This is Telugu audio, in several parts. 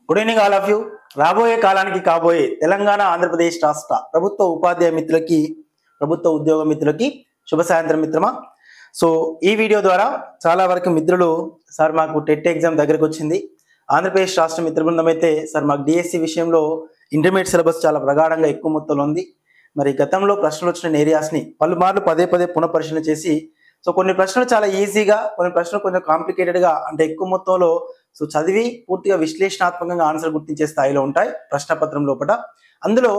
Good evening all of you. రాబోయే కాలానికి కాబోయే తెలంగాణ ఆంధ్రప్రదేశ్ రాష్ట్ర ప్రభుత్వ ఉపాధ్యాయ మిత్రులకి, ప్రభుత్వ ఉద్యోగ మిత్రులకి శుభ సాయంత్రం మిత్రమా. సో ఈ వీడియో ద్వారా చాలా వరకు మిత్రులు సార్ మాకు టెట్ ఎగ్జామ్ దగ్గరకు వచ్చింది, ఆంధ్రప్రదేశ్ రాష్ట్ర మిత్ర బృందం అయితే సార్ మాకు డిఎస్సి విషయంలో ఇంటర్మీడియట్ సిలబస్ చాలా ప్రగాఢంగా ఎక్కువ మొత్తంలో ఉంది, మరి గతంలో ప్రశ్నలు వచ్చిన ఏరియాస్ని పలుమార్లు పదే పదే పునఃపరిశీలన చేసి సో కొన్ని ప్రశ్నలు చాలా ఈజీగా, కొన్ని ప్రశ్నలు కొంచెం కాంప్లికేటెడ్గా అంటే ఎక్కువ మొత్తంలో సో చదివి పూర్తిగా విశ్లేషణాత్మకంగా ఆన్సర్ గుర్తించే స్థాయిలో ఉంటాయి ప్రశ్నపత్రం లోపల. అందులో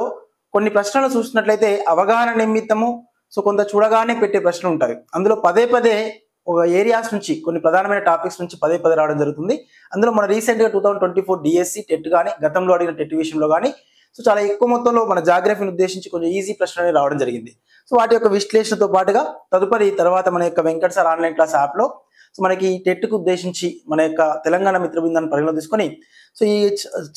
కొన్ని ప్రశ్నలు చూసినట్లయితే అవగాహన నిమిత్తము సో కొంత చూడగానే పెట్టే ప్రశ్నలు ఉంటాయి. అందులో పదే పదే ఒక ఏరియాస్ నుంచి కొన్ని ప్రధానమైన టాపిక్స్ నుంచి పదే పదే రావడం జరుగుతుంది. అందులో మన రీసెంట్గా 2024 డిఎస్సి టెట్ కానీ గతంలో అడిగిన టెట్ విషయంలో కానీ సో చాలా ఎక్కువ మొత్తంలో మన జాగ్రఫీని ఉద్దేశించి కొంచెం ఈజీ ప్రశ్నలు రావడం జరిగింది. సో వాటి యొక్క విశ్లేషణతో పాటుగా తర్వాత మన యొక్క వెంకట్ సార్ ఆన్లైన్ క్లాస్ యాప్లో సో మనకి టెట్కు ఉద్దేశించి మన యొక్క తెలంగాణ మిత్ర బృందాన్ని పరిగణలో తీసుకొని సో ఈ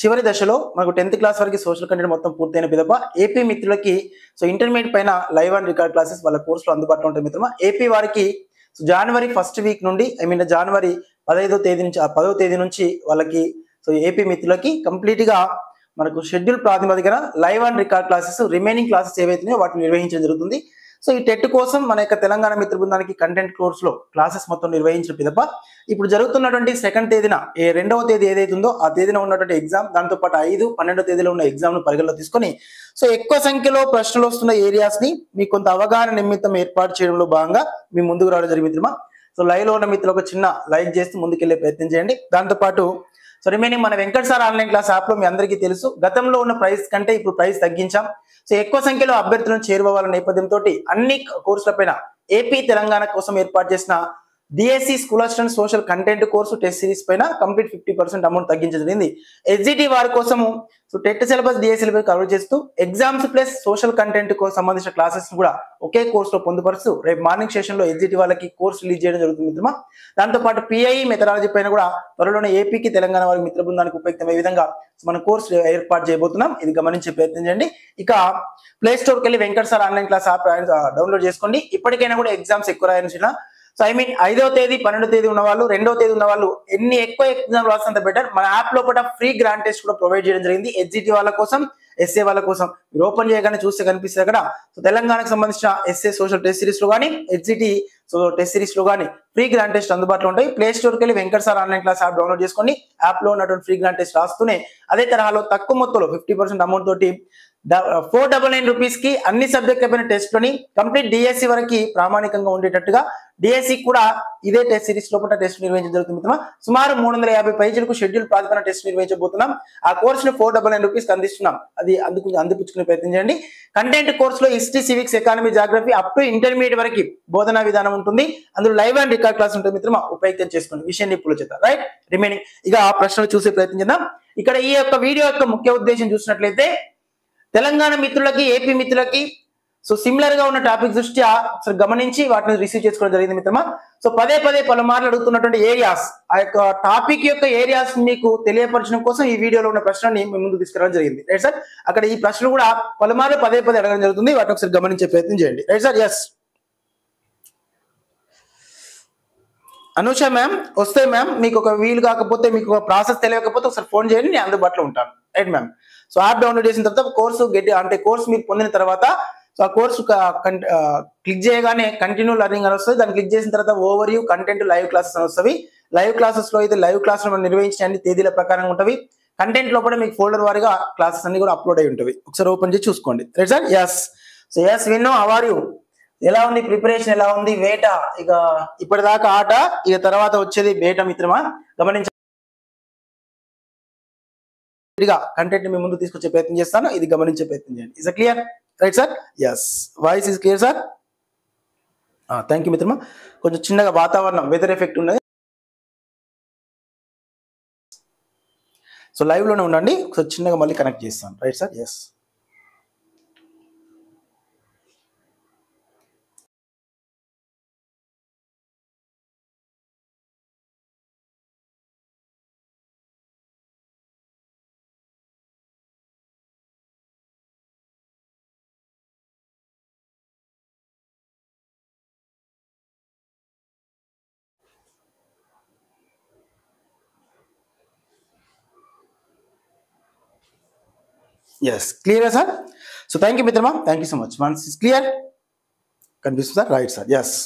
చివరి దశలో మనకు 10th క్లాస్ వరకు సోషల్ కంటెంట్ మొత్తం పూర్తయిన పిదప ఏపీ మిత్రులకి సో ఇంటర్మీడియట్ పైన లైవ్ అండ్ రికార్డ్ క్లాసెస్ వాళ్ళ కోర్సులో అందుబాటులో ఉంటాయి మిత్రమా. ఏపీ వారికి సో జనవరి ఫస్ట్ వీక్ నుండి జనవరి 10వ తేదీ నుంచి వాళ్ళకి సో ఏపీ మిత్రులకి కంప్లీట్గా మనకు షెడ్యూల్ ప్రాతిపదికన live and record classes remaining classes ఏవైతున్నాయో వాటిని నిర్వహించడం జరుగుతుంది. సో ఈ టెట్ కోసం మన యొక్క తెలంగాణ మిత్ర బృందానికి కంటెంట్ కోర్సులో క్లాసెస్ మొత్తం నిర్వహించిన పిదప ఇప్పుడు జరుగుతున్నటువంటి సెకండ్ తేదీన 2వ తేదీ ఏదైతుందో ఆ తేదీన ఉన్నటువంటి ఎగ్జామ్, దాంతో పాటు 5, 12వ తేదీలో ఉన్న ఎగ్జామ్ ను పరిగణలో తీసుకొని సో ఎక్కువ సంఖ్యలో ప్రశ్నలు వస్తున్న ఏరియాస్ ని మీకు కొంత అవగాహన నిమిత్తం ఏర్పాటు చేయడంలో భాగంగా మీ ముందుకు రావడం జరిగింది మిత్రమా. సో లైవ్ లో ఉన్న మిత్రులు ఒక చిన్న లైక్ చేస్తూ ముందుకెళ్లే ప్రయత్నం చేయండి. దాంతో పాటు సో రిమైనింగ్ మన Venkat sir online class app లో మీ అందరికీ తెలుసు, గతంలో ఉన్న ప్రైస్ కంటే ఇప్పుడు ప్రైస్ తగ్గించాం. సో ఎక్కువ సంఖ్యలో అభ్యర్థులను చేరుకోవాలనే నేపథ్యంతో అన్ని కోర్సుల పైన ఏపీ తెలంగాణ కోసం ఏర్పాటు చేసిన DSC school assistant social content course test series పైన కంప్లీట్ 50% అమౌంట్ తగ్గించడం జరిగింది. ఎస్జిటి వారి కోసము so TET syllabus DSC syllabus cover చేస్తూ ఎగ్జామ్స్ ప్లస్ సోషల్ కంటెంట్ కు సంబంధించిన క్లాసెస్ కూడా ఒకే కోర్సులో పొందుపరుస్తూ రేపు మార్నింగ్ సెషన్ లో ఎస్జిటి వాళ్ళకి కోర్సు రిలీజ్ చేయడం జరుగుతుంది మిత్రమా. దాంతో పాటు పిఐఈ మెథడాలజీ పైన కూడా త్వరలోనే ఏపీకి తెలంగాణ వారి మిత్ర బృందానికి ఉపయుక్తమయ్యే విధంగా మన కోర్సు ఏర్పాటు చేయబోతున్నాం, ఇది గమనించే ప్రయత్నం చేయండి. ఇక ప్లే స్టోర్కి వెళ్ళి Venkat sir online class app download చేసుకోండి. ఇప్పటికైనా కూడా ఎగ్జామ్స్ ఎక్కువ రాయాల్సిన సో 5వ తేదీ 12వ తేదీ ఉన్న వాళ్ళు, 2వ తేదీ ఉన్న వాళ్ళు ఎన్ని ఎక్కువ ఎగ్జామ్ రాసినంత బెటర్. మన యాప్ లోపల ఫ్రీ గ్రాండ్ టెస్ట్ కూడా ప్రొవైడ్ చేయడం జరిగింది ఎస్జిటి వాళ్ళ కోసం, ఎస్ఏ వాళ్ళ కోసం. మీరు ఓపెన్ చేయగానే చూస్తే కనిపిస్తుంది అక్కడ సో తెలంగాణకు సంబంధించిన ఎస్ఏ సోషల్ టెస్ట్ సిరీస్ లో కానీ ఎస్జిటి సో టెస్ట్ సిరీస్ లో కానీ ఫ్రీ గ్రాండ్ టెస్ట్ అందుబాటులో ఉంటాయి. ప్లే స్టోర్కి వెళ్ళి Venkat sir online class app download చేసుకోండి. యాప్ లో ఉన్నటువంటి ఫ్రీ గ్రాండ్ టెస్ట్ రాస్తూనే అదే తరహాలో తక్కువ మొత్తంలో 50% అమౌంట్ తోటి 499 రూపీస్ కి అన్ని సబ్జెక్టుల పైన టెస్ట్ లోని కంప్లీట్ డిఎస్సి వరకు ప్రామాణికంగా ఉండేటట్టుగా డిఎస్సి కూడా ఇదే టెస్ట్ సిరీస్ లోపల టెస్ట్ నిర్వహించడం జరుగుతుంది. సుమారు 350 పేజీలకు షెడ్యూల్ ప్రాతిపదికన టెస్ట్ నిర్వహించబోతున్నాం. ఆ కోర్సును 499 రూపీస్ అందిస్తున్నాం, అది అందిపుచ్చుకునే ప్రయత్నం చేయండి. కంటెంట్ కోర్సులో history, civics, economy, geography up to intermediate వరకు బోధనా విధానం ఉంటుంది. అందులో లైవ్ అండ్ రికార్డ్ క్లాస్ ఉంటుంది మిత్రమా, ఉపయోగం చేసుకోండి విషయాన్ని ఇప్పుడు చేద్దాం. రైట్, రిమైనింగ్ ఇక ఆ ప్రశ్నలు చూసే ప్రయత్నం చేద్దాం. ఇక్కడ ఈ యొక్క వీడియో యొక్క ముఖ్య ఉద్దేశం చూసినట్లయితే తెలంగాణ మిత్రులకి, ఏపీ మిత్రులకి సో సిమిలర్ గా ఉన్న టాపిక్ దృష్ట్యా గమనించి వాటిని రిసీవ్ చేసుకోవడం జరిగింది మిత్రమా. సో పదే పదే పలుమార్లు అడుగుతున్నటువంటి ఏరియాస్, ఆ యొక్క టాపిక్ యొక్క ఏరియాస్ మీకు తెలియపరచడం కోసం ఈ వీడియోలో ఉన్న ప్రశ్నని మీ ముందు తీసుకురావడం జరిగింది. రైట్ సార్, అక్కడ ఈ ప్రశ్నలు కూడా పలుమార్లు పదే పదే అడగడం జరుగుతుంది, వాటిని ఒకసారి గమనించే ప్రయత్నం చేయండి. Right sir, yes Anusha ma'am వస్తే మ్యామ్ మీకు ఒక వీలు కాకపోతే, మీకు ఒక ప్రాసెస్ తెలియకపోతే ఒకసారి ఫోన్ చేయండి, నేను అందుబాటులో ఉంటాను. Right ma'am. So app download చేసిన తర్వాత కోర్సు కోర్సు మీరు పొందిన తర్వాత సో ఆ కోర్సు క్లిక్ చేయగానే కంటిన్యూ లెర్నింగ్ అని వస్తుంది. దాన్ని క్లిక్ చేసిన తర్వాత over view, content, live classes అని వస్తుంది. లైవ్ క్లాసెస్ లో అయితే లైవ్ క్లాస్ మనం నిర్వహించిన అన్ని తేదీల ప్రకారంగా ఉంటుంది. కంటెంట్ లోపల మీకు ఫోల్డర్ వారిగా క్లాసెస్ అన్ని కూడా అప్లోడ్ అయి ఉంటుంది, ఒకసారి ఓపెన్ చేసి చూసుకోండి. Right sir, yes. So yes విన్నో, హౌ ఆర్ యూ, ఎలా ఉంది ప్రిపరేషన్, ఎలా ఉంది వేట? ఇక ఇప్పటిదాకా ఆట, ఇక తర్వాత వచ్చేది వేట మిత్రమా. గమనించ కంటెంట్ మీ ముందు తీసుకొచ్చే ప్రయత్నం చేస్తాను, ఇది గమనించే ప్రయత్నం చేయండి. Is clear? Right sir, yes. Voice is clear sir? Thank you మిత్రమా. కొంచెం చిన్నగా వాతావరణం వెదర్ ఎఫెక్ట్ ఉన్నది, సో లైవ్ లోనే ఉండండి, కొంచెం చిన్నగా మళ్ళీ కనెక్ట్ చేస్తాను. Right sir, yes. Yes clear sir. So thank you మిత్రమా, thank you so much. Once is clear కనిపిస్తుంది sir, right sir. Yes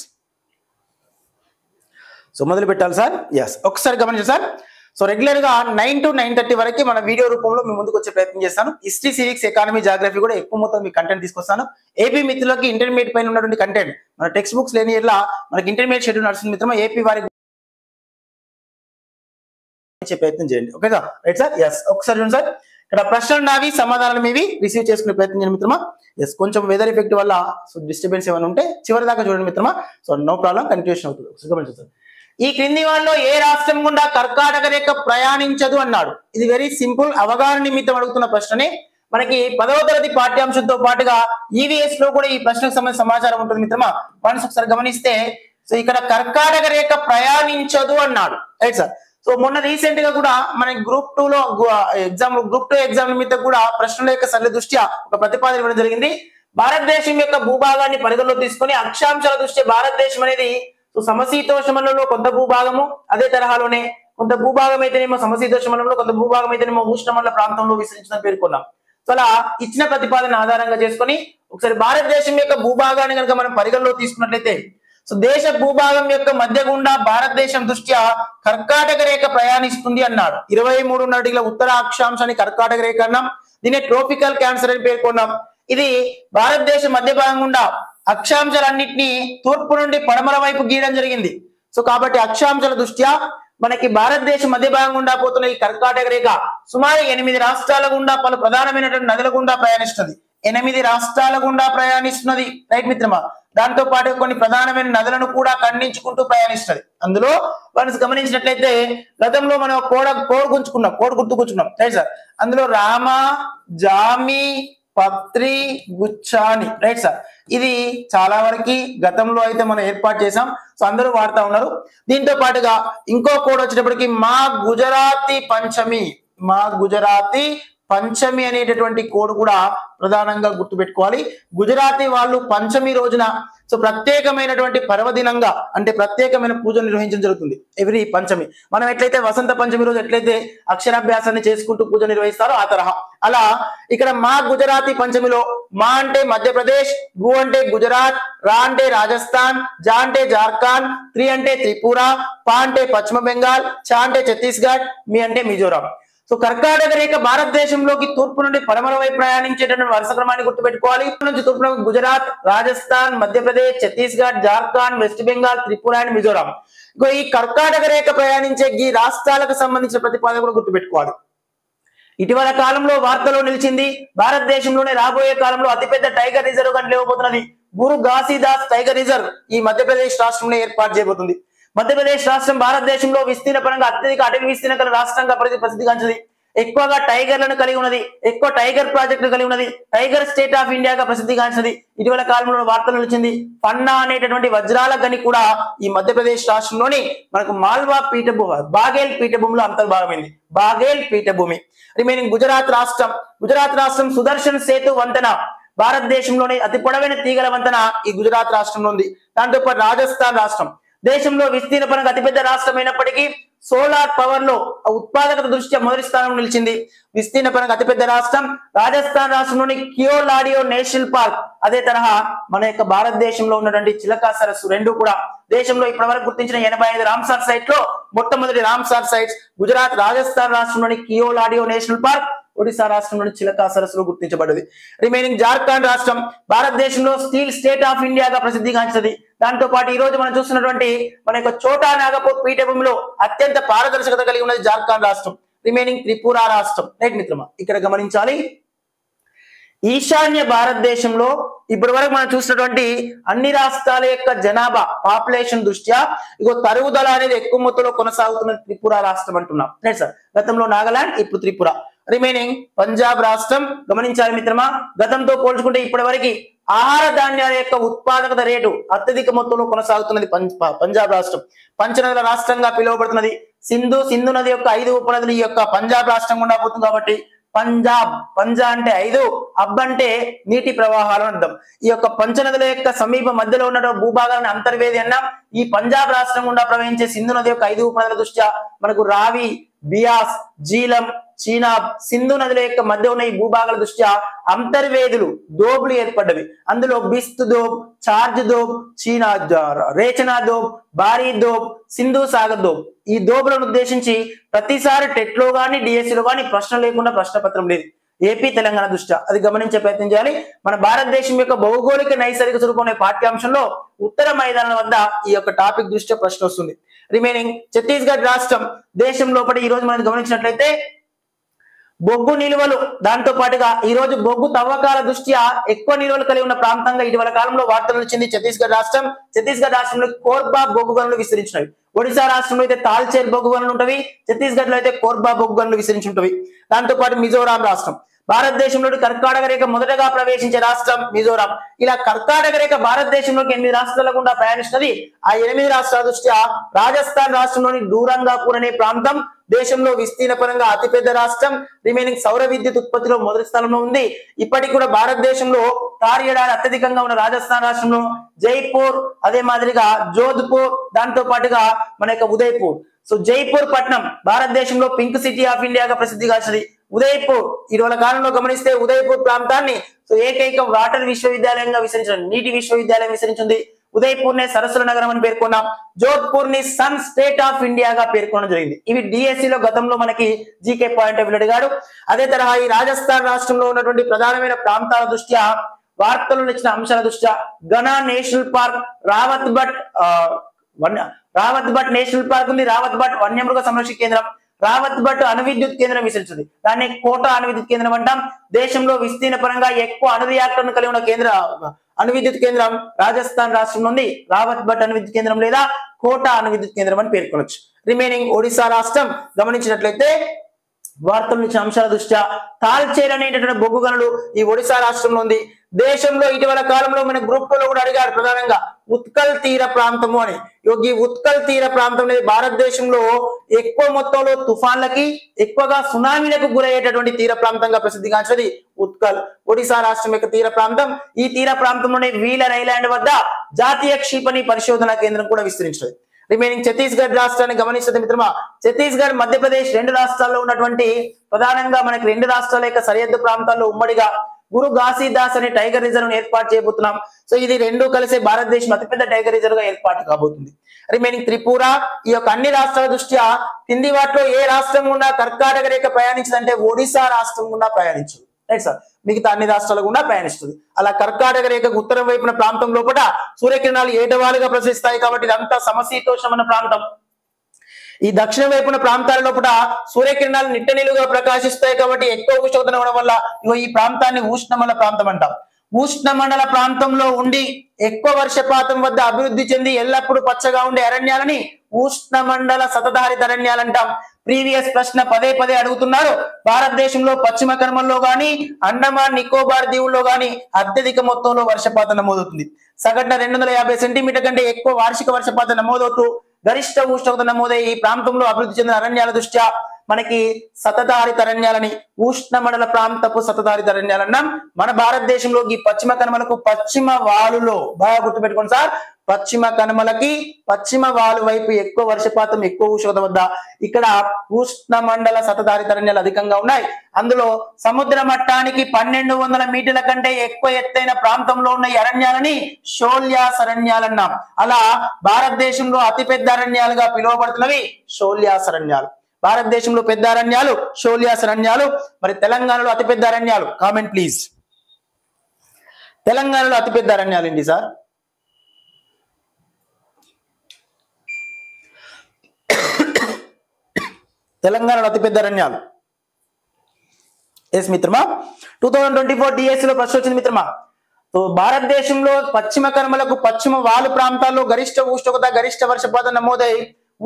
so మొదలు పెట్టాలి సార్. ఎస్ ఒకసారి గమనించండి సార్. సో రెగ్యులర్ గా 9 to 9:30 వరకు మన వీడియో రూపంలో మీ ముందుకు వచ్చే ప్రయత్నం చేస్తాను. హిస్టరీ, సివిక్స్, ఎకానమీ, జాగ్రఫీ కూడా ఎక్కువ మొత్తం మీ కంటెంట్ తీసుకొస్తాను. ఏపీ మిత్రులకి ఇంటర్మీడియట్ పైన ఉన్నటువంటి కంటెంట్ మన టెక్స్ట్ బుక్స్ లేని ఇట్లా మనకి ఇంటర్మీడియట్ షెడ్యూల్ నడుస్తుంది మిత్రమా. ఏపీ వారికి ప్రయత్నం చేయండి. Okay sir, right sir. Yes ఒకసారి చూడండి సార్, ఇక్కడ ప్రశ్నలు నావి, సమాధానాలు మీవి రిసీవ్ చేసుకునే ప్రయత్నం చేయండి మిత్రమా. ఎస్ కొంచెం వెదర్ ఎఫెక్ట్ వల్ల సో డిస్టర్బెన్స్ ఏమైనా ఉంటే చివరి దాకా చూడండి మిత్రమా. సో నో ప్రాబ్లం, కంటిన్యూషన్ అవుతుంది. గమనించండి సార్. ఈ క్రింది వాళ్ళలో ఏ రాష్ట్రం గుండా కర్కాటక రేఖ ప్రయాణించదు అన్నాడు. ఇది వెరీ సింపుల్, అవగాహన నిమిత్తం అడుగుతున్న ప్రశ్ననే. మనకి 10వ తరగతి పాఠ్యాంశంతో పాటుగా ఈవీఎస్ లో కూడా ఈ ప్రశ్నకు సంబంధించిన సమాచారం ఉంటుంది మిత్రమా. వన్స్ ఒకసారి గమనిస్తే సో ఇక్కడ కర్కాటక రేఖ ప్రయాణించదు అన్నాడు, రైట్ సార్. సో మొన్న రీసెంట్ గా కూడా మనకి గ్రూప్ 2 లో గ్రూప్ 2 ఎగ్జామ్ నిమిత్తం కూడా ప్రశ్నల యొక్క సరళ దృష్ట్యా ఒక ప్రతిపాదన ఇవ్వడం జరిగింది. భారతదేశం యొక్క భూభాగాన్ని పరిగణలో తీసుకొని అక్షాంశాల దృష్ట్యా భారతదేశం అనేది సో సమశీతోష్ణమండలంలో కొంత భూభాగము, అదే తరహాలోనే కొంత భూభాగం అయితేనేమో సమశీతోష్ణమండలంలో, కొంత భూభాగం అయితేనేమో ఉష్ణమండల ప్రాంతంలో విస్తరించిందని పేర్కొన్నాం. సో అలా ఇచ్చిన ప్రతిపాదన ఆధారంగా చేసుకొని ఒకసారి భారతదేశం యొక్క భూభాగాన్ని కనుక మనం పరిగణలో తీసుకున్నట్లయితే సో దేశ భూభాగం యొక్క మధ్య గుండా భారతదేశం దృష్ట్యా కర్కాటక రేఖ ప్రయాణిస్తుంది అన్నాడు. 23.5 ఉత్తర అక్షాంశాన్ని కర్కాటక రేఖ అన్నాం. దీన్ని ట్రోపికల్ క్యాన్సర్ అని పేర్కొన్నాం. ఇది భారతదేశ మధ్య భాగం గుండా అక్షాంశాలన్నింటినీ తూర్పు నుండి పడమర వైపు గీయడం జరిగింది. సో కాబట్టి అక్షాంశాల దృష్ట్యా మనకి భారతదేశం మధ్య భాగం గుండా పోతున్న ఈ కర్కాటక రేఖ సుమారు 8 రాష్ట్రాల గుండా పలు ప్రధానమైనటువంటి నదుల గుండా ప్రయాణిస్తుంది. 8 రాష్ట్రాల గుండా ప్రయాణిస్తున్నది, రైట్ మిత్రమా. దాంతో పాటు కొన్ని ప్రధానమైన నదులను కూడా ఖండించుకుంటూ ప్రయాణిస్తుంది. అందులో మనం గమనించినట్లయితే గతంలో మనం కోడ్ గుర్తుకుంటున్నాం, రైట్ సార్. అందులో రామ, జామి, పత్రి, గుచ్చాని, రైట్ సార్. ఇది చాలా వరకు గతంలో అయితే మనం ఏర్పాటు చేసాం, సో అందరూ వాడుతూ ఉన్నారు. దీంతో పాటుగా ఇంకో కోడ్ వచ్చేటప్పటికి మా గుజరాతీ పంచమి అనేటటువంటి కోడ్ కూడా ప్రధానంగా గుర్తుపెట్టుకోవాలి. గుజరాతీ వాళ్ళు పంచమి రోజున సో ప్రత్యేకమైనటువంటి పర్వదినంగా అంటే ప్రత్యేకమైన పూజలు నిర్వహించడం జరుగుతుంది ఎవ్రీ పంచమి. మనం ఎట్లయితే వసంత పంచమి రోజు ఎట్లయితే అక్షరాభ్యాసాన్ని చేసుకుంటూ పూజ నిర్వహిస్తారో ఆ తరహా అలా ఇక్కడ మా గుజరాతీ పంచమిలో మా అంటే మధ్యప్రదేశ్, గు అంటే గుజరాత్, రా అంటే రాజస్థాన్, జా అంటే జార్ఖండ్, త్రి అంటే త్రిపుర, పా అంటే పశ్చిమ బెంగాల్, చా అంటే ఛత్తీస్గఢ్, మీ అంటే మిజోరాం. సో కర్కాటక రేఖ భారతదేశంలోకి తూర్పు నుండి పడమర వైపు ప్రయాణించేటటువంటి వరుస క్రమాన్ని గుర్తుపెట్టుకోవాలి. నుంచి తూర్పు గుజరాత్, రాజస్థాన్, మధ్యప్రదేశ్, ఛత్తీస్గఢ్, జార్ఖండ్, వెస్ట్ బెంగాల్, త్రిపుర అండ్ మిజోరాం. ఈ కర్కాటక రేఖ ప్రయాణించే ఈ రాష్ట్రాలకు సంబంధించిన ప్రతిపాదన కూడా గుర్తుపెట్టుకోవాలి. ఇటీవల కాలంలో వార్తలో నిలిచింది, భారతదేశంలోనే రాబోయే కాలంలో అతిపెద్ద టైగర్ రిజర్వ్ గా నిలవబోతున్నది గురు ఘాసీదాస్ టైగర్ రిజర్వ్ ఈ మధ్యప్రదేశ్ రాష్ట్రంలో ఏర్పాటు చేయబోతుంది. మధ్యప్రదేశ్ రాష్ట్రం భారతదేశంలో విస్తీర్ణ పరంగా అత్యధిక అటవీ విస్తీర్ణ గల రాష్ట్రంగా ప్రసిద్ధిగాంచినది. ఎక్కువగా టైగర్లను కలిగి ఉన్నది, ఎక్కువ టైగర్ ప్రాజెక్టులు కలిగి ఉన్నది, టైగర్ స్టేట్ ఆఫ్ ఇండియాగా ప్రసిద్ధిగాంచినది. ఇటీవల కాలంలో వార్తలు నిలిచింది పన్నా అనేటటువంటి వజ్రాల గని కూడా ఈ మధ్యప్రదేశ్ రాష్ట్రంలోని మనకు మాల్వా పీఠభూమి, బాఘేల్ పీఠభూమిలో అంతర్భాగమైంది. బాఘేల్ పీఠభూమి. రిమైనింగ్ గుజరాత్ రాష్ట్రం సుదర్శన్ సేతు వంతెన భారతదేశంలోని అతి పొడవైన తీగల వంతెన ఈ గుజరాత్ రాష్ట్రంలో ఉంది. దాంతో పాటు రాజస్థాన్ రాష్ట్రం దేశంలో విస్తీర్ణ పరంగా అతిపెద్ద రాష్ట్రం అయినప్పటికీ సోలార్ పవర్ లో ఉత్పాదకత దృష్ట్యా మొదటి స్థానం నిలిచింది. విస్తీర్ణ పరంగా అతిపెద్ద రాష్ట్రం రాజస్థాన్ రాష్ట్రంలోని కియోలాడియో నేషనల్ పార్క్, అదే తరహా మన యొక్క భారతదేశంలో ఉన్నటువంటి చిలకా సరస్సు రెండు కూడా దేశంలో ఇప్పటివరకు గుర్తించిన 85 రామ్సార్ సైట్ లో మొట్టమొదటి రామ్సార్ సైట్స్ గుజరాత్, రాజస్థాన్ రాష్ట్రంలోని కియోలాడియో నేషనల్ పార్క్, ఒడిశా రాష్ట్రంలోని చిలకా సరస్సులో గుర్తించబడ్డది. రిమైనింగ్ జార్ఖండ్ రాష్ట్రం భారతదేశంలో స్టీల్ స్టేట్ ఆఫ్ ఇండియాగా ప్రసిద్ధిగాంచినది. దాంతో పాటు ఈ రోజు మనం చూస్తున్నటువంటి మన యొక్క చోటా నాగపూర్ పీఠభూమిలో అత్యంత పారదర్శకత కలిగి ఉన్నది జార్ఖండ్ రాష్ట్రం. రిమైనింగ్ త్రిపుర రాష్ట్రం, రైట్ మిత్రమా. ఇక్కడ గమనించాలి ఈశాన్య భారతదేశంలో ఇప్పటి వరకు మనం చూసినటువంటి అన్ని రాష్ట్రాల యొక్క జనాభా పాపులేషన్ దృష్ట్యా తరుగుదల అనేది ఎక్కువ మొత్తంలో కొనసాగుతున్న త్రిపుర రాష్ట్రం అంటున్నాం, రైట్ సార్. గతంలో నాగాలాండ్, ఇప్పుడు త్రిపుర. రిమైనింగ్ పంజాబ్ రాష్ట్రం గమనించాలి మిత్రమా. గతంతో పోల్చుకుంటే ఇప్పటి వరకు ఆహార ధాన్యాల యొక్క ఉత్పాదకత రేటు అత్యధిక మొత్తంలో కొనసాగుతున్నది పంజాబ్ రాష్ట్రం. పంచనదుల రాష్ట్రంగా పిలువబడుతున్నది. సింధు నది యొక్క 5 ఉపనదులు ఈ యొక్క పంజాబ్ రాష్ట్రం గుండా పోతుంది కాబట్టి పంజా అంటే 5, అబ్ అంటే నీటి ప్రవాహాలు అర్థం. ఈ యొక్క పంచనదుల యొక్క సమీప మధ్యలో ఉన్న భూభాగాలను అంతర్వేది అన్నాం. ఈ పంజాబ్ రాష్ట్రం గుండా ప్రవహించే సింధు నది యొక్క 5 ఉపనదుల దృష్ట్యా మనకు రావి, బియాస్, జీలం, చీనాబ్, సింధు నదుల యొక్క మధ్య ఉన్న ఈ భూభాగాల దృష్ట్యా అంతర్వేదులు, దోబులు ఏర్పడ్డవి. అందులో బిస్త్ దోబ్, చార్జ్ దోబ్, చీనా రేచనా దోబ్, బారీ దోబ్, సింధు సాగర్ దోబ్. ఈ దోబులను ఉద్దేశించి ప్రతిసారి టెట్ లో గానీ డిఎస్సిలో గానీ ప్రశ్న లేకుండా ప్రశ్నపత్రం లేదు ఏపీ తెలంగాణ దృష్ట్యా. అది గమనించే ప్రయత్నం చేయాలి. మన భారతదేశం యొక్క భౌగోళిక నైసర్గిక స్వరూపం అనే పాఠ్యాంశంలో ఉత్తర మైదానం వద్ద ఈ యొక్క టాపిక్ దృష్ట్యా ప్రశ్న వస్తుంది. రిమైనింగ్ ఛత్తీస్గఢ్ రాష్ట్రం దేశం లోపల ఈ రోజు మనం గమనించినట్లయితే బొగ్గు నిల్వలు, దాంతో పాటుగా ఈ రోజు బొగ్గు తవ్వకాల దృష్ట్యా ఎక్కువ నిల్వలు కలిగి ఉన్న ప్రాంతంగా ఇటీవల కాలంలో వార్తలు వచ్చింది ఛత్తీస్గఢ్ రాష్ట్రం. ఛత్తీస్గఢ్ రాష్ట్రంలో కోర్బా బొగ్గు గనులు విస్తరించినవి. ఒడిశా రాష్ట్రంలో అయితే తాల్చేర్ బొగ్గు గనులు ఉంటవి. ఛత్తీస్గఢ్ లో అయితే కోర్బా బొగ్గు గనులు విస్తరించి ఉంటవి. దాంతో పాటు మిజోరాం రాష్ట్రం, భారతదేశంలోని కర్కాటక రేఖ మొదటగా ప్రవేశించే రాష్ట్రం మిజోరాం. ఇలా కర్కాటక రేఖ భారతదేశంలోకి 8 రాష్ట్రాల గుండా ప్రయాణిస్తున్నది. ఆ 8 రాష్ట్రాల దృష్ట్యా రాజస్థాన్ రాష్ట్రంలోని డూరంగాపూర్ అనే ప్రాంతం దేశంలో విస్తీర్ణ పరంగా అతిపెద్ద రాష్ట్రం. రిమైనింగ్ సౌర విద్యుత్ ఉత్పత్తిలో మొదటి స్థానంలో ఉంది. ఇప్పటికి కూడా భారతదేశంలో తార్యడాలు అత్యధికంగా ఉన్న రాజస్థాన్ రాష్ట్రంలో జైపూర్, అదే మాదిరిగా జోధ్పూర్, దాంతో పాటుగా మన యొక్క ఉదయ్పూర్. సో జైపూర్ పట్నం భారతదేశంలో పింక్ సిటీ ఆఫ్ ఇండియాగా ప్రసిద్ధిగాంచింది. ఉదయ్పూర్ ఇటీవల కాలంలో గమనిస్తే ఉదయ్పూర్ ప్రాంతాన్ని ఏకైక వాటర్ విశ్వవిద్యాలయంగా విస్తరించింది, నీటి విశ్వవిద్యాలయం విస్తరించింది. ఉదయ్పూర్ నే సరస్సుల నగరం అని పేర్కొన్నాం. జోధ్పూర్ ని సన్ స్టేట్ ఆఫ్ ఇండియాగా పేర్కొనడం జరిగింది. ఇవి డిఎస్సి లో గతంలో మనకి జీకే పాయింట్ ఆఫ్ అడిగాడు. అదే తరహా ఈ రాజస్థాన్ రాష్ట్రంలో ఉన్నటువంటి ప్రధానమైన ప్రాంతాల దృష్ట్యా, వార్తలు ఇచ్చిన అంశాల దృష్ట్యా Ghana national park, Rawat Bhat national park ఉంది, రావత్ భట్ వన్యమృగ సంరక్షణ కేంద్రం, రావత్ భట్ అణు విద్యుత్ కేంద్రం విస్తరించింది. దాన్ని కోటా అణు విద్యుత్ కేంద్రం అంటాం. దేశంలో విస్తీర్ణ పరంగా ఎక్కువ అణు రియాక్టర్ను కలిగి ఉన్న కేంద్ర అణు విద్యుత్ కేంద్రం రాజస్థాన్ రాష్ట్రంలో ఉంది. రావత్ భట్ అణు విద్యుత్ కేంద్రం లేదా కోటా అణు విద్యుత్ కేంద్రం అని పేర్కొనొచ్చు. రిమైనింగ్ ఒడిశా రాష్ట్రం గమనించినట్లయితే వార్తలు ఇచ్చిన అంశాల దృష్ట్యా తాల్చేర్ అనేటటువంటి బొగ్గు గనులు ఈ ఒడిశా రాష్ట్రంలో ఉంది. దేశంలో ఇటీవల కాలంలో మన గ్రూప్ లో కూడా అడిగారు ప్రధానంగా ఉత్కల్ తీర ప్రాంతము అని. ఈ ఉత్కల్ తీర ప్రాంతం అనేది భారతదేశంలో ఎక్కువ మొత్తంలో తుఫాన్లకి, ఎక్కువగా సునామీలకు గురయ్యేటటువంటి తీర ప్రాంతంగా ప్రసిద్ధిగాంచినది ఉత్కల్. ఒడిశా రాష్ట్రం యొక్క తీర ప్రాంతం. ఈ తీర ప్రాంతంలోనే వీలర్ ఐలాండ్ వద్ద జాతీయ క్షిపణి పరిశోధన కేంద్రం కూడా విస్తరించినది. రిమైనింగ్ ఛత్తీస్గఢ్ రాష్ట్రాన్ని గమనిస్తుంది మిత్రమా. ఛత్తీస్గఢ్, మధ్యప్రదేశ్ 2 రాష్ట్రాల్లో ఉన్నటువంటి ప్రధానంగా మనకి 2 రాష్ట్రాల యొక్క సరిహద్దు ప్రాంతాల్లో ఉమ్మడిగా గురు ఘాసీదాస్ అనే టైగర్ రిజర్వ్ ఏర్పాటు చేయబోతున్నాం. సో ఇది 2 కలిసి భారతదేశం అతిపెద్ద టైగర్ రిజర్వ్ గా ఏర్పాటు కాబోతుంది. రిమైనింగ్ త్రిపుర. ఈ యొక్క అన్ని రాష్ట్రాల దృష్ట్యా కింది వాటిలో ఏ రాష్ట్రం గుండా కర్కాటక రేఖ ప్రయాణించదంటే ఒడిశా రాష్ట్రం గుండా ప్రయాణించదు. రైట్ సార్, మిగతా అన్ని రాష్ట్రాల గుండా ప్రయాణిస్తుంది. అలా కర్కాటక రేఖకు ఉత్తరం వైపున ప్రాంతం లోపల సూర్యకిరణాలు ఏటవాలుగా ప్రసరిస్తాయి కాబట్టి ఇదంతా సమశీతోష్ణమైన ప్రాంతం. ఈ దక్షిణ వైపున ప్రాంతాల లోపల సూర్యకిరణాలు నిట్టనిలుగా ప్రకాశిస్తాయి కాబట్టి ఎక్కువ ఉష్ణోగ్రత ఉండడం వల్ల ఈ ప్రాంతాన్ని ఉష్ణమండల ప్రాంతం అంటాం. ఉష్ణమండల ప్రాంతంలో ఉండి ఎక్కువ వర్షపాతం వద్ద అభివృద్ధి చెంది ఎల్లప్పుడూ పచ్చగా ఉండే అరణ్యాలని ఉష్ణమండల సతధారిత అరణ్యాలు అంటాం. ప్రీవియస్ ప్రశ్న పదే అడుగుతున్నారు. భారతదేశంలో పశ్చిమ కనుమల్లో గాని, అండమాన్ నికోబార్ దీవుల్లో గాని అత్యధిక మొత్తంలో వర్షపాతం నమోదవుతుంది. సగటున 250 సెంటీమీటర్ కంటే ఎక్కువ వార్షిక వర్షపాతం నమోదవుతూ గరిష్ట ఉష్ణోగ్రత నమోదయ్యే ఈ ప్రాంతంలో అభివృద్ధి చెందిన అరణ్యాల దృష్ట్యా మనకి సతధారిత అరణ్యాలని, ఉష్ణమండల ప్రాంతపు సతధారిత అరణ్యాలన్నాం. మన భారతదేశంలో ఈ పశ్చిమ కనుమలకు పశ్చిమ వాలులో బాగా గుర్తుపెట్టుకోండి సార్, పశ్చిమ కనుమలకి పశ్చిమ వాలు వైపు ఎక్కువ వర్షపాతం, ఎక్కువ ఉష్ణోగ్రత వద్ద ఇక్కడ ఉష్ణమండల సతధారిత అరణ్యాలు అధికంగా ఉన్నాయి. అందులో సముద్ర మట్టానికి 1200 మీటర్ల కంటే ఎక్కువ ఎత్తైన ప్రాంతంలో ఉన్న ఈ అరణ్యాలని షోల్యాస్ అరణ్యాలన్నాం. అలా భారతదేశంలో అతిపెద్ద అరణ్యాలుగా పిలువబడుతున్నవి షోల్యాస్ అరణ్యాలు. భారతదేశంలో పెద్ద అరణ్యాలు షోల్యాస్ అరణ్యాలు. మరి తెలంగాణలో అతిపెద్ద అరణ్యాలు కామెంట్ ప్లీజ్. తెలంగాణలో అతిపెద్ద అరణ్యాలు ఏంటి సార్? తెలంగాణలో అతిపెద్ద అరణ్యాలు ఎస్ మిత్రమా. 2024 డిఎస్సి లో ప్రశ్న వచ్చింది మిత్రమా. భారతదేశంలో పశ్చిమ కనుమలకు పశ్చిమ వాలు ప్రాంతాల్లో గరిష్ట ఉష్ణోగ్రత, గరిష్ట వర్షపాతం నమోదై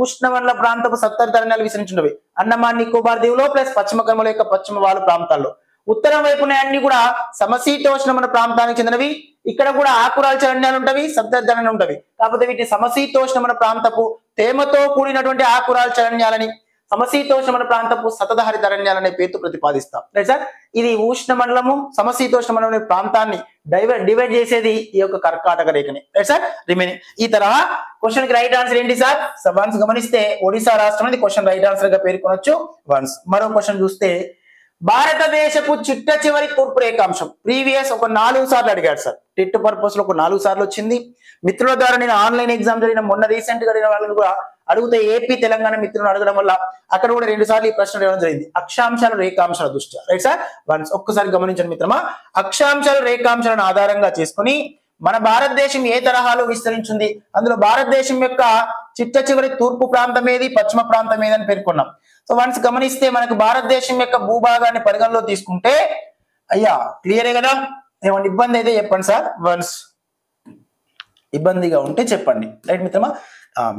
ఉష్ణమండల ప్రాంతపు సత్తరిత అరణ్యాలు విస్తరించినవి. అండమాన్ నికోబార్ దీవులో ప్లస్ పశ్చిమ కనుమల యొక్క పశ్చిమ వాలు ప్రాంతాల్లో. ఉత్తరం వైపున అన్ని కూడా సమశీతోష్ణమైన ప్రాంతానికి చెందినవి. ఇక్కడ కూడా ఆకురాల్చ అరణ్యాలు ఉంటవి, సత్తరిత అరణ్యాలు ఉంటవి. కాకపోతే వీటి సమశీతోష్ణమైన ప్రాంతపు తేమతో కూడినటువంటి ఆకురాల్చ అరణ్యాలని, సమశీతోష్ణ ప్రాంతపు సతతహరిత అరణ్యాలు అనే పేరుతో ప్రతిపాదిస్తాం. రైట్ సార్, ఇది ఉష్ణ మండలము సమశీతోష్ణ మండలం అనే ప్రాంతాన్ని డివైడ్ చేసేది ఈ యొక్క కర్కాటక రేఖని. రైట్ సార్, రిమైనింగ్ ఈ తరహా క్వశ్చన్ కి రైట్ ఆన్సర్ ఏంటి సార్? వన్స్ గమనిస్తే ఒడిశా రాష్ట్రం అనేది క్వశ్చన్ రైట్ ఆన్సర్ గా పేర్కొనొచ్చు. వన్స్ మరో క్వశ్చన్ చూస్తే భారతదేశపు చిట్ట చివరి తూర్పు రేఖాంశం ప్రీవియస్ ఒక 4 సార్లు అడిగాడు సార్. టెట్ పర్పస్ లో ఒక 4 సార్లు వచ్చింది. మిత్రుల ద్వారా నేను ఆన్లైన్ ఎగ్జామ్ జరిగిన మొన్న రీసెంట్ గా జరిగిన వాళ్ళని కూడా అడిగితే ఏపీ తెలంగాణ మిత్రులను అడగడం వల్ల అక్కడ కూడా 2 సార్లు ఈ ప్రశ్న ఇవ్వడం జరిగింది. అక్షాంశాలు రేఖాంశాల దృష్ట్యా. రైట్ సార్, వన్స్ ఒక్కసారి గమనించండి మిత్రమా. అక్షాంశాలు రేఖాంశాలను ఆధారంగా చేసుకుని మన భారతదేశం ఏ తరహాలో విస్తరించింది, అందులో భారతదేశం యొక్క చిట్ట చివరి తూర్పు ప్రాంతం ఏది, పశ్చిమ ప్రాంతం ఏది అని పేర్కొన్నాం. సో వన్స్ గమనిస్తే మనకు భారతదేశం యొక్క భూభాగాన్ని పరిగణలో తీసుకుంటే అయ్యా క్లియరే కదా, ఏమన్నా ఇబ్బంది అయితే చెప్పండి సార్. వన్స్ ఇబ్బందిగా ఉంటే చెప్పండి. రైట్ మిత్రమా,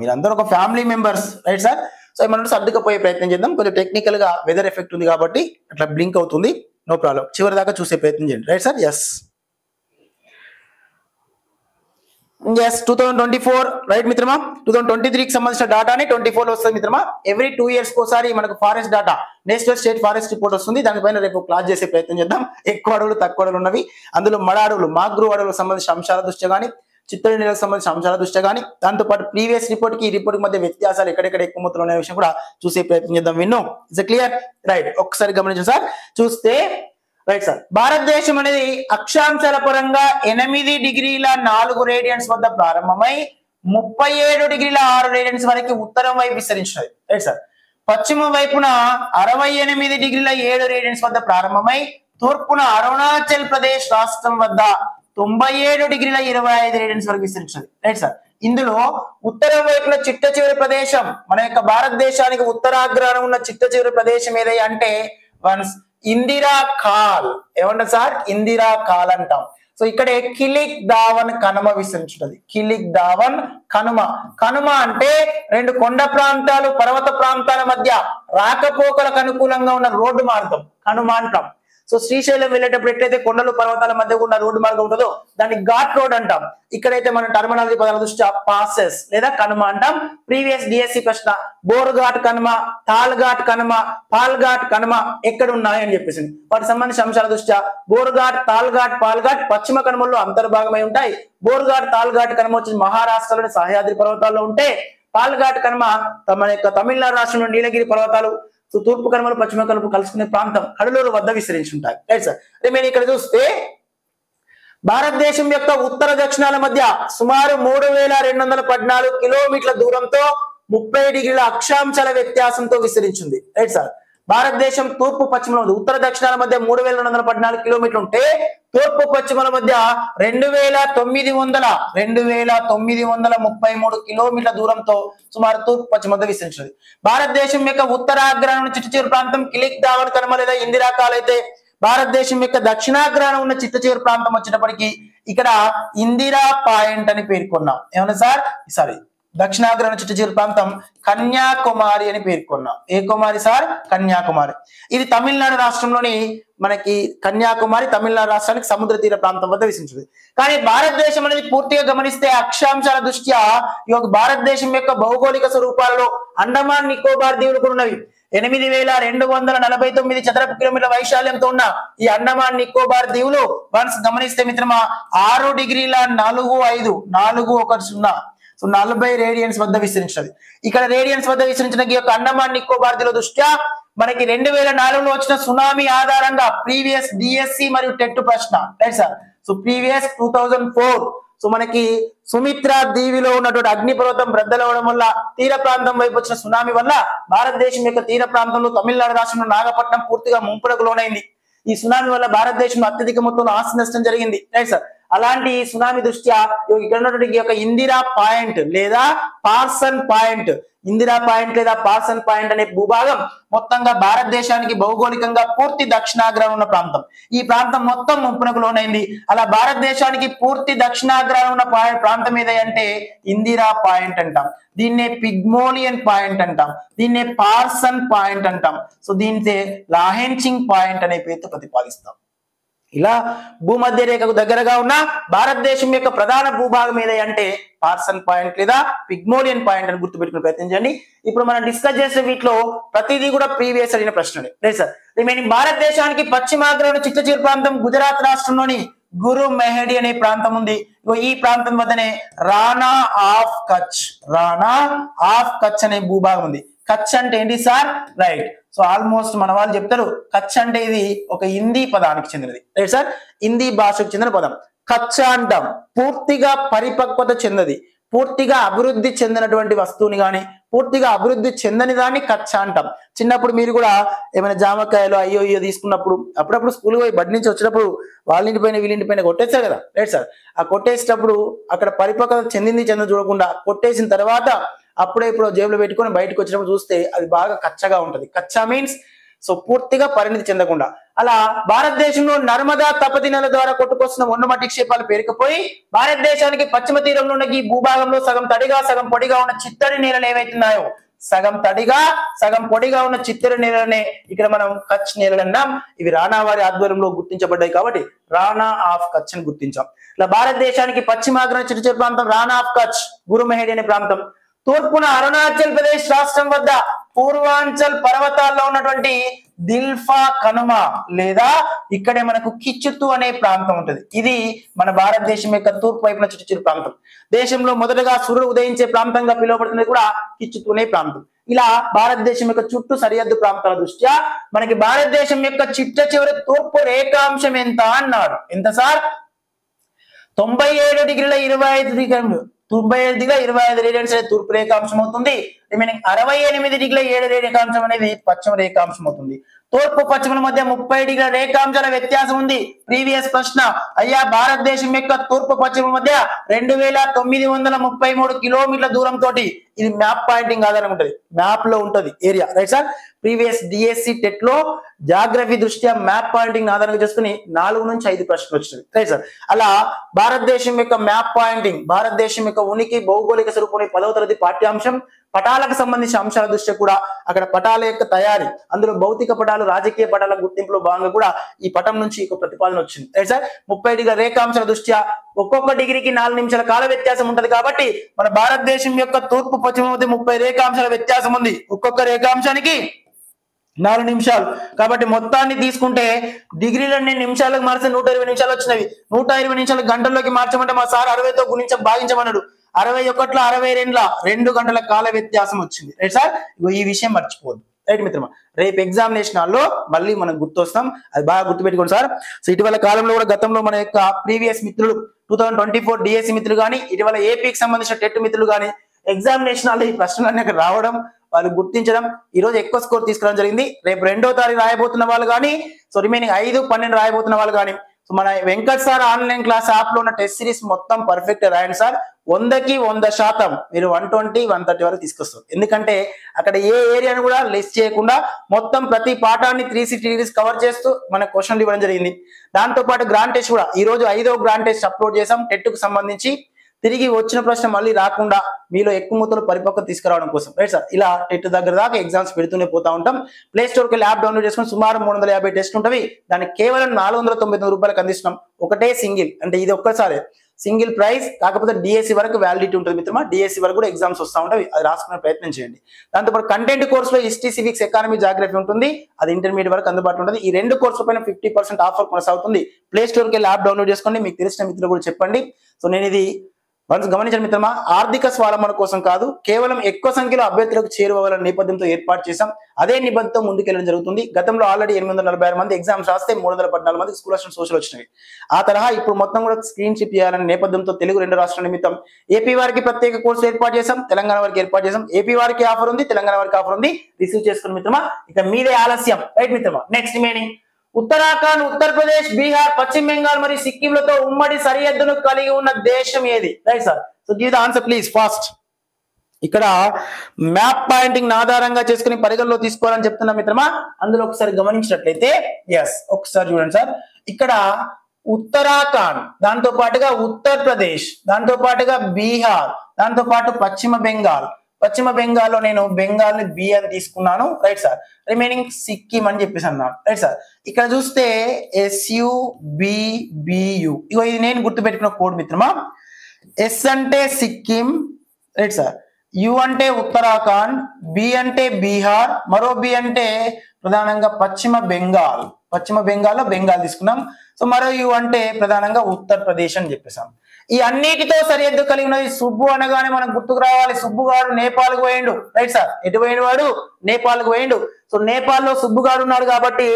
మీరందరూ ఒక family members. Right sir, so ఏమన్నా సర్దుకపోయే ప్రయత్నం చేద్దాం. కొంచెం టెక్నికల్ గా వెదర్ ఎఫెక్ట్ ఉంది కాబట్టి అట్లా బ్లింక్ అవుతుంది. నో ప్రాబ్లం, చివరి దాకా చూసే ప్రయత్నం చేయండి. రైట్ సార్, ఎస్ 2024 రైట్ మిత్రమా. 2023కి సంబంధించిన డాటాని 24 లో వస్తుంది మిత్రమా. ఎవ్రీ 2 years కోసారి మనకు forest data national state forest report వస్తుంది. దానిపైన రేపు క్లాస్ చేసే ప్రయత్నం చేద్దాం. ఎక్కువ అడవులు తక్కువ అడవులు ఉన్నవి, అందులో మడ అడవులు మాగ్రూ అడవులకు సంబంధించిన అంశాల దృష్ట్యా కానీ, చిత్తడి నేలకు సంబంధించిన అంశాల దృష్ట్యా కానీ, దాంతోపాటు ప్రీవియస్ రిపోర్ట్ కి ఈ రిపోర్ట్ మధ్య వ్యత్యాసాలు ఎక్కడెక్కడ ఎక్కువ మొత్తంలో ఉన్న విషయం కూడా చూసే ప్రయత్నం చేద్దాం. విన్ను ఇస్ క్లియర్? రైట్, ఒక్కసారి గమనించండి సార్. చూస్తే రైట్ సార్, భారతదేశం అనేది అక్షాంశాల పరంగా 8 డిగ్రీల 4 రేడియన్స్ వద్ద ప్రారంభమై 37 డిగ్రీల 6 రేడియన్స్ వరకు ఉత్తరం వైపు విస్తరించినది. రైట్ సార్, పశ్చిమ వైపున 68 డిగ్రీల 7 రేడియన్స్ వద్ద ప్రారంభమై తూర్పున అరుణాచల్ ప్రదేశ్ రాష్ట్రం వద్ద 97 డిగ్రీల 25 రేడియన్స్ వరకు విస్తరించినది. రైట్ సార్, ఇందులో ఉత్తరం వైపున చిట్ట చివరి ప్రదేశం మన యొక్క భారతదేశానికి ఉత్తరాగ్రహం ఉన్న చిట్ట చివరి ప్రదేశం ఏదై అంటే వన్స్ ఇందిరా కాల్. ఏమంటారు సార్? ఇందిరా కాల్ అంటాం. సో ఇక్కడే కిలిక్ దావన్ కనుమ విస్తరించుంటది. కిలిక్ దావన్ కనుమ. కనుమ అంటే 2 కొండ ప్రాంతాలు పర్వత ప్రాంతాల మధ్య రాకపోకలకు అనుకూలంగా ఉన్న రోడ్డు మార్గం కనుమ అంటాం. సో శ్రీశైలం వెళ్ళేటప్పుడు ఎట్లయితే కొండలు పర్వతాల మధ్య ఉన్న రోడ్డు మార్గం ఉంటుందో దాన్ని ఘాట్ రోడ్ అంటాం. ఇక్కడైతే మన టర్మినాలజీ పదాల దృష్ట్యా పాసెస్ లేదా కనుమ అంటాం. ప్రీవియస్ డిఎస్సి ప్రశ్న బోర్ఘాట్ కనుమ, తాల్ఘాట్ కనుమ, పాల్ఘాట్ కనుమ ఎక్కడ ఉన్నాయి అని చెప్పేసి వాటికి సంబంధించిన అంశాల దృష్ట్యా బోర్ఘాట్, తాల్ఘాట్, పాల్ఘాట్ పశ్చిమ కనుమల్లో అంతర్భాగమై ఉంటాయి. బోర్ఘాట్, తాల్ఘాట్ కనుమ వచ్చి మహారాష్ట్రలోని సహ్యాద్రి పర్వతాల్లో ఉంటే, పాల్ఘాట్ కనుమ మన యొక్క తమిళనాడు రాష్ట్రంలో నీలగిరి పర్వతాలు, సో తూర్పు కనుమలు పశ్చిమ కనుమలు కలుసుకునే ప్రాంతం కడలూరు వద్ద విస్తరించి ఉంటాయి. రైట్ సార్, మేము ఇక్కడ చూస్తే భారతదేశం యొక్క ఉత్తర దక్షిణాల మధ్య సుమారు 3214 కిలోమీటర్ల దూరంతో 30 డిగ్రీల అక్షాంశాల వ్యత్యాసంతో విస్తరించింది. రైట్ సార్, భారతదేశం తూర్పు పశ్చిమ ఉత్తర దక్షిణాల మధ్య 3214 కిలోమీటర్లు ఉంటే తూర్పు పశ్చిమల మధ్య 2933 కిలోమీటర్ల దూరంతో సుమారు తూర్పు పశ్చిమ మధ్య విస్తరించింది. భారతదేశం యొక్క ఉత్తరాగ్రహం ఉన్న చిట్ట చివరి ప్రాంతం కిలిక్ దావన్ కనుమ లేదా ఇందిరా కాల్ అయితే, భారతదేశం యొక్క దక్షిణాగ్రహం ఉన్న చిట్ట చివరి ప్రాంతం వచ్చేటప్పటికి ఇక్కడ ఇందిరా పాయింట్ అని పేర్కొన్నాం. ఏమన్నా సార్? సారీ, దక్షిణాగ్రహణ చిట్ట చివరి ప్రాంతం కన్యాకుమారి అని పేర్కొన్నాం. ఏ కుమారి సార్? కన్యాకుమారి. ఇది తమిళనాడు రాష్ట్రంలోని మనకి కన్యాకుమారి తమిళనాడు రాష్ట్రానికి సముద్ర తీర ప్రాంతం వద్ద విస్తరించింది. కానీ భారతదేశం అనేది పూర్తిగా గమనిస్తే అక్షాంశాల దృష్ట్యా ఈ యొక్క భారతదేశం యొక్క భౌగోళిక స్వరూపాలలో అండమాన్ నికోబార్ దీవులు కూడా ఉన్నవి. 8249 చదరపు కిలోమీటర్ల వైశాల్యంతో ఉన్న ఈ అండమాన్ నికోబార్ దీవులు వన్స్ గమనిస్తే మిత్రమా 6 డిగ్రీల 410 సో 40 రేడియన్స్ వద్ద విస్తరించినది. ఇక్కడ రేడియన్స్ వద్ద విస్తరించిన ఈ యొక్క అండమాన్ నికోబార్ దీవుల దృష్ట్యా మనకి 2004లో వచ్చిన సునామీ ఆధారంగా ప్రీవియస్ డిఎస్సి మరియు టెట్ ప్రశ్న. Right sir, so previous 2004 so మనకి సుమిత్రా దీవిలో ఉన్నటువంటి అగ్నిపర్వతం బ్రద్దలవడం వల్ల తీర ప్రాంతం వైపు వచ్చిన సునామీ వల్ల భారతదేశం యొక్క తీర ప్రాంతంలో తమిళనాడు రాష్ట్రంలో నాగపట్నం పూర్తిగా ముంపునకు లోనైంది. ఈ సునామీ వల్ల భారతదేశంలో అత్యధిక మొత్తంలో ఆస్తి నష్టం జరిగింది. రైట్ సార్, అలాంటి సునామీ దృష్ట్యా ఇక్కడ ఉన్నటువంటి యొక్క ఇందిరా పాయింట్ లేదా పార్సన్ పాయింట్, ఇందిరా పాయింట్ లేదా పార్సన్ పాయింట్ అనే భూభాగం మొత్తంగా భారతదేశానికి భౌగోళికంగా పూర్తి దక్షిణాగ్రహం ఉన్న ప్రాంతం. ఈ ప్రాంతం మొత్తం ముంపునకు లోనైంది. అలా భారతదేశానికి పూర్తి దక్షిణాగ్రహం ఉన్న ప్రాంతం ఏదంటే ఇందిరా పాయింట్ అంటాం. దీన్నే పిగ్మోలియన్ పాయింట్ అంటాం, దీన్నే పార్సన్ పాయింట్ అంటాం. సో దీనితే లాహెన్చింగ్ పాయింట్ అనే పేరుతో ప్రతిపాదిస్తాం. ఇలా భూమధ్య రేఖకు దగ్గరగా ఉన్న భారతదేశం యొక్క ప్రధాన భూభాగం ఏది అంటే పార్సన్ పాయింట్ లేదా పిగ్మోలియన్ పాయింట్ అని గుర్తుపెట్టుకుని ప్రయత్నించండి. ఇప్పుడు మనం డిస్కస్ చేసే వీటిలో ప్రతిదీ కూడా ప్రీవియస్ అడిగిన ప్రశ్నలే. లేదు సార్. రిమైనింగ్ భారతదేశానికి పశ్చిమాగ్రహణ చిట్టచీర ప్రాంతం గుజరాత్ రాష్ట్రంలోని గురు మెహడి అనే ప్రాంతం ఉంది. ఈ ప్రాంతం వద్దనే రాణా ఆఫ్ కచ్ అనే భూభాగం ఉంది. కచ్ అంటే ఏంటి సార్? రైట్. సో ఆల్మోస్ట్ మన వాళ్ళు చెప్తారు కచ్ అంటే ఇది ఒక హిందీ పదానికి చెందినది. Right sir. హిందీ భాషకు చెందిన పదం. కచ్చ అంటాం పూర్తిగా పరిపక్వత చెందది, పూర్తిగా అభివృద్ధి చెందినటువంటి వస్తువుని కానీ పూర్తిగా అభివృద్ధి చెందని దాన్ని కచ్చ అంటాం. చిన్నప్పుడు మీరు కూడా ఏమైనా జామకాయలు అయ్యో తీసుకున్నప్పుడు అప్పుడప్పుడు స్కూల్ పోయి బడి నుంచి వచ్చినప్పుడు వాళ్ళింటి పైన వీళ్ళింటి పైన కొట్టేస్తారు కదా. Right sir. ఆ కొట్టేసేటప్పుడు అక్కడ పరిపక్వత చెందింది చూడకుండా కొట్టేసిన తర్వాత అప్పుడే ఇప్పుడు జేబులో పెట్టుకొని బయటకు వచ్చినప్పుడు చూస్తే అది బాగా కచ్చగా ఉంటది. కచ్చా మీన్స్ సో పూర్తిగా పరిణితి చెందకుండా. అలా భారతదేశంలో నర్మదా తపతి నదుల ద్వారా కొట్టుకొస్తున్న ఉన్నమట్టి క్షేపాలు పేరుకుపోయి భారతదేశానికి పశ్చిమ తీరంలో ఉన్న ఈ భూభాగంలో సగం తడిగా సగం పొడిగా ఉన్న చిత్తడి నేలలు ఏవైతున్నాయో సగం తడిగా సగం పొడిగా ఉన్న చిత్తడి నేలనే ఇక్కడ మనం కచ్ నేలలు అన్నాం. ఇవి రాణా వారి ఆధ్వర్యంలో గుర్తించబడ్డాయి కాబట్టి రాణా ఆఫ్ కచ్ అని గుర్తించాం. ఇలా భారతదేశానికి పశ్చిమాగ్రహణ చిట్టచీర ప్రాంతం రాణా ఆఫ్ కచ్ గురు మెహడి అనే ప్రాంతం. తూర్పున అరుణాచల్ ప్రదేశ్ రాష్ట్రం వద్ద పూర్వాంచల్ పర్వతాల్లో ఉన్నటువంటి దిల్ఫా కనుమ లేదా ఇక్కడే మనకు కిచ్చుతు అనే ప్రాంతం ఉంటుంది. ఇది మన భారతదేశం యొక్క తూర్పు వైపున చిట్టచీర ప్రాంతం. దేశంలో మొదటగా సూర్యుడు ఉదయించే ప్రాంతంగా పిలువబడుతుంది కూడా కిచ్చుతు అనే ప్రాంతం. ఇలా భారతదేశం యొక్క చుట్టూ సరిహద్దు ప్రాంతాల దృష్ట్యా మనకి భారతదేశం యొక్క చిట్ట చివరి తూర్పు రేఖాంశం ఎంత అన్నాడు. ఎంత సార్? 97 డిగ్రీల 25 డిగ్రీలు 97 డిగ్రీల 25 రేడియన్స్ అనేది తూర్పు రేఖాంశం అవుతుంది. రిమైనింగ్ 68 డిగ్రీల 7 రేఖాంశం అనేది పశ్చిమ రేఖాంశం అవుతుంది. తూర్పు పశ్చిమల మధ్య 30 డిగ్రీల రేఖాంశాల వ్యత్యాసం ఉంది. ప్రీవియస్ ప్రశ్న అయ్యా భారతదేశం యొక్క తూర్పు పశ్చిమ మధ్య 2933 కిలోమీటర్ల దూరం తోటి ఇది మ్యాప్ పాయింటింగ్ ఆధారంగా ఉంటుంది. మ్యాప్ లో ఉంటుంది area. Right sir. Previous DSC TET లో జాగ్రఫీ దృష్ట్యా మ్యాప్ పాయింటింగ్ ఆధారంగా చేసుకుని 4 నుంచి 5 ప్రశ్నలు వచ్చినాయి. Right sir. అలా భారతదేశం యొక్క మ్యాప్ పాయింటింగ్ భారతదేశం యొక్క ఉనికి భౌగోళిక స్వరూపం 10వ తరగతి పాఠ్యాంశం. పటాలకు సంబంధించిన అంశాల దృష్ట్యా కూడా అక్కడ పటాల యొక్క తయారీ అందులో భౌతిక పటాలు రాజకీయ పటాల గుర్తింపులో భాగంగా కూడా ఈ పటం నుంచి ఒక ప్రతిపాదన వచ్చింది. Right sir. 30 డిగ్రీల రేఖాంశాల దృష్ట్యా ఒక్కొక్క డిగ్రీకి 4 నిమిషాల కాల వ్యత్యాసం ఉంటది కాబట్టి మన భారతదేశం యొక్క తూర్పు పశ్చిమ మధ్య 30 రేఖాంశాల వ్యత్యాసం ఉంది. ఒక్కొక్క రేఖాంశానికి 4 నిమిషాలు కాబట్టి మొత్తాన్ని తీసుకుంటే డిగ్రీలన్నీ నిమిషాలకు మార్చి 120 నిమిషాలు వచ్చినవి. 120 నిమిషాలు గంటల్లోకి మార్చమంటే మా సార్ 60తో భాగించమన్నాడు. 61లో 62 2 గంటల కాల వ్యత్యాసం వచ్చింది. Right sir. ఈ విషయం మర్చిపోద్దు. రైట్ మిత్రమా. రేపు ఎగ్జామినేషన్ హాల్లో మళ్ళీ మనం గుర్తొస్తాం. అది బాగా గుర్తుపెట్టుకోండి సార్. సో ఇటీవల కాలంలో కూడా గతంలో మన యొక్క ప్రీవియస్ మిత్రులు 2024 డిఎస్సి మిత్రులు కానీ ఇటీవల ఏపీకి సంబంధించిన టెట్ మిత్రులు కానీ ఎగ్జామినేషన్ హాల్లో ఈ ప్రశ్నలన్నీ అక్కడ రావడం వాళ్ళు గుర్తించడం ఈ రోజు ఎక్కువ స్కోర్ తీసుకురావడం జరిగింది. రేపు 2వ తారీఖు రాయబోతున్న వాళ్ళు కానీ సో రిమైనింగ్ 5, 12 రాయబోతున్న వాళ్ళు కానీ సో మన Venkat sir online class app లో ఉన్న టెస్ట్ సిరీస్ మొత్తం పర్ఫెక్ట్ రాయండి సార్. 100కి 100% మీరు 120, 130 వరకు తీసుకొస్తారు. ఎందుకంటే అక్కడ ఏ ఏరియాను కూడా లెస్ చేయకుండా మొత్తం ప్రతి పాఠాన్ని 360 డిగ్రీస్ కవర్ చేస్తూ మన క్వశ్చన్లు ఇవ్వడం జరిగింది. దాంతో పాటు గ్రాండ్ టెస్ట్ కూడా ఈ రోజు 5వ గ్రాండ్ టెస్ట్ అప్లోడ్ చేసాం టెట్ కు సంబంధించి. తిరిగి వచ్చిన ప్రశ్న మళ్ళీ రాకుండా మీలో ఎక్కువ మొత్తంలో పరిపక్వత తీసుకురావడం కోసం. Right sir. ఇలా టెట్ దగ్గర దాకా ఎగ్జామ్స్ పెడుతూనే పోతా ఉంటాం. ప్లే స్టోర్ కి యాప్ డౌన్లోడ్ చేసుకుని సుమారు 350 టెస్ట్ ఉంటవి. దాన్ని కేవలం 499 రూపాయలకు అందిస్తున్నాం. ఒకటే సింగిల్ అంటే ఇది ఒక్కసారి సింగిల్ ప్రైస్. కాకపోతే డిఎస్సి వరకు వ్యాలిడిటీ ఉంటుంది మిత్రమా. డిఎస్సి వరకు కూడా ఎగ్జామ్స్ వస్తూ ఉంటాయి. అది రాసుకునే ప్రయత్నం చేయండి. దాంతోపాటు కంటెంట్ కోర్సులో హిస్టరీ, సివిక్స్, ఎకానమీ, జాగ్రఫీ ఉంటుంది. అది ఇంటర్మీడియట్ వరకు అందుబాటులో ఉంటుంది. ఈ 2 కోర్సుల పైన 50% ఆఫర్ కొనసాగుతుంది. ప్లే స్టోర్ కి యాప్ డౌన్లోడ్ చేసుకోండి. మీకు తెలిసిన మిత్రులు కూడా చెప్పండి. సో నేను ఇది గమనించండి మిత్రమా. ఆర్థిక స్వావలంబన కోసం కాదు, కేవలం ఎక్కువ సంఖ్యలో అభ్యర్థులకు చేరువవాలనే నేపథ్యంతో ఏర్పాటు చేశాం. అదే నిబంధనతో ముందుకెళ్ళడం జరుగుతుంది. గతంలో ఆల్రెడీ 846 మంది ఎగ్జామ్స్ రాస్తే 314 మంది స్కూల్ అసిస్టెంట్ సోషల్ వచ్చినాయి. ఆ తరహా ఇప్పుడు మొత్తం కూడా స్క్రీన్ షిప్ చేయాలనే నేపథ్యంతో తెలుగు 2 రాష్ట్రాల నిమిత్తం ఏపీ వారికి ప్రత్యేక కోర్సు ఏర్పాటు చేశాం, తెలంగాణ వారికి ఏర్పాటు చేశాం. ఏపీ వారికి ఆఫర్ ఉంది, తెలంగాణ వారికి ఆఫర్ ఉంది. రిసీవ్ చేసుకుని మిత్రమా. ఇక మీదే ఆలస్యం. రైట్ మిత్రమా. నెక్స్ట్ రిమైనింగ్ ఉత్తరాఖండ్, ఉత్తరప్రదేశ్, బీహార్, పశ్చిమ బెంగాల్ మరియు సిక్కింలతో ఉమ్మడి సరిహద్దును కలిగి ఉన్న దేశం ఏది? Right sir. So give the answer please fast. ఇక్కడ మ్యాప్ పాయింటింగ్ ఆధారంగా చేసుకుని పరిగణలో తీసుకోవాలని చెప్తున్నా మిత్రమా. అందులో ఒకసారి గమనించినట్లయితే ఒకసారి చూడండి సార్. ఇక్కడ ఉత్తరాఖండ్, దాంతో పాటుగా ఉత్తరప్రదేశ్, దాంతో పాటుగా బీహార్, దాంతో పాటు పశ్చిమ బెంగాల్, పశ్చిమ బెంగాల్లో నేను బెంగాల్ ని బి అని తీసుకున్నాను, రైట్ సార్. రిమైనింగ్ సిక్కిం అని చెప్పేసి అన్నాను, రైట్ సార్. ఇక్కడ చూస్తే SUBBU, ఇగో ఇది నేను గుర్తుపెట్టుకున్న కోడ్ మిత్రమా. ఎస్ అంటే సిక్కిం, రైట్ సార్. యు అంటే ఉత్తరాఖండ్, బి అంటే బీహార్, మరో బి అంటే ప్రధానంగా పశ్చిమ బెంగాల్. పశ్చిమ బెంగాల్లో బెంగాల్ తీసుకున్నాం. సో మరో యు అంటే ప్రధానంగా ఉత్తరప్రదేశ్ అని చెప్పేసాం. ఈ అన్నిటితో సరిహద్దు కలిగి ఉన్నది. సుబ్బు అనగానే మనకు గుర్తుకు రావాలి, సుబ్బు గారు నేపాల్కు పోయిండు, రైట్ సార్. ఎటు పోయిన వాడు? నేపాల్కు పోయిండు. సో నేపాల్లో సుబ్బు గారు ఉన్నాడు కాబట్టి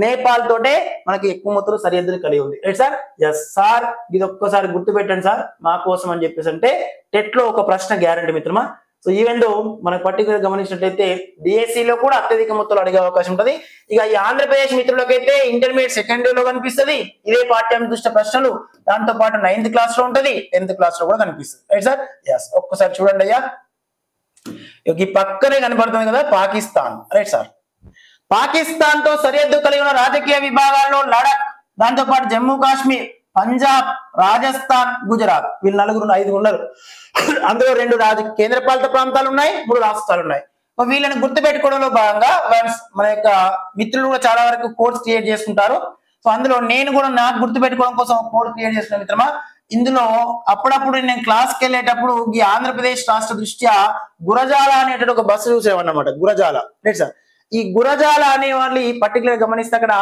నేపాల్ తోటే మనకి ఎక్కువ మొత్తంలో సరిహద్దులు కలిగి ఉంది, రైట్ సార్. ఎస్ సార్, ఇది ఒక్కసారి గుర్తు పెట్టండి సార్ మా కోసం అని చెప్పేసి అంటే టెట్ లో ఒక ప్రశ్న గ్యారంటీ మిత్రమా. సో ఈవెన్ మనకు పర్టికులర్ గమనించినట్లయితే డిఎస్సి లో కూడా అత్యధిక మొత్తంలో అడిగే అవకాశం ఉంటుంది. ఇక ఈ ఆంధ్రప్రదేశ్ మిత్రులకైతే ఇంటర్మీడియట్ సెకండ్ ఇయర్ లో కనిపిస్తుంది ఇదే పాఠ్యాంశ దృష్ట్యా ప్రశ్నలు. దాంతో పాటు 9th క్లాస్ లో ఉంటది, 10th క్లాస్ లో కూడా కనిపిస్తుంది, రైట్ సార్. ఎస్ ఒక్కసారి చూడండి అయ్యా, ఈ పక్కనే కనపడుతుంది కదా పాకిస్తాన్, రైట్ సార్. పాకిస్తాన్ తో సరిహద్దు కలిగి ఉన్న రాజకీయ విభాగాల్లో లడాక్, దాంతో పాటు జమ్మూ కాశ్మీర్, పంజాబ్, రాజస్థాన్, గుజరాత్, వీళ్ళు 5 ఉన్నారు. అందులో 2 కేంద్రపాలిత ప్రాంతాలు ఉన్నాయి, 3 రాష్ట్రాలు ఉన్నాయి. వీళ్ళని గుర్తు పెట్టుకోవడంలో భాగంగా మన యొక్క మిత్రులు కూడా చాలా వరకు కోడ్స్ క్రియేట్ చేసుకుంటారు. సో అందులో నేను కూడా నాకు గుర్తు పెట్టుకోవడం కోసం కోడ్ క్రియేట్ చేసుకున్న మిత్రమా. ఇందులో అప్పుడప్పుడు నేను క్లాస్కి వెళ్ళేటప్పుడు ఈ ఆంధ్రప్రదేశ్ రాష్ట్ర దృష్ట్యా గురజాల అనేటువంటి ఒక బస్సు చూసేవన్నమాట, గురజాల, రైట్ సార్. ఈ గురజాల అనే వాళ్ళు ఈ పర్టికులర్ గమనిస్తే అక్కడ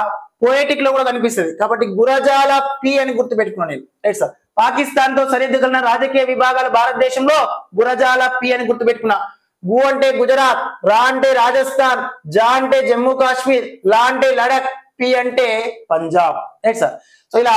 పోయటిక్ లో కూడా కనిపిస్తుంది కాబట్టి గురజాల పి అని గుర్తు పెట్టుకున్నాను నేను, రైట్ సార్. పాకిస్తాన్ తో సరిహద్దు కలిగిన రాజకీయ విభాగాలు భారతదేశంలో గురజాల పి అని గుర్తు పెట్టుకున్నా. గు అంటే గుజరాత్, రా అంటే రాజస్థాన్, జా అంటే జమ్మూ కాశ్మీర్, లా అంటే లడాక్, పి అంటే పంజాబ్, రైట్ సార్. సో ఇలా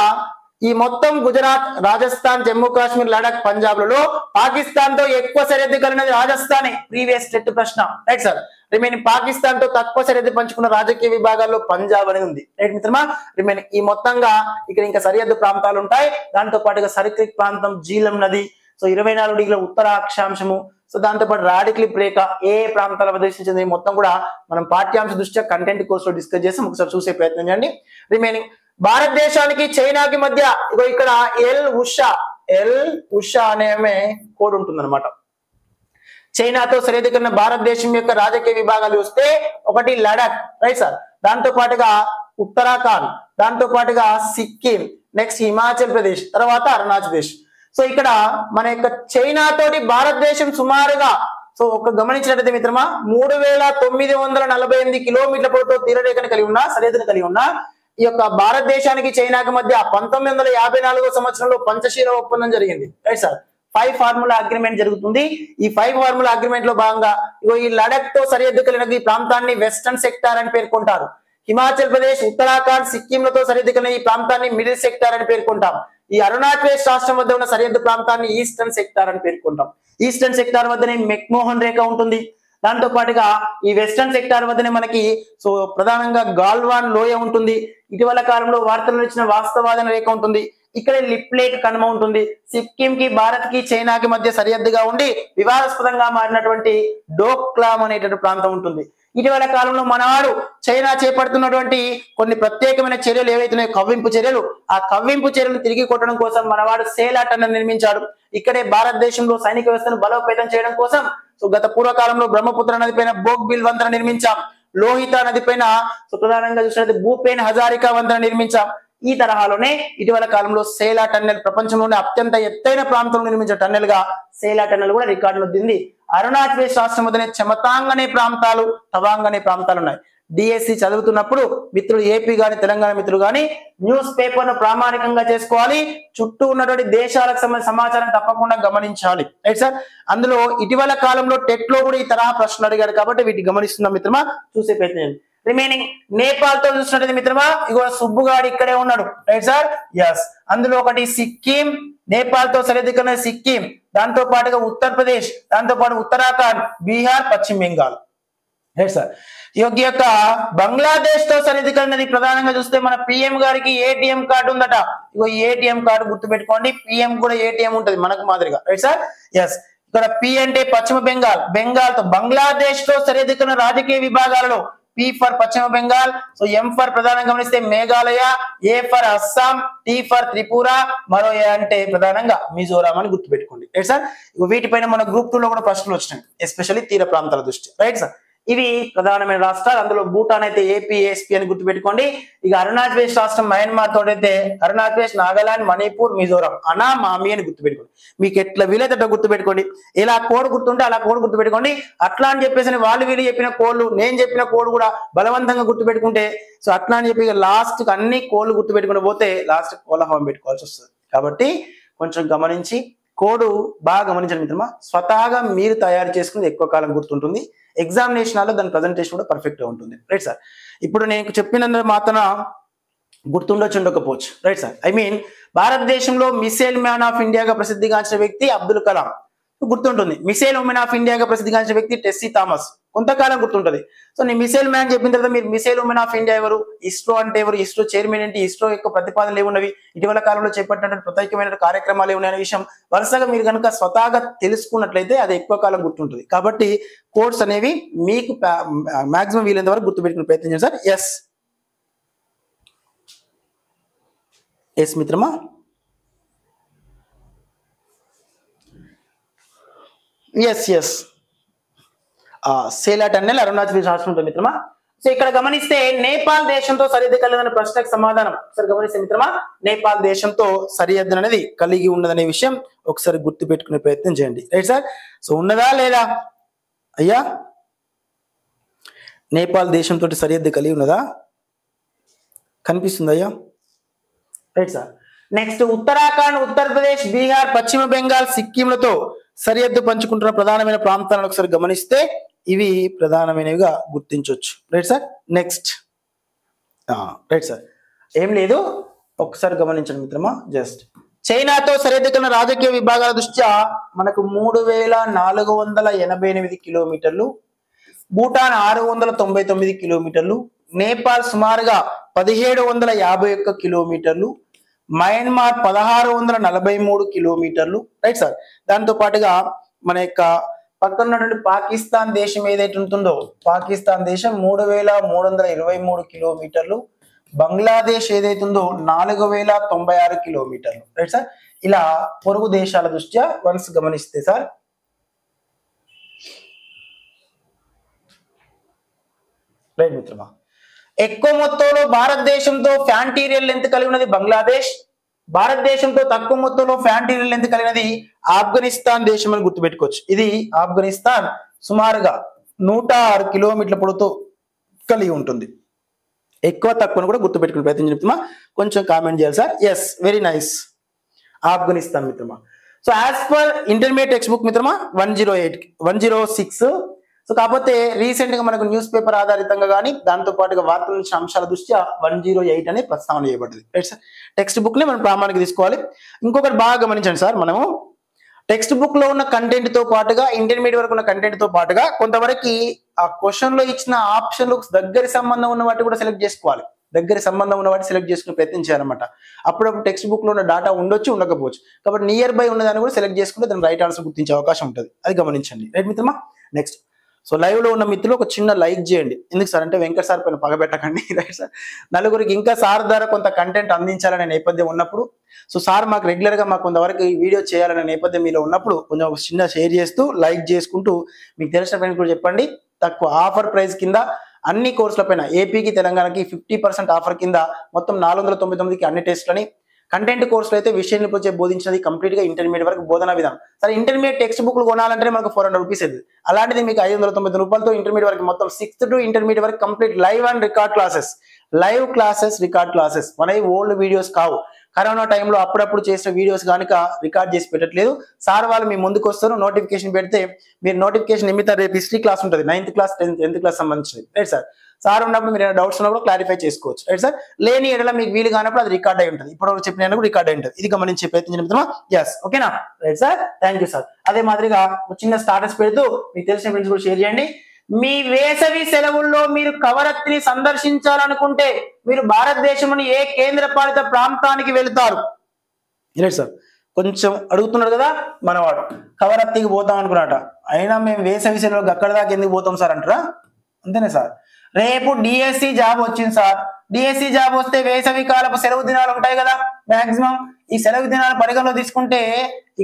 ఈ మొత్తం గుజరాత్, రాజస్థాన్, జమ్మూ కాశ్మీర్, లడాక్, పంజాబ్ లలో పాకిస్తాన్ తో ఎక్కువ సరిహద్దు కలిగినది రాజస్థాన్, ప్రీవియస్ టెట్ ప్రశ్న, రైట్ సార్. రిమైనింగ్ పాకిస్తాన్ తో తక్కువ సరిహద్దు పంచుకున్న రాజకీయ విభాగాల్లో పంజాబ్ అనేది ఉంది, రైట్ మిత్రమా. రిమైనింగ్ ఈ మొత్తంగా ఇక్కడ ఇంకా సరిహద్దు ప్రాంతాలు ఉంటాయి. దాంతో పాటుగా సరిక్లిక్ ప్రాంతం, జీలం నది, సో 24 డిగ్రీల ఉత్తర అక్షాంశము, సో దాంతో పాటు రాడిక్లిప్ రేఖ ఏ ప్రాంతాల ప్రదర్శించింది మొత్తం కూడా మనం పాఠ్యాంశ దృష్ట్యా కంటెంట్ కోర్స్ లో డిస్కస్ చేసి ఒకసారి చూసే ప్రయత్నం చేయండి. రిమైనింగ్ భారతదేశానికి చైనాకి మధ్య ఇగో ఇక్కడ ఎల్ ఉషా అనే కోడ్ ఉంటుంది అనమాట. చైనాతో సరిహద్దు కలిగిన భారతదేశం యొక్క రాజకీయ విభాగాలు చూస్తే ఒకటి లడాక్, రైట్ సార్. దాంతో పాటుగా ఉత్తరాఖండ్, దాంతో పాటుగా సిక్కిం, నెక్స్ట్ హిమాచల్ ప్రదేశ్, తర్వాత అరుణాచల్ ప్రదేశ్. సో ఇక్కడ మన యొక్క చైనా తోటి భారతదేశం సుమారుగా సో ఒక గమనించినట్లయితే మిత్రమా 3948 కిలోమీటర్ల పొడవుతో తీరరేఖను కలిగి ఉన్న సరిహద్దును కలిగి ఉన్న ఈ యొక్క భారతదేశానికి చైనాకి మధ్య 1954 సంవత్సరంలో పంచశీల ఒప్పందం జరిగింది, రైట్ సార్. 5 ఫార్ములా అగ్రిమెంట్ జరుగుతుంది. ఈ 5 ఫార్ములా అగ్రిమెంట్ లో భాగంగా ఇగో ఈ లడాక్ తో సరిహద్దు కలిగిన ఈ ప్రాంతాన్ని వెస్టర్న్ సెక్టార్ అని పేర్కొంటారు. హిమాచల్ ప్రదేశ్, ఉత్తరాఖండ్, సిక్కింలతో సరిహద్దు కలిగిన ఈ ప్రాంతాన్ని మిడిల్ సెక్టార్ అని పేర్కొంటాం. ఈ అరుణాచల్ ప్రదేశ్ రాష్ట్రం వద్ద ఉన్న సరిహద్దు ప్రాంతాన్ని ఈస్టర్న్ సెక్టార్ అని పేర్కొంటాం. ఈస్టర్న్ సెక్టార్ వద్దనే మెక్మోహన్ రేఖ ఉంటుంది. దాంతో పాటుగా ఈ వెస్టర్న్ సెక్టార్ వద్దనే మనకి సో ప్రధానంగా గాల్వాన్ లోయ ఉంటుంది. ఇటీవల కాలంలో వార్తలు ఇచ్చిన వాస్తవాదన రేఖ ఉంటుంది. ఇక్కడ లిప్ లేక్ కనుమ ఉంటుంది. సిక్కిం కి, భారత్ కి, చైనాకి మధ్య సరిహద్దుగా ఉండి వివాదాస్పదంగా మారినటువంటి డోక్లామ్ అనేటువంటి ప్రాంతం ఉంటుంది. ఇటీవల కాలంలో మనవాడు చైనా చేపడుతున్నటువంటి కొన్ని ప్రత్యేకమైన చర్యలు ఏవైతున్నాయో కవ్వింపు చర్యలు, ఆ కవ్వింపు చర్యలు తిరిగి కొట్టడం కోసం మనవాడు సేలాట్ అన్న నిర్మించాడు. ఇక్కడే భారతదేశంలో సైనిక వ్యవస్థను బలోపేతం చేయడం కోసం సో గత పూర్వకాలంలో బ్రహ్మపుత్ర నది పైన బోగ్బిల్ వంతెన నిర్మించాం. లోహిత నది పైన సో ప్రధానంగా చూసినట్టు భూపేన్ హజారికా వంతెన నిర్మించాం. ఈ తరహాలోనే ఇటీవల కాలంలో సేలా టన్నెల్ ప్రపంచంలోనే అత్యంత ఎత్తైన ప్రాంతంలో నిర్మించిన టన్నెల్ గా సేలా టన్నెల్ కూడా రికార్డులో దింది. అరుణాచల్ ప్రదేశ్ రాష్ట్రం వద్దనే చెమతాంగ్ అనే ప్రాంతాలు, తవాంగ్ అనే ప్రాంతాలు ఉన్నాయి. డిఎస్సి చదువుతున్నప్పుడు మిత్రులు ఏపీ గాని తెలంగాణ మిత్రులు గాని న్యూస్ పేపర్ ను ప్రామాణికంగా చేసుకోవాలి. చుట్టూ ఉన్నటువంటి దేశాలకు సంబంధించిన సమాచారం తప్పకుండా గమనించాలి, రైట్ సార్. అందులో ఇటీవల కాలంలో టెట్ లో కూడా ఈ తరహా ప్రశ్నలు అడిగాడు కాబట్టి వీటిని గమనిస్తున్నాం మిత్రమా, చూసే ప్రయత్నం. రిమైనింగ్ నేపాల్ తో చూసినట్టు మిత్రమా ఇగో సుబ్బుగాడు ఇక్కడే ఉన్నాడు, రైట్ సార్. ఎస్ అందులో ఒకటి సిక్కిం, నేపాల్ తో సరిహద్దు సిక్కిం, దాంతో పాటుగా ఉత్తరప్రదేశ్, దాంతో పాటు ఉత్తరాఖండ్, బీహార్, పశ్చిమ బెంగాల్, రైట్ సార్. ఈ యొక్క బంగ్లాదేశ్ తో సరిహద్దు కలిగినది ప్రధానంగా చూస్తే మన పిఎం గారికి ఏటీఎం కార్డు ఉందట. ఇగో ఏటీఎం కార్డు గుర్తు పెట్టుకోండి. పిఎం కూడా ఏటీఎం ఉంటది మనకు మాదిరిగా, రైట్ సార్. ఎస్ ఇక్కడ పి అంటే పశ్చిమ బెంగాల్, బెంగాల్ తో బంగ్లాదేశ్ తో సరిహద్దు కలిగిన రాజకీయ విభాగాలలో P ఫర్ పశ్చిమ బెంగాల్, సో M ఫర్ ప్రధానంగా గమనిస్తే Meghalaya, A for Assam, T for Tripura, మరో A అంటే ప్రధానంగా మిజోరాం అని గుర్తుపెట్టుకోండి. Right sir. వీటిపైన మన గ్రూప్ 2 లో కూడా ప్రశ్నలు వచ్చినాయి, ఎస్పెషల్లీ తీర ప్రాంతాల దృష్టి. Right sir. ఇవి ప్రధానమైన రాష్ట్రాలు. అందులో భూటాన్ అయితే ఏపీ, ఏఎస్పీ అని గుర్తుపెట్టుకోండి. ఇక అరుణాచల్ ప్రదేశ్ రాష్ట్రం మయన్మార్ తోటైతే అరుణాచల్ ప్రదేశ్, నాగాలాండ్, మణిపూర్, మిజోరాం, అనామామి అని గుర్తుపెట్టుకోండి. మీకు ఎట్లా వీలైతే అట్లా గుర్తుపెట్టుకోండి. ఇలా కోడ్ గుర్తుంటే అలా కోడ్ గుర్తుపెట్టుకోండి. అట్లా అని చెప్పేసి వాళ్ళు వీళ్ళు చెప్పిన కోడ్లు, నేను చెప్పిన కోడ్ కూడా బలవంతంగా గుర్తుపెట్టుకుంటే, సో అట్లా అని చెప్పి లాస్ట్ అన్ని కోడ్లు గుర్తుపెట్టుకుంటూ పోతే లాస్ట్ కోలాహలం పెట్టుకోవాల్సి వస్తుంది. కాబట్టి కొంచెం గమనించి కోడ్ బాగా గమనించండి మిత్రమా. స్వతహాగా మీరు తయారు చేసుకుని ఎక్కువ కాలం గుర్తుంటుంది. ఎగ్జామినేషన్లో దాని ప్రజెంటేషన్ కూడా పర్ఫెక్ట్ గా ఉంటుంది. Right sir. ఇప్పుడు నేను చెప్పినంత మాత్రాన గుర్తుండొచ్చు ఉండకపోవచ్చు. Right sir. ఐ మీన్ భారతదేశంలో మిసైల్ మ్యాన్ ఆఫ్ ఇండియాగా ప్రసిద్ధిగాంచిన వ్యక్తి అబ్దుల్ కలాం, గుర్తుంటుంది. మిసైల్ ఉమెన్ ఆఫ్ ఇండియాగా ప్రసిద్ధిగాంచిన వ్యక్తి టెస్సీ థామస్, కొంతకాలం గుర్తుంటది. సో నేను మిసైల్ మ్యాన్ చెప్పిన తర్వాత మీరు మిసైల్ ఉమెన్ ఆఫ్ ఇండియా ఎవరు, ఇస్రో అంటే ఎవరు, ఇస్రో చైర్మన్ ఏంటి, ఇస్రో యొక్క ప్రతిపాదనలు ఏమున్నవి, ఇటీవల కాలంలో చేపట్టినటువంటి ప్రత్యేకమైన కార్యక్రమాలు ఏమున్నాయనే విషయం వరుసగా మీరు కనుక స్వతహాగా తెలుసుకున్నట్లయితే అది ఎక్కువ కాలం గుర్తుంటుంది. కాబట్టి కోడ్స్ అనేవి మీకు మాక్సిమం వీలైనంత వరకు గుర్తుపెట్టుకునే ప్రయత్నం చేయండి సార్. ఎస్ ఎస్ మిత్రమా. Yes yes Sela tunnel Arunachal Pradesh రాష్ట్రం ఉంటుంది మిత్రమా. సో ఇక్కడ గమనిస్తే నేపాల్ దేశంతో సరిహద్దు కలిగిన ప్రశ్నకు సమాధానం ఒకసారి గమనిస్తే మిత్రమా, నేపాల్ దేశంతో సరిహద్దు అనేది కలిగి ఉన్నదనే విషయం ఒకసారి గుర్తు పెట్టుకునే ప్రయత్నం చేయండి. Right sir. సో ఉన్నదా లేదా అయ్యా, నేపాల్ దేశంతో సరిహద్దు కలిగి ఉన్నదా, కనిపిస్తుంది అయ్యా. Right sir. Next Uttarakhand, Uttar Pradesh, Bihar, పశ్చిమ బెంగాల్, సిక్కింలతో సరిహద్దు పంచుకుంటున్న ప్రధానమైన ప్రాంతాలను ఒకసారి గమనిస్తే ఇవి ప్రధానమైనవిగా గుర్తించవచ్చు. Right sir. Next right sir. ఏం లేదు, ఒకసారి గమనించండి మిత్రమా. జస్ట్ చైనాతో సరిహద్దు కలిగిన రాజకీయ విభాగాల దృష్ట్యా మనకు 3488 కిలోమీటర్లు, భూటాన్ 699 కిలోమీటర్లు, నేపాల్ సుమారుగా 1751 కిలోమీటర్లు, మయన్మార్ 1643 కిలోమీటర్లు. Right sir. దాంతో పాటుగా మన యొక్క పక్కన ఉన్నటువంటి పాకిస్తాన్ దేశం ఏదైతే ఉంటుందో, పాకిస్తాన్ దేశం 3323 కిలోమీటర్లు, బంగ్లాదేశ్ ఏదైతే ఉందో 4096 కిలోమీటర్లు. Right sir. ఇలా పొరుగు దేశాల దృష్ట్యా వన్స్ గమనిస్తే సార్, రైట్ మిత్రమా, ఎక్కువ మొత్తంలో భారతదేశంతో ఫ్యాంటీరియల్ లెంత్ కలిగి ఉన్నది బంగ్లాదేశ్, భారతదేశంతో తక్కువ మొత్తంలో ఫ్యాంటీరియల్ లెంత్ కలిగినది ఆఫ్ఘనిస్తాన్ దేశం అని గుర్తుపెట్టుకోవచ్చు. ఇది ఆఫ్ఘనిస్తాన్ సుమారుగా 106 కిలోమీటర్ల పొడవుతో కలిగి ఉంటుంది. ఎక్కువ తక్కువను కూడా గుర్తుపెట్టుకునే ప్రయత్నం చెప్తున్నా, కొంచెం కామెంట్ చేయాలి sir. Yes, very nice. Afghanistan మిత్రమా. So as per intermediate text book మిత్రమా 106. సో కాకపోతే రీసెంట్ గా మనకు న్యూస్ పేపర్ ఆధారితంగా కానీ దాంతో పాటుగా వార్తల నుంచి అంశాల దృష్ట్యా 108 అనే ప్రస్తావన చేయబడ్డది. Right sir. టెక్స్ట్ బుక్ ని మనం ప్రామాణిక తీసుకోవాలి. ఇంకొకటి బాగా గమనించండి సార్, మనము టెక్స్ట్ బుక్ లో ఉన్న కంటెంట్ తో పాటుగా ఇంటర్మీడియట్ వరకు ఉన్న కంటెంట్ తో పాటుగా కొంతవరకు ఆ క్వశ్చన్ లో ఇచ్చిన ఆప్షన్లు దగ్గర సంబంధం ఉన్న వాటి కూడా సెలెక్ట్ చేసుకోవాలి. దగ్గర సంబంధం ఉన్న వాటి సెలెక్ట్ చేసుకునే ప్రయత్నం చేయాలన్నమాట. అప్పుడప్పుడు టెక్స్ట్ బుక్ లో ఉన్న డేటా ఉండొచ్చు, ఉండకపోవచ్చు. కాబట్టి నియర్ బై ఉన్నదాన్ని కూడా సెలెక్ట్ చేసుకుంటే దాని రైట్ ఆన్సర్ గుర్తించే అవకాశం ఉంటుంది. అది గమనించండి. రైట్ మిత్రమా. నెక్స్ట్, సో లైవ్ లో ఉన్న మిత్రులు ఒక చిన్న లైక్ చేయండి. ఎందుకు సార్ అంటే వెంకట్ సార్ పైన పగబెట్టకండి. Right sir. నలుగురికి ఇంకా సార్ ద్వారా కొంత కంటెంట్ అందించాలనే నేపథ్యం ఉన్నప్పుడు, సో సార్ మాకు రెగ్యులర్ గా మాకు కొంతవరకు వీడియో చేయాలనే నేపథ్యం మీలో ఉన్నప్పుడు కొంచెం ఒక చిన్న షేర్ చేస్తూ లైక్ చేసుకుంటూ మీకు తెలిసిన ఫ్రెండ్స్ కూడా చెప్పండి. తక్కువ ఆఫర్ ప్రైస్ కింద అన్ని కోర్సుల పైన ఏపీకి తెలంగాణకి 50% ఆఫర్ కింద మొత్తం 499కి అన్ని టెస్ట్లని, కంటెంట్ కోర్సులు అయితే విషయాన్ని బోధించినది కంప్లీట్ గా ఇంటర్మీడియట్ వరకు బోధనా విధానం. సరే ఇంటర్మీడియట్ టెక్స్ట్ బుక్లు కొనాలంటే మనకు 400 రూపీస్ అవుతుంది. అలాంటిది మీకు 590 రూపాయలతో ఇంటర్మీడియట్ వరకు మొత్తం 6th to ఇంటర్మీడియట్ వరకు complete live and record classes, live classes, record classes. మనవి ఓల్డ్ వీడియోస్ కావు. కరోనా టైంలో అప్పుడప్పుడు చేసిన వీడియోస్ కనుక రికార్డ్ చేసి పెట్టట్లేదు. సార్ వాళ్ళు మీ ముందుకు వస్తారు, నోటిఫికేషన్ పెడితే మీరు నోటిఫికేషన్ నిమిత్తం రేపు హిస్టరీ క్లాస్ ఉంటుంది, 9th క్లాస్ 10th క్లాస్ సంబంధించింది. Right sir. సార్ ఉన్నప్పుడు మీరు ఏమైనా డౌట్స్ ఉన్నప్పుడు క్లారిఫై చేసుకోవచ్చు. Right sir. లేని ఎడల మీకు వీలు కానప్పుడు అది రికార్డ్ అయి ఉంటుంది. ఇప్పుడు చెప్పిన కూడా రికార్డ్ అయి ఉంటుంది. ఇది గమనించే ప్రయత్నం చేద్దామా? ఎస్, ఓకేనా? Right sir. Thank you sir. అదే మాదిరిగా చిన్న స్టాటస్ పెడుతూ మీకు తెలిసిన ఫ్రెండ్స్ కూడా షేర్ చేయండి. మీ వేసవి సెలవుల్లో మీరు కవరత్తిని సందర్శించాలనుకుంటే మీరు భారతదేశంలోని ఏ కేంద్ర పాలిత ప్రాంతానికి వెళుతారు? Right sir. కొంచెం అడుగుతున్నారు కదా మనవాడు, కవరత్తికి పోతాం అనుకున్నట, అయినా మేము వేసవి సెలవులకు అక్కడ దాకా ఎందుకు పోతాం సార్ అంటారా? అంతేనే సార్. రేపు డిఎస్సి జాబ్ వచ్చింది సార్, డిఎస్సి జాబ్ వస్తే వేసవి కాలపు సెలవు దినాలు ఉంటాయి కదా మాక్సిమం, ఈ సెలవు దినాలు పరిగణలో తీసుకుంటే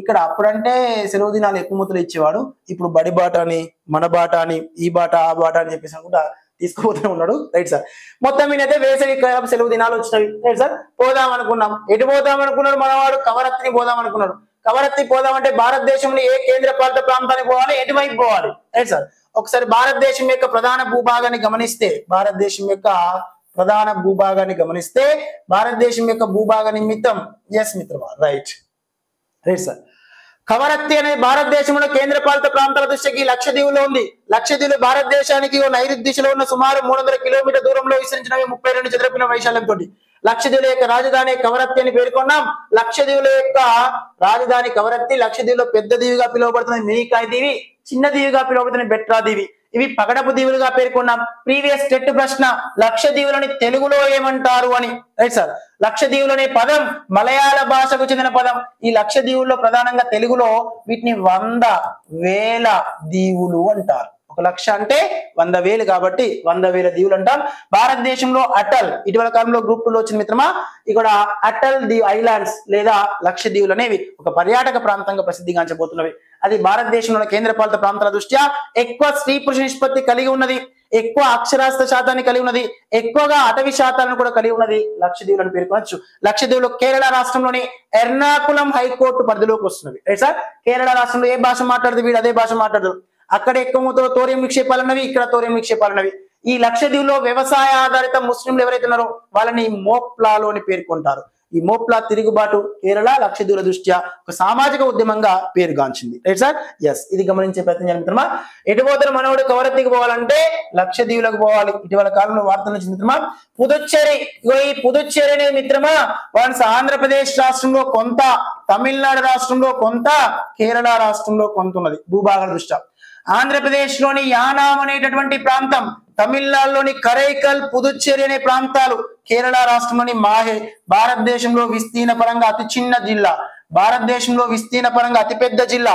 ఇక్కడ అప్పుడంటే సెలవు దినాలు ఎక్కువ మొత్తంలో ఇచ్చేవాడు, ఇప్పుడు బడి బాట అని మన బాట అని ఈ బాట ఆ బాట అని చెప్పేసి అనుకుంటా తీసుకుపోతూనే ఉన్నాడు. రైట్ సార్, మొత్తం మీనైతే వేసవి కాలపు సెలవు దినాలు వచ్చినవి. రైట్ సార్, పోదాం అనుకున్నాం. ఎటు పోదాం అనుకున్నాడు మనవాడు? కవరత్తిని పోదాం అనుకున్నాడు. కవరత్తి పోదామంటే భారతదేశంలో ఏ కేంద్ర పాలిత ప్రాంతానికి పోవాలి, ఎటువైపు పోవాలి? రైట్ సార్, ఒకసారి భారతదేశం యొక్క ప్రధాన భూభాగాన్ని గమనిస్తే, భారతదేశం యొక్క ప్రధాన భూభాగాన్ని గమనిస్తే, భారతదేశం యొక్క భూభాగ నిమిత్తం ఎస్ మిత్రమా రైట్. రైట్ సార్, కవరత్తి అనేది భారతదేశంలో కేంద్ర పాలిత ప్రాంతాల దృష్టికి లక్షద్వీపులో ఉంది. లక్షద్వీపులు భారతదేశానికి నైరుతి దిశలో ఉన్న సుమారు 300 కిలోమీటర్ దూరంలో విస్తరించినవి 32 చదరపు వైశాల్యంతో. లక్షద్వీపుల యొక్క రాజధాని కవరత్తి అని పేర్కొన్నాం. లక్షద్వీపుల యొక్క రాజధాని కవరత్తి. లక్షద్వీపులో పెద్ద దీవిగా పిలువబడుతున్న మినికాయ్ దీవి, చిన్న దీవిగా పిలువబడుతున్న బెట్రా దీవి. ఇవి పగడపు దీవులుగా పేర్కొన్నాం. ప్రీవియస్ టెట్ ప్రశ్న, లక్షద్వీపులని తెలుగులో ఏమంటారు అని. రైట్ సార్, లక్షద్వీపులు అనే పదం మలయాళ భాషకు చెందిన పదం. ఈ లక్షద్వీపుల్లో ప్రధానంగా తెలుగులో వీటిని 100,000 దీవులు అంటారు. 1,00,000 అంటే 100,000 కాబట్టి 100,000 దీవులు అంటాం. భారతదేశంలో అటల్, ఇటీవల కాలంలో గ్రూప్ 2 లో వచ్చిన మిత్రమా, ఇక్కడ అటల్ దీవ్ ఐలాండ్స్ లేదా లక్షద్వీపులు అనేవి ఒక పర్యాటక ప్రాంతంగా ప్రసిద్ధిగాంచబోతున్నవి. అది భారతదేశంలోని కేంద్ర పాలిత ప్రాంతాల దృష్ట్యా ఎక్కువ స్త్రీ పురుష నిష్పత్తి కలిగి ఉన్నది, ఎక్కువ అక్షరాస్యత శాతాన్ని కలిగి ఉన్నది, ఎక్కువగా అటవీ శాతాలను కూడా కలిగి ఉన్నది లక్షద్వీపులను పేర్కొనవచ్చు. లక్షద్వీపులు కేరళ రాష్ట్రంలోని ఎర్నాకులం హైకోర్టు పరిధిలోకి వస్తున్నది. రైట్ సార్, కేరళ రాష్ట్రంలో ఏ భాష మాట్లాడుతుంది, వీడు అదే భాష మాట్లాడదు. అక్కడ ఎక్కువ మొత్తంలో తోరియం నిక్షేపాలు ఉన్నవి, ఇక్కడ తోరియం నిక్షేపాలు ఉన్నవి. ఈ లక్షద్వీపులో వ్యవసాయ ఆధారిత ముస్లింలు ఎవరైతే ఉన్నారో వాళ్ళని మోప్లాలో అని పేర్కొంటారు. ఈ మోప్లా తిరుగుబాటు కేరళ లక్షద్వీపుల దృష్ట్యా ఒక సామాజిక ఉద్యమంగా పేరుగాంచింది. రైట్ సార్, ఎస్, ఇది గమనించే ప్రయత్నం చేయాలి మిత్రమా. ఎటు పోతారు మనోడు? కవరత్తికి పోవాలంటే లక్షద్వీపులకు పోవాలి. ఇటీవల కాలంలో వార్తలు వచ్చింది మిత్రమా. పుదుచ్చేరి, ఈ పుదుచ్చేరి అనేది మిత్రమా వన్స్ ఆంధ్రప్రదేశ్ రాష్ట్రంలో కొంత, తమిళనాడు రాష్ట్రంలో కొంత, కేరళ రాష్ట్రంలో కొంత ఉన్నది భూభాగాల దృష్ట్యా. ఆంధ్రప్రదేశ్ లోని యానాం అనేటటువంటి ప్రాంతం, తమిళనాడులోని కరైకల్, పుదుచ్చేరి అనే ప్రాంతాలు, కేరళ రాష్ట్రంలోని మాహే. భారతదేశంలో విస్తీర్ణ పరంగా అతి చిన్న జిల్లా, భారతదేశంలో విస్తీర్ణ పరంగా అతిపెద్ద జిల్లా,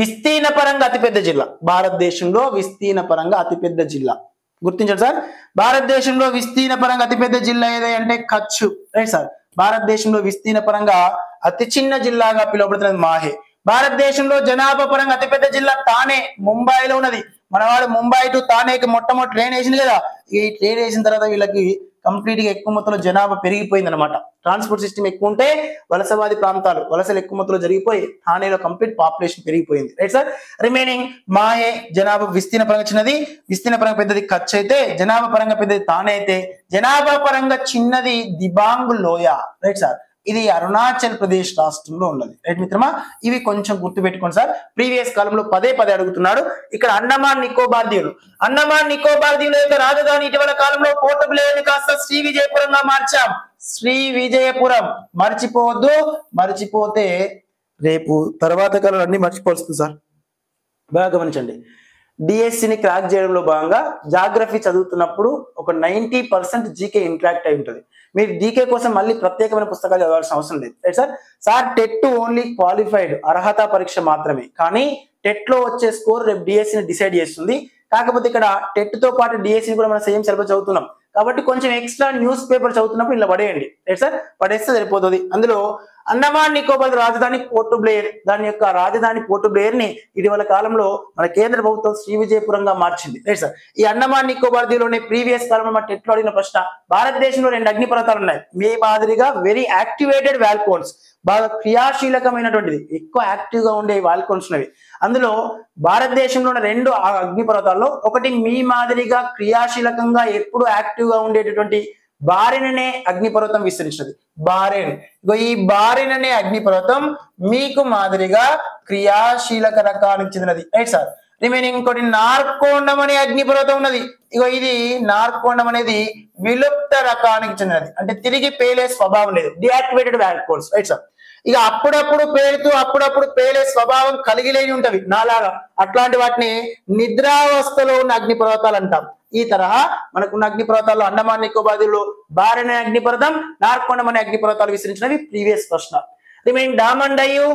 విస్తీర్ణ పరంగా అతిపెద్ద జిల్లా, భారతదేశంలో విస్తీర్ణ పరంగా అతిపెద్ద జిల్లా. గుర్తించండి సార్, భారతదేశంలో విస్తీర్ణ పరంగా అతిపెద్ద జిల్లా ఏదంటే కచ్. రైట్ సార్, భారతదేశంలో విస్తీర్ణ పరంగా అతి చిన్న జిల్లాగా పిలువబడుతున్నది మాహే. భారతదేశంలో జనాభా పరంగా అతిపెద్ద జిల్లా తానే, ముంబైలో ఉన్నది. మనవాడు ముంబై టు తానేకి మొట్టమొదటి ట్రైన్ వేసింది కదా, ఈ ట్రైన్ వేసిన తర్వాత వీళ్ళకి కంప్లీట్ గా ఎక్కువ మొత్తంలో జనాభా పెరిగిపోయింది అనమాట. ట్రాన్స్పోర్ట్ సిస్టమ్ ఎక్కువ ఉంటే వలసవాది ప్రాంతాలు, వలసలు ఎక్కువ మొత్తంలో జరిగిపోయి థానేలో కంప్లీట్ పాపులేషన్ పెరిగిపోయింది. రైట్ సార్, రిమైనింగ్ మాహే జనాభా విస్తీర్ణ పరంగా చిన్నది, విస్తీర్ణ పరంగా పెద్దది కచ్ అయితే, జనాభా పరంగా పెద్దది తానే అయితే, జనాభా పరంగా చిన్నది దిబాంగ్ లోయ. రైట్ సార్, ఇది అరుణాచల్ ప్రదేశ్ రాష్ట్రంలో ఉన్నది. రైట్ మిత్రమా, ఇవి కొంచెం గుర్తు పెట్టుకోండి సార్, ప్రీవియస్ కాలంలో పదే అడుగుతున్నాడు. ఇక్కడ అండమాన్ నికోబార్ దీవులు, అండమాన్ నికోబార్ దీవుల యొక్క రాజధాని ఇటీవల కాలంలో పోర్ట్ బ్లేర్ ని కాస్త శ్రీ విజయపురంగా మార్చాం. శ్రీ విజయపురం మర్చిపోవద్దు, మర్చిపోతే రేపు తర్వాత కాలం అన్ని మర్చిపోవచ్చు సార్. బాగా గమనించండి, డిఎస్సిని క్రాక్ చేయడంలో భాగంగా జాగ్రఫీ చదువుతున్నప్పుడు ఒక 90% జీకే ఇంట్రాక్ట్ అయి ఉంటుంది. మీరు డీకే కోసం మళ్ళీ ప్రత్యేకమైన పుస్తకాలు చదవాల్సిన అవసరం లేదు. Right sir, sir TET only qualified అర్హత పరీక్ష మాత్రమే, కానీ టెట్ లో వచ్చే స్కోర్ రేపు డిఎస్సిని డిసైడ్ చేస్తుంది. కాకపోతే ఇక్కడ టెట్ తో పాటు డిఎస్సిని కూడా మనం సేమ్ సిలబస్ చదువుతున్నాం కాబట్టి కొంచెం ఎక్స్ట్రా న్యూస్ పేపర్ చదువుతున్నప్పుడు ఇలా పడేయండి. రైట్ సార్, పడేస్తే సరిపోతుంది. అందులో అండమాన్ నికోబార్ రాజధాని పోర్ట్ బ్లేర్, దాని యొక్క రాజధాని పోర్ట్ బ్లేర్ ని ఇటీవల కాలంలో మన కేంద్ర ప్రభుత్వం శ్రీ విజయపురంగా మార్చింది. రైట్ సార్, ఈ అండమాన్ నికోబార్ దీవులోని ప్రీవియస్ కాలంలో మన టెట్లో అడిగిన ప్రశ్న, భారతదేశంలో 2 అగ్నిపర్వతాలు ఉన్నాయి. మీ మాదిరిగా వెరీ యాక్టివేటెడ్ వాల్కోన్స్, బాగా క్రియాశీలకమైనటువంటిది, ఎక్కువ యాక్టివ్ గా ఉండే వాల్కోన్స్ ఉన్నవి. అందులో భారతదేశంలో ఉన్న 2 అగ్నిపర్వతాల్లో ఒకటి మీ మాదిరిగా క్రియాశీలకంగా ఎప్పుడు యాక్టివ్ గా ఉండేటటువంటి బారెన్ అనే అగ్నిపర్వతం విస్తరించినది. బారెన్, ఈ బారెన్ అనే అగ్నిపర్వతం మీకు మాదిరిగా క్రియాశీలక రకానికి చెందినది. రైట్ సార్, రిమైనింగ్ ఇంకోటి నార్కోండం అనే అగ్నిపర్వతం ఉన్నది. ఇది నార్కోండం అనేది విలుప్త రకానికి చెందినది, అంటే తిరిగి పేలే స్వభావం లేదు, డియాక్టివేటెడ్ వాల్కోన్స్. రైట్ సార్, ఇక అప్పుడప్పుడు పేలుతూ అప్పుడప్పుడు పేలే స్వభావం కలిగి లేని ఉంటవి నాలాగా, అట్లాంటి వాటిని నిద్రావస్థలో ఉన్న అగ్నిపర్వతాలు అంటాం. ఈ తరహా మనకున్న అగ్నిపర్వతాల్లో అండమాన్ నికోబార్ దీవుల్లో బారెన్ అనే అగ్నిపర్వతం, నార్కోండం అనే అగ్నిపర్వతాలు విస్తరించినవి ప్రీవియస్ ప్రశ్న. Remaining Daman Diu,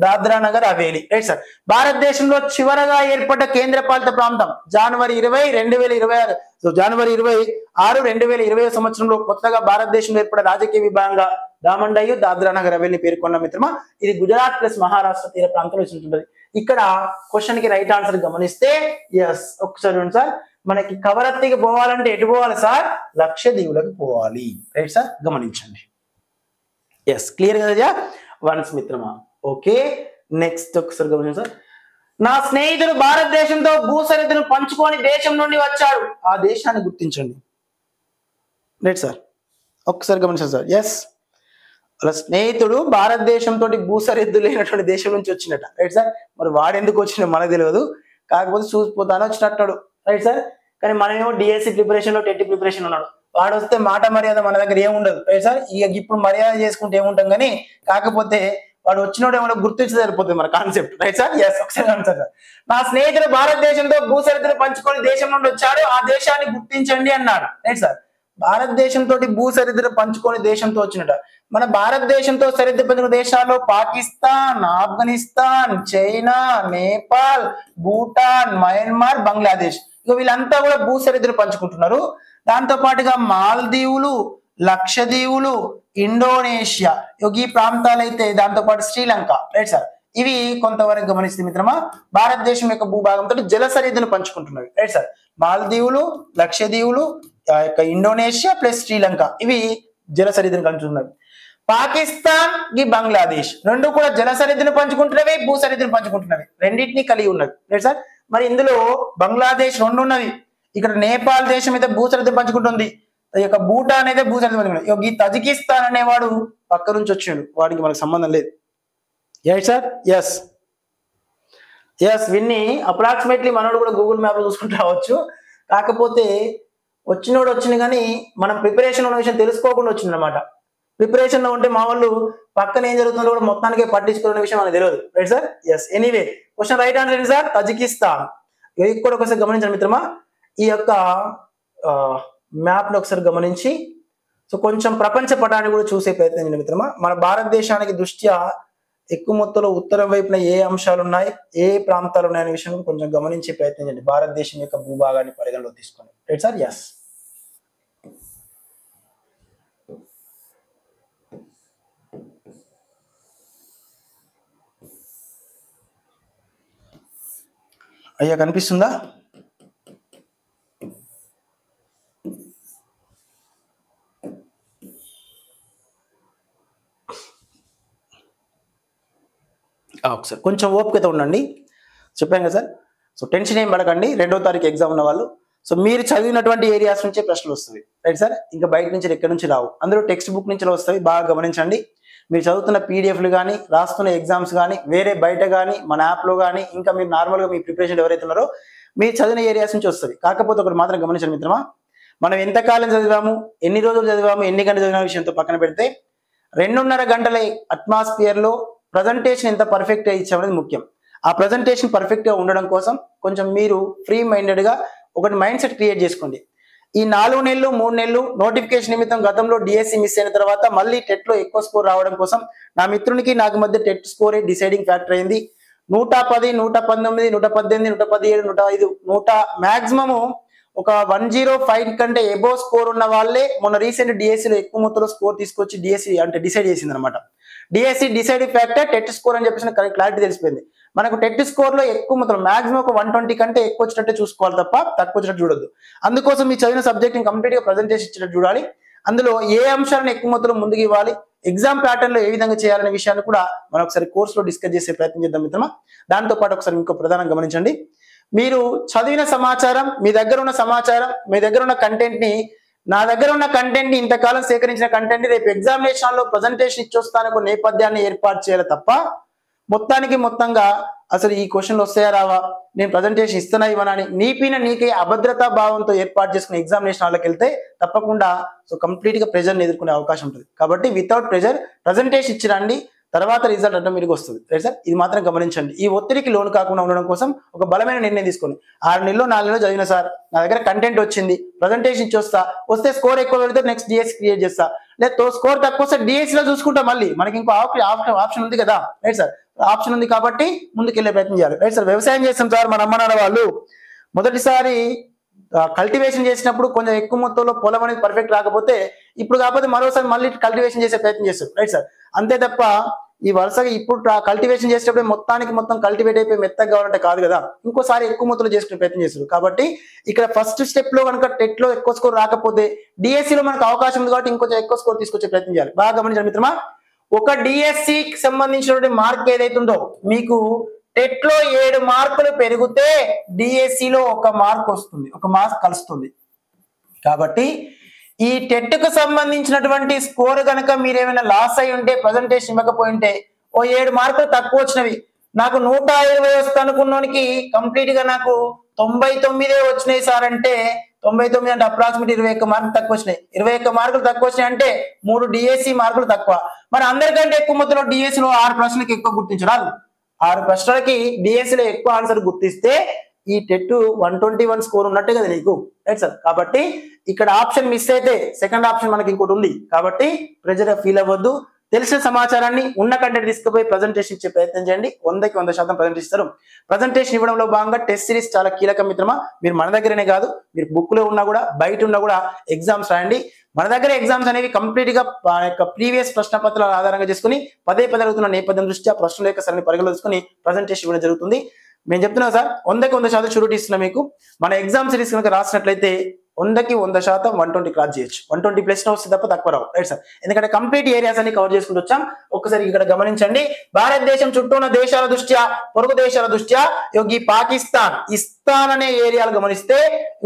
Dadra Nagar Haveli. Right sir. భారతదేశంలో చివరగా ఏర్పడ్డ కేంద్ర పాలిత ప్రాంతం జనవరి 20, 2026. సో జనవరి 26, 2020 సంవత్సరంలో కొత్తగా భారతదేశంలో ఏర్పడ్డ రాజకీయ విభాగంగా డామన్ డయ్యూ, దాద్రా నగర్ హవేలీ పేర్కొన్న మిత్రమా. ఇది గుజరాత్ ప్లస్ మహారాష్ట్ర తీర ప్రాంతంలో ఉంటుంది. ఇక్కడ క్వశ్చన్ కి రైట్ ఆన్సర్ గమనిస్తే ఎస్. ఒకసారి చూడండి సార్, మనకి కవరత్తికి పోవాలంటే ఎటు పోవాలి సార్? లక్షద్వీపులకు పోవాలి. రైట్ సార్, గమనించండి. ఎస్, క్లియర్ కదా వన్స్ మిత్రమా. ఓకే, నెక్స్ట్ ఒకసారి గమనించండి సార్. నా స్నేహితుడు భారతదేశంతో భూసరిహద్దును పంచుకొని దేశం నుండి వచ్చాడు, ఆ దేశాన్ని గుర్తించండి. రైట్ సార్, ఒకసారి గమనించండి సార్. ఎస్, వాళ్ళ స్నేహితుడు భారతదేశంతో భూసరిహద్దు లేనటువంటి దేశం నుంచి వచ్చినట. రైట్ సార్, మరి వాడు ఎందుకు వచ్చినా మనకు తెలియదు, కాకపోతే చూసిపోతాను వచ్చినట్టాడు. రైట్ సార్, కానీ మనమేమో డిఎస్సి ప్రిపరేషన్ లో టెట్ ప్రిపరేషన్ ఉన్నాడు. వాడు వస్తే మాట మర్యాద మన దగ్గర ఏముండదు. రైట్ సార్, ఇక ఇప్పుడు మర్యాద చేసుకుంటే ఏముంటాం కానీ, కాకపోతే వాడు వచ్చినోడు ఏమో గుర్తించి సరిపోతుంది మన కాన్సెప్ట్. Right sir, yes. ఒకసారి సార్, నా స్నేహితుడు భారతదేశంతో భూసరిహద్దును పంచుకొని దేశం నుండి వచ్చాడు, ఆ దేశాన్ని గుర్తించండి అన్నాడు. రైట్ సార్, భారతదేశంతో భూసరిహద్దును పంచుకొని దేశంతో వచ్చినట. మన భారతదేశంతో సరిహద్దు పంచుకున్న దేశాల్లో పాకిస్తాన్, ఆఫ్ఘనిస్తాన్, చైనా, నేపాల్, భూటాన్, మయన్మార్, బంగ్లాదేశ్. ఇక వీళ్ళంతా కూడా భూసరిహద్దును పంచుకుంటున్నారు. దాంతో పాటుగా మాల్దీవులు, లక్షద్వీపులు, ఇండోనేషియా, ఈ ప్రాంతాలు అయితే దాంతో పాటు శ్రీలంక. రైట్ సార్, ఇవి కొంతవరకు గమనిస్తే మిత్రమా భారతదేశం యొక్క భూభాగంతో జల సరిహద్దును పంచుకుంటున్నవి. రైట్ సార్, మాల్దీవులు, లక్షద్వీపులు, ఇండోనేషియా ప్లస్ శ్రీలంక ఇవి జల సరిహద్దును పంచుకున్నవి. పాకిస్తాన్ కి బంగ్లాదేశ్ రెండు కూడా జల సరిహద్దును పంచుకుంటున్నవి, భూ సరిహద్దును పంచుకుంటున్నవి, రెండింటినీ కలిగి ఉన్నవి. రైట్ సార్, మరి ఇందులో బంగ్లాదేశ్ రెండు ఉన్నవి. ఇక్కడ నేపాల్ దేశం అయితే భూ సరిహద్దును పంచుకుంటుంది, ఈ యొక్క భూటాన్ అయితే భూ సరిహద్దు పంచుకుంటుంది. ఈ తజికిస్తాన్ అనేవాడు పక్క నుంచి వచ్చాడు, వాడికి మనకు సంబంధం లేదు. Right sir, yes yes. విన్ని అప్రాక్సిమేట్లీ మనోడు కూడా గూగుల్ మ్యాప్ లో చూసుకుంటూ రావచ్చు. కాకపోతే వచ్చినోడు వచ్చింది కానీ మనం ప్రిపరేషన్ ఉన్న విషయం తెలుసుకోకుండా వచ్చింది అనమాట. ప్రిపరేషన్ లో ఉంటే మా వాళ్ళు పక్కన ఏం జరుగుతుందో కూడా మొత్తానికి పట్టించుకునే విషయం మనకు తెలియదు. Right sir, yes. Anyway question right answer ఏంటి సార్? తజికిస్తాన్. ఇక్కడ ఒకసారి గమనించండి మిత్రమా, ఈ యొక్క మ్యాప్ లో ఒకసారి గమనించి సో కొంచెం ప్రపంచ పటాన్ని కూడా చూసే ప్రయత్నం చేయండి మిత్రమా. మన భారతదేశానికి దృష్ట్యా ఎక్కువ మొత్తంలో ఉత్తరం వైపున ఏ అంశాలు ఉన్నాయి, ఏ ప్రాంతాలు ఉన్నాయనే విషయం కొంచెం గమనించే ప్రయత్నం చేయండి, భారతదేశం యొక్క భూభాగాన్ని పరిగణలో తీసుకొని. Right sir, yes. అయ్యా కనిపిస్తుందా? ఒకసారి కొంచెం ఓపికతో ఉండండి, చెప్పాను కదా సార్. సో టెన్షన్ ఏం పడకండి, 2వ తారీఖు ఎగ్జామ్ ఉన్న వాళ్ళు. సో మీరు చదివినటువంటి ఏరియాస్ నుంచే ప్రశ్నలు వస్తాయి. రైట్ సార్, ఇంకా బయట నుంచి ఎక్కడి నుంచి రావు, అందులో టెక్స్ట్ బుక్ నుంచి వస్తాయి. బాగా గమనించండి, మీరు చదువుతున్న పీడిఎఫ్లు కానీ రాస్తున్న ఎగ్జామ్స్ కానీ వేరే బయట కానీ మన యాప్లో కానీ ఇంకా మీరు నార్మల్గా మీ ప్రిపరేషన్ ఎవరైతే ఉన్నారో మీరు చదివిన ఏరియాస్ నుంచి వస్తుంది. కాకపోతే ఒకటి మాత్రం గమనించండి మిత్రమా, మనం ఎంతకాలం చదివాము, ఎన్ని రోజులు చదివాము, ఎన్ని గంటలు చదివిన విషయంతో పక్కన పెడితే 2.5 గంటల అట్మాస్ఫియర్లో ప్రజెంటేషన్ ఎంత పర్ఫెక్ట్గా ఇచ్చామనేది ముఖ్యం. ఆ ప్రజెంటేషన్ పర్ఫెక్ట్గా ఉండడం కోసం కొంచెం మీరు ఫ్రీ మైండెడ్గా ఒకటి మైండ్ సెట్ క్రియేట్ చేసుకోండి. ఈ 4 నెలలు 3 నెలలు నోటిఫికేషన్ నిమిత్తం గతంలో డిఎస్సి మిస్ అయిన తర్వాత మళ్ళీ టెట్లో ఎక్కువ స్కోర్ రావడం కోసం నా మిత్రునికి నాకు మధ్య టెట్ స్కోరే డిసైడింగ్ ఫ్యాక్టర్ అయింది. 110, 119, 118, 117, 105 మ్యాక్సిమము ఒక 105 కంటే ఎబో స్కోర్ ఉన్న వాళ్ళే మొన్న రీసెంట్ డిఎస్సిలో ఎక్కువ మొత్తంలో స్కోర్ తీసుకొచ్చి డిఎస్సి అంటే డిసైడ్ చేసింది అనమాట. DSC deciding factor TET score అని చెప్పేసి క్లారిటీ తెలిసిపోయింది. మనకు టెట్ స్కోర్ లో ఎక్కువ మొత్తం మాక్సిమం ఒక 120 కంటే ఎక్కువ వచ్చినట్టే చూసుకోవాలి తప్ప తక్కువ వచ్చినట్టు చూడొద్దు. అందుకోసం మీ చదివిన సబ్జెక్ట్ ని కంప్లీట్ గా ప్రజెంటేషన్ ఇచ్చినట్టు చూడాలి. అందులో ఏ అంశాలను ఎక్కువ మొత్తంలో ముందుకు ఇవ్వాలి, ఎగ్జామ్ ప్యాటర్న్ లో ఏ విధంగా చేయాలనే విషయాన్ని కూడా మనం ఒకసారి కోర్సులో డిస్కస్ చేసే ప్రయత్నం చేద్దాం మిత్రమా. దాంతో పాటు ఒకసారి ఇంకో ప్రధానంగా గమనించండి, మీరు చదివిన సమాచారం, మీ దగ్గర ఉన్న సమాచారం, మీ దగ్గర ఉన్న కంటెంట్ ని, నా దగ్గర ఉన్న కంటెంట్ ని, ఇంతకాలం సేకరించిన కంటెంట్ ని రేపు ఎగ్జామినేషన్ లో ప్రజెంటేషన్ ఇచ్చొస్తాను ఒక నేపథ్యాన్ని ఏర్పాటు చేయాలి తప్ప మొత్తంగా అసలు ఈ క్వశ్చన్లు వస్తాయా రావా, నేను ప్రజెంటేషన్ ఇస్తున్నా ఇవ్వనా అని నీకే అభద్రతా భావంతో ఏర్పాటు చేసుకునే ఎగ్జామినేషన్ వాళ్ళకి వెళ్తే తప్పకుండా సో కంప్లీట్ గా ప్రెజర్ని ఎదుర్కొనే అవకాశం ఉంటుంది. కాబట్టి వితౌట్ ప్రెజర్ ప్రజెంటేషన్ ఇచ్చిరండి, తర్వాత రిజల్ట్ ఆటోమేటిక్ వస్తుంది, రైట్ సార్. ఇది మాత్రం గమనించండి. ఈ ఒత్తిడికి లోను కాకుండా ఉండడం కోసం ఒక బలమైన నిర్ణయం తీసుకొని 6 నెలలు 4 నెలలు చదివిన సార్, నా దగ్గర కంటెంట్ వచ్చింది, ప్రజెంటేషన్ ఇచ్చి వస్తే స్కోర్ ఎక్కువ పెడితే నెక్స్ట్ డిఎస్ క్రియేట్ చేస్తా, లేదా స్కోర్ తక్కువ వస్తే డిఎస్ లో చూసుకుంటా. మళ్ళీ మనకి ఇంకో ఆప్షన్ ఉంది కదా, రైట్ సార్. ఆప్షన్ ఉంది కాబట్టి ముందుకెళ్లే ప్రయత్నం చేయాలి, రైట్ సార్. వ్యవసాయం చేస్తాం సార్, మన అమ్మ నాన్న వాళ్ళు మొదటిసారి కల్టివేషన్ చేసినప్పుడు కొంచెం ఎక్కువ మొత్తంలో పొలం అనేది పర్ఫెక్ట్ రాకపోతే ఇప్పుడు కాకపోతే మరోసారి మళ్ళీ కల్టివేషన్ చేసే ప్రయత్నం చేస్తారు, రైట్ సార్. అంతే తప్ప ఈ వరుసగా ఇప్పుడు కల్టివేషన్ చేసేటప్పుడు మొత్తం కల్టివేట్ అయిపోయి మెత్తగా కావాలంటే కాదు కదా, ఇంకోసారి ఎక్కువ మొత్తంలో చేసుకునే ప్రయత్నం చేస్తారు. కాబట్టి ఇక్కడ ఫస్ట్ స్టెప్ లో కనుక టెట్ లో ఎక్కువ స్కోర్ రాకపోతే డిఎస్సి లో మనకు అవకాశం ఉంది కాబట్టి ఇంకొంచెం ఎక్కువ స్కోర్ తీసుకొచ్చే ప్రయత్నం చేయాలి. బాగా గమనించాలి మిత్రమా. ఒక డిఎస్సికి సంబంధించినటువంటి మార్క్ ఏదైతుందో మీకు టెట్ లో 7 మార్కులు పెరిగితే డిఎస్సి లో 1 మార్క్ వస్తుంది, 1 మార్క్ కలుస్తుంది. కాబట్టి ఈ టెట్ కు సంబంధించినటువంటి స్కోర్ కనుక మీరు ఏమైనా లాస్ అయి ఉంటే, ప్రజెంటేషన్ ఇవ్వకపోయి ఉంటే, ఓ 7 మార్కులు తక్కువ వచ్చినవి, నాకు 120 వస్తా అనుకున్నోనికి కంప్లీట్ గా నాకు 99 వచ్చినాయి సార్ అంటే 99 అంటే అప్రాక్సిమేట్ 21 మార్కులు తక్కువ వచ్చినాయి. 21 మార్కులు తక్కువ వచ్చినాయి అంటే 3 డిఎస్సి మార్కులు తక్కువ. మరి అందరికంటే ఎక్కువ మొత్తంలో డిఎస్సి లో 6 ప్రశ్నలకు ఎక్కువ గుర్తించరాదు. 6 ప్రశ్నలకి డిఎస్సి లో ఎక్కువ ఆన్సర్ గుర్తిస్తే ఈ టెట్ 121 స్కోర్ ఉన్నట్టే కదా నీకు, రైట్ సార్. కాబట్టి ఇక్కడ ఆప్షన్ మిస్ అయితే సెకండ్ ఆప్షన్ మనకి ఇంకోటి ఉంది. కాబట్టి ప్రెజర్ ఫీల్ అవ్వద్దు. తెలిసిన సమాచారాన్ని ఉన్న కంటెంట్ తీసుకుపోయి ప్రజెంటేషన్ ఇచ్చే ప్రయత్నం చేయండి. 100కి 100% ప్రజెంట్ ఇస్తారు. ప్రజెంటేషన్ ఇవ్వడంలో భాగంగా టెస్ట్ సిరీస్ చాలా కీలకం మిత్రమా. మీరు మన దగ్గరనే కాదు, మీరు బుక్ లో ఉన్నా కూడా బయట ఉన్నా కూడా ఎగ్జామ్స్ రాయండి. మన దగ్గర ఎగ్జామ్స్ అనేవి కంప్లీట్ గా ప్రీవియస్ ప్రశ్న పత్రాల ఆధారంగా చేసుకుని పదే అడుగుతున్న నేపథ్యం దృష్ట్యా ప్రశ్నల యొక్క సరైన పరిగణలో తీసుకుని ప్రజెంటేషన్ ఇవ్వడం జరుగుతుంది. మేము చెప్తున్నాం సార్, 100కి 100% షూరిటీ ఇస్తున్నాం మీకు. మన ఎగ్జామ్ సిరీస్ కనుక రాసినట్లయితే 100కి 100% 120 క్రాస్ చేయొచ్చు. 120 ప్లస్ వస్తుంది తప్ప తక్కువ రావు, రైట్ సార్. ఎందుకంటే కంప్లీట్ ఏరియాస్ అన్ని కవర్ చేసుకుంటూ వచ్చాం. ఒక్కసారి ఇక్కడ గమనించండి. భారతదేశం చుట్టూ ఉన్న దేశాల దృష్ట్యా, పొరుగు దేశాల దృష్ట్యా ఈ పాకిస్తాన్, ఇస్తాన్ అనే ఏరియాలు గమనిస్తే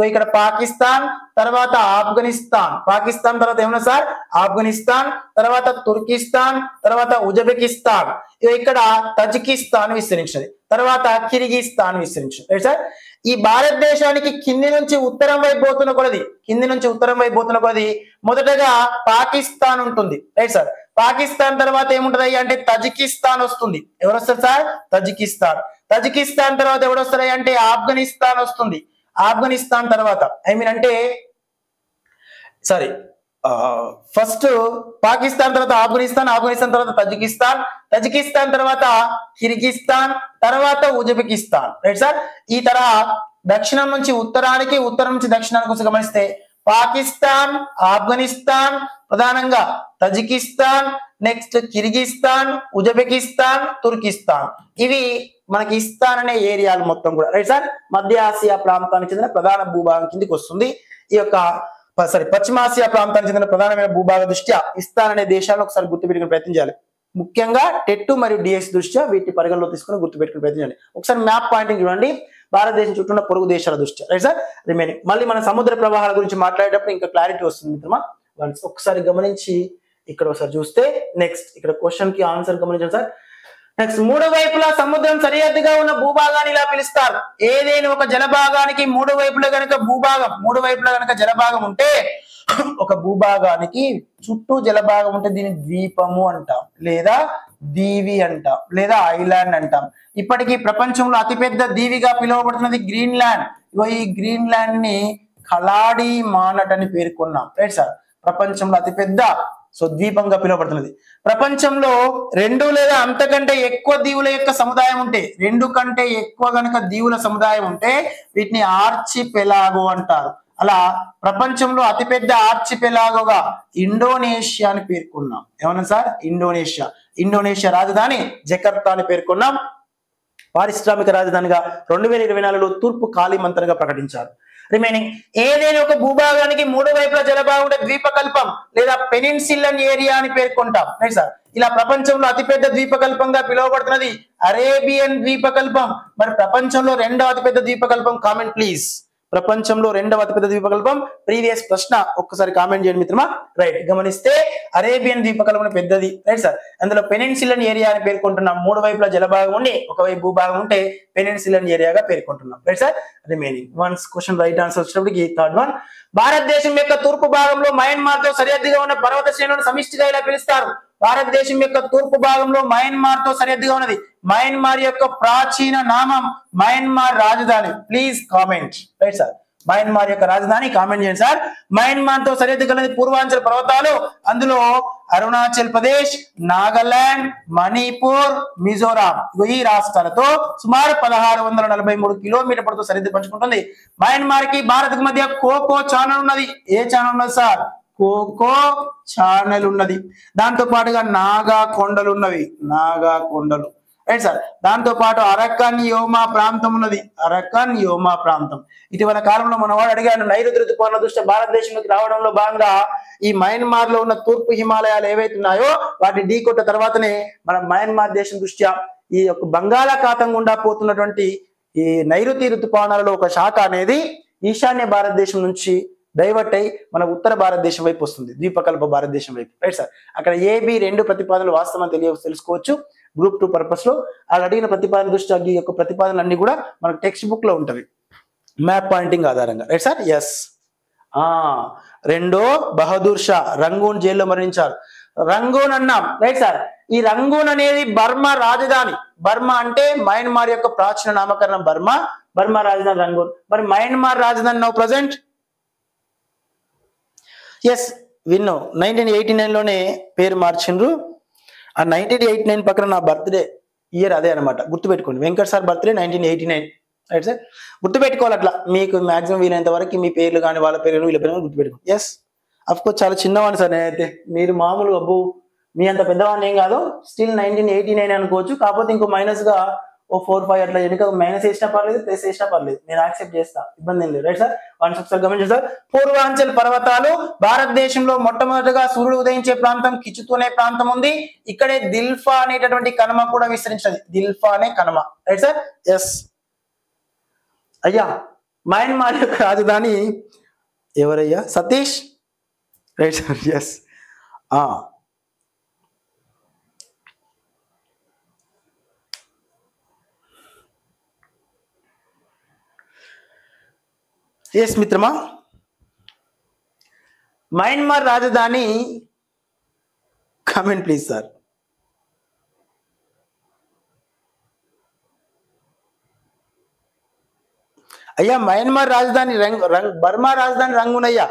ఇక్కడ పాకిస్తాన్, తర్వాత ఆఫ్ఘనిస్తాన్, పాకిస్తాన్ తర్వాత ఏమన్నా సార్ ఆఫ్ఘనిస్తాన్, తర్వాత తుర్కిస్తాన్, తర్వాత ఉజ్బెకిస్తాన్, ఇక్కడ తజికిస్తాన్ విస్తరించింది, తర్వాత కిర్గిస్తాన్ విస్తరించింది, రైట్ సార్. ఈ భారతదేశానికి కింది నుంచి ఉత్తరం వైపు పోతున్న కొలది మొదటగా పాకిస్తాన్ ఉంటుంది, రైట్ సార్. పాకిస్తాన్ తర్వాత ఏముంటది అంటే తజికిస్తాన్ వస్తుంది. ఎవరు వస్తారు సార్? తజికిస్తాన్. తజికిస్తాన్ తర్వాత ఎవరు వస్తాయి అంటే ఆఫ్ఘనిస్తాన్ వస్తుంది. ఆఫ్ఘనిస్తాన్ తర్వాత ఫస్ట్ పాకిస్తాన్ తర్వాత ఆఫ్ఘనిస్తాన్, ఆఫ్ఘనిస్తాన్ తర్వాత తజికిస్తాన్ తర్వాత కిర్గిస్తాన్, తర్వాత ఉజ్బెకిస్తాన్, రైట్ సార్. ఈ తరహా దక్షిణం నుంచి ఉత్తరానికి, ఉత్తరం నుంచి దక్షిణానికి గమనిస్తే పాకిస్తాన్, ఆఫ్ఘనిస్తాన్, ప్రధానంగా Tajikistan, next Kyrgyzstan, Uzbekistan, Turkistan, ఇవి మనకి ఇస్తాన్ అనే ఏరియాలు మొత్తం కూడా, రైట్ సార్. మధ్య ఆసియా ప్రాంతానికి చెందిన ప్రధాన భూభాగం కిందికి వస్తుంది. ఈ యొక్క పశ్చిమాసియా ప్రాంతానికి చెందిన ప్రధానమైన భూభాగ దృష్ట్యా ఇస్తాన్ అనే దేశాలను ఒకసారి గుర్తుపెట్టుకునే ప్రయత్నం చేయాలి. ముఖ్యంగా టెట్ మరియు డిఎస్ దృష్ట్యా వీటిని పరిగణలో తీసుకుని గుర్తుపెట్టుకునే ప్రయత్నం చేయాలి. ఒకసారి మ్యాప్ పాయింటింగ్ చూడండి. భారతదేశం చుట్టూ ఉన్న పొరుగు దేశాల దృష్ట్యా, రైట్ సార్. రిమైనింగ్ మళ్ళీ మన సముద్ర ప్రవాహాల గురించి మాట్లాడేటప్పుడు ఇంకా క్లారిటీ వస్తుంది మిత్రమా. ఒకసారి గమనించి ఇక్కడ ఒకసారి చూస్తే నెక్స్ట్ ఇక్కడ క్వశ్చన్ కి ఆన్సర్ గమనించండి సార్. నెక్స్ట్ 3 వైపులా సముద్రం సరిహద్దుగా ఉన్న భూభాగాన్ని ఇలా పిలుస్తారు. ఏదైనా ఒక జలభాగానికి 3 వైపులా గనక జలభాగం ఉంటే, ఒక భూభాగానికి చుట్టూ జలభాగం ఉంటే దీన్ని ద్వీపము అంటాం, లేదా దీవి అంటాం, లేదా ఐలాండ్ అంటాం. ఇప్పటికీ ప్రపంచంలో అతిపెద్ద దీవిగా పిలువబడుతున్నది గ్రీన్లాండ్. ఈ గ్రీన్లాండ్ ని కలాడి మానట్ అని పేర్కొన్నాం, రైట్ సార్. ప్రపంచంలో అతిపెద్ద ద్వీపంగా పిలువబడుతున్నది. ప్రపంచంలో 2 లేదా అంతకంటే ఎక్కువ దీవుల యొక్క సముదాయం ఉంటే, 2 కంటే ఎక్కువ గనక దీవుల సముదాయం ఉంటే వీటిని ఆర్చిపెలాగో అంటారు. అలా ప్రపంచంలో అతిపెద్ద ఆర్చిపెలాగోగా ఇండోనేషియా అని పేర్కొన్నాం. ఏమన్నా సార్? ఇండోనేషియా రాజధాని జకర్తా అని పేర్కొన్నాం. పారిశ్రామిక రాజధానిగా 2024లో తూర్పు కాళీమంతన్గా ప్రకటించారు. రిమైనింగ్ ఏదైనా ఒక భూభాగానికి 3 వైపుల జలభాగం ఉంటే ద్వీపకల్పం లేదా పెనిన్సిల్లన్ ఏరియా అని పేర్కొంటాం, రైట్ సార్. ఇలా ప్రపంచంలో అతిపెద్ద ద్వీపకల్పంగా పిలువబడుతున్నది అరేబియన్ ద్వీపకల్పం. మరి ప్రపంచంలో 2వ అతిపెద్ద ద్వీపకల్పం కామెంట్ ప్లీజ్. ప్రపంచంలో 2వ అతిపెద్ద ద్వీపకల్పం ప్రీవియస్ ప్రశ్న ఒక్కసారి కామెంట్ చేయండి మిత్రమా. రైట్, గమనిస్తే అరేబియన్ ద్వీపకల్పం పెద్దది, రైట్ సార్. అందులో పెనిన్సిల్లన్ ఏరియా అని పేర్కొంటున్నాం. 3 వైపుల జలభాగం ఉండి ఒకవైపు భూభాగం ఉంటే పెనిన్సిల్లన్ ఏరియాగా పేర్కొంటున్నాం, right sir. Remaining ones question right answer వచ్చినప్పటికి థర్డ్ వన్. భారతదేశం యొక్క తూర్పు భాగంలో మయన్మార్ తో సరిహద్దుగా ఉన్న పర్వత శ్రేణులను సమిష్టిగా ఇలా పిలుస్తారు. భారతదేశం యొక్క తూర్పు భాగంలో మయన్మార్ తో సరిహద్దుగా ఉన్నది. మయన్మార్ యొక్క ప్రాచీన నామం, మయన్మార్ రాజధాని. Please comment. Right sir, Myanmar యొక్క రాజధాని కామెంట్ చేయండి సార్. మయన్మార్ తో సరిహద్దు కలిగిన పూర్వాంచల్ పర్వతాలు, అందులో అరుణాచల్ ప్రదేశ్, నాగాలాండ్, మణిపూర్, మిజోరాం ఈ రాష్ట్రాలతో సుమారు 1643 కిలోమీటర్ పొడవుతో సరిహద్దు పంచుకుంటుంది. మయన్మార్ కి భారత్ కు మధ్య కోకో ఛానల్ ఉన్నది. ఏ ఛానల్ ఉన్నది సార్? కోకో ఛానల్ ఉన్నది. దాంతో పాటుగా నాగా కొండలు ఉన్నవి, నాగా కొండలు. రైట్ సార్, దాంతో పాటు అరక్కన్ యోమా ప్రాంతం ఉన్నది, అరక్కన్ యోమా ప్రాంతం. ఇటీవల కాలంలో మనవాడు అడిగాను, నైరుతి ఋతుపవనాల దృష్ట్యా భారతదేశంలోకి రావడంలో భాగంగా ఈ మయన్మార్ లో ఉన్న తూర్పు హిమాలయాలు ఏవైతే ఉన్నాయో వాటిని ఢీకొట్టిన తర్వాతనే మన మయన్మార్ దేశం దృష్ట్యా ఈ యొక్క బంగాళాఖాతం గుండా పోతున్నటువంటి ఈ నైరుతి ఋతుపవనాలలో ఒక శాఖ అనేది ఈశాన్య భారతదేశం నుంచి డైవర్ట్ అయి మన ఉత్తర భారతదేశం వైపు వస్తుంది, ద్వీపకల్ప భారతదేశం వైపు. రైట్ సార్, అక్కడ ఏబి 2 ప్రతిపాదనలు వాస్తవం తెలుసుకోవచ్చు గ్రూప్ 2 పర్పస్ లో. అలా అడిగిన ప్రతిపాదన దృష్ట్యా ఈ యొక్క ప్రతిపాదనలు అన్ని కూడా మనకు టెక్స్ట్ బుక్ లో ఉంటవి మ్యాప్ పాయింటింగ్ ఆధారంగా. Right sir, yes. రెండో బహదూర్ షా రంగూన్ జైల్లో మరణించారు. రంగూన్ అన్నాం. రైట్ సార్, ఈ రంగూన్ అనేది బర్మా రాజధాని. బర్మా అంటే మయన్మార్ యొక్క ప్రాచీన నామకరణం బర్మా, బర్మా రాజధాని రంగూన్. మరి మయన్మార్ రాజధాని నౌ ప్రజెంట్ ఎస్ విన్నో 1989 లోనే పేరు మార్చిండ్రు. ఆ 1989 పక్కన నా బర్త్డే ఇయర్ అదే అనమాట, గుర్తుపెట్టుకోండి. Venkat sir birthday 1989. Right sir, గుర్తుపెట్టుకోవాలి. అట్లా మీకు మాక్సిమం వీలైనంత వరకు మీ పేర్లు కానీ వాళ్ళ పేర్లు వీళ్ళ పేర్లు గుర్తుపెట్టుకోండి. ఎస్, అఫ్ కోర్స్ చాలా చిన్నవాడిని సార్ నేనైతే, మీరు మామూలు అబ్బు మీ అంత పెద్దవాడిని ఏం కాదు, స్టిల్ 1989 అనుకోవచ్చు. కాకపోతే ఇంకో మైనస్ గా ఓ 4-5 అట్లా వెనుక మైనస్ వేసినా పర్లేదు, ప్లస్ వేసినా పర్లేదు, నేను యాక్సెప్ట్ చేస్తా, ఇబ్బంది ఏం లేదు. రైట్ సార్, ఒకసారి గమనించండి సార్. పూర్వాంచల్ పర్వతాలు భారతదేశంలో మొట్టమొదటిగా సూర్యుడు ఉదయించే ప్రాంతం కిచుతు అనే ప్రాంతం ఉంది. ఇక్కడే దిల్ఫా అనేటటువంటి కనుమ కూడా విస్తరించినది, దిల్ఫా అనే కనుమ. Right sir, yes. అయ్యా మయన్మార్ యొక్క రాజధాని ఎవరయ్యా? Satish. Right sir, yes. Yes మిత్రమా, మయన్మార్ రాజధాని కామెంట్ ప్లీజ్ సార్. అయ్యా మయన్మార్ రాజధాని బర్మా రాజధాని రంగూన్ అయ్యా.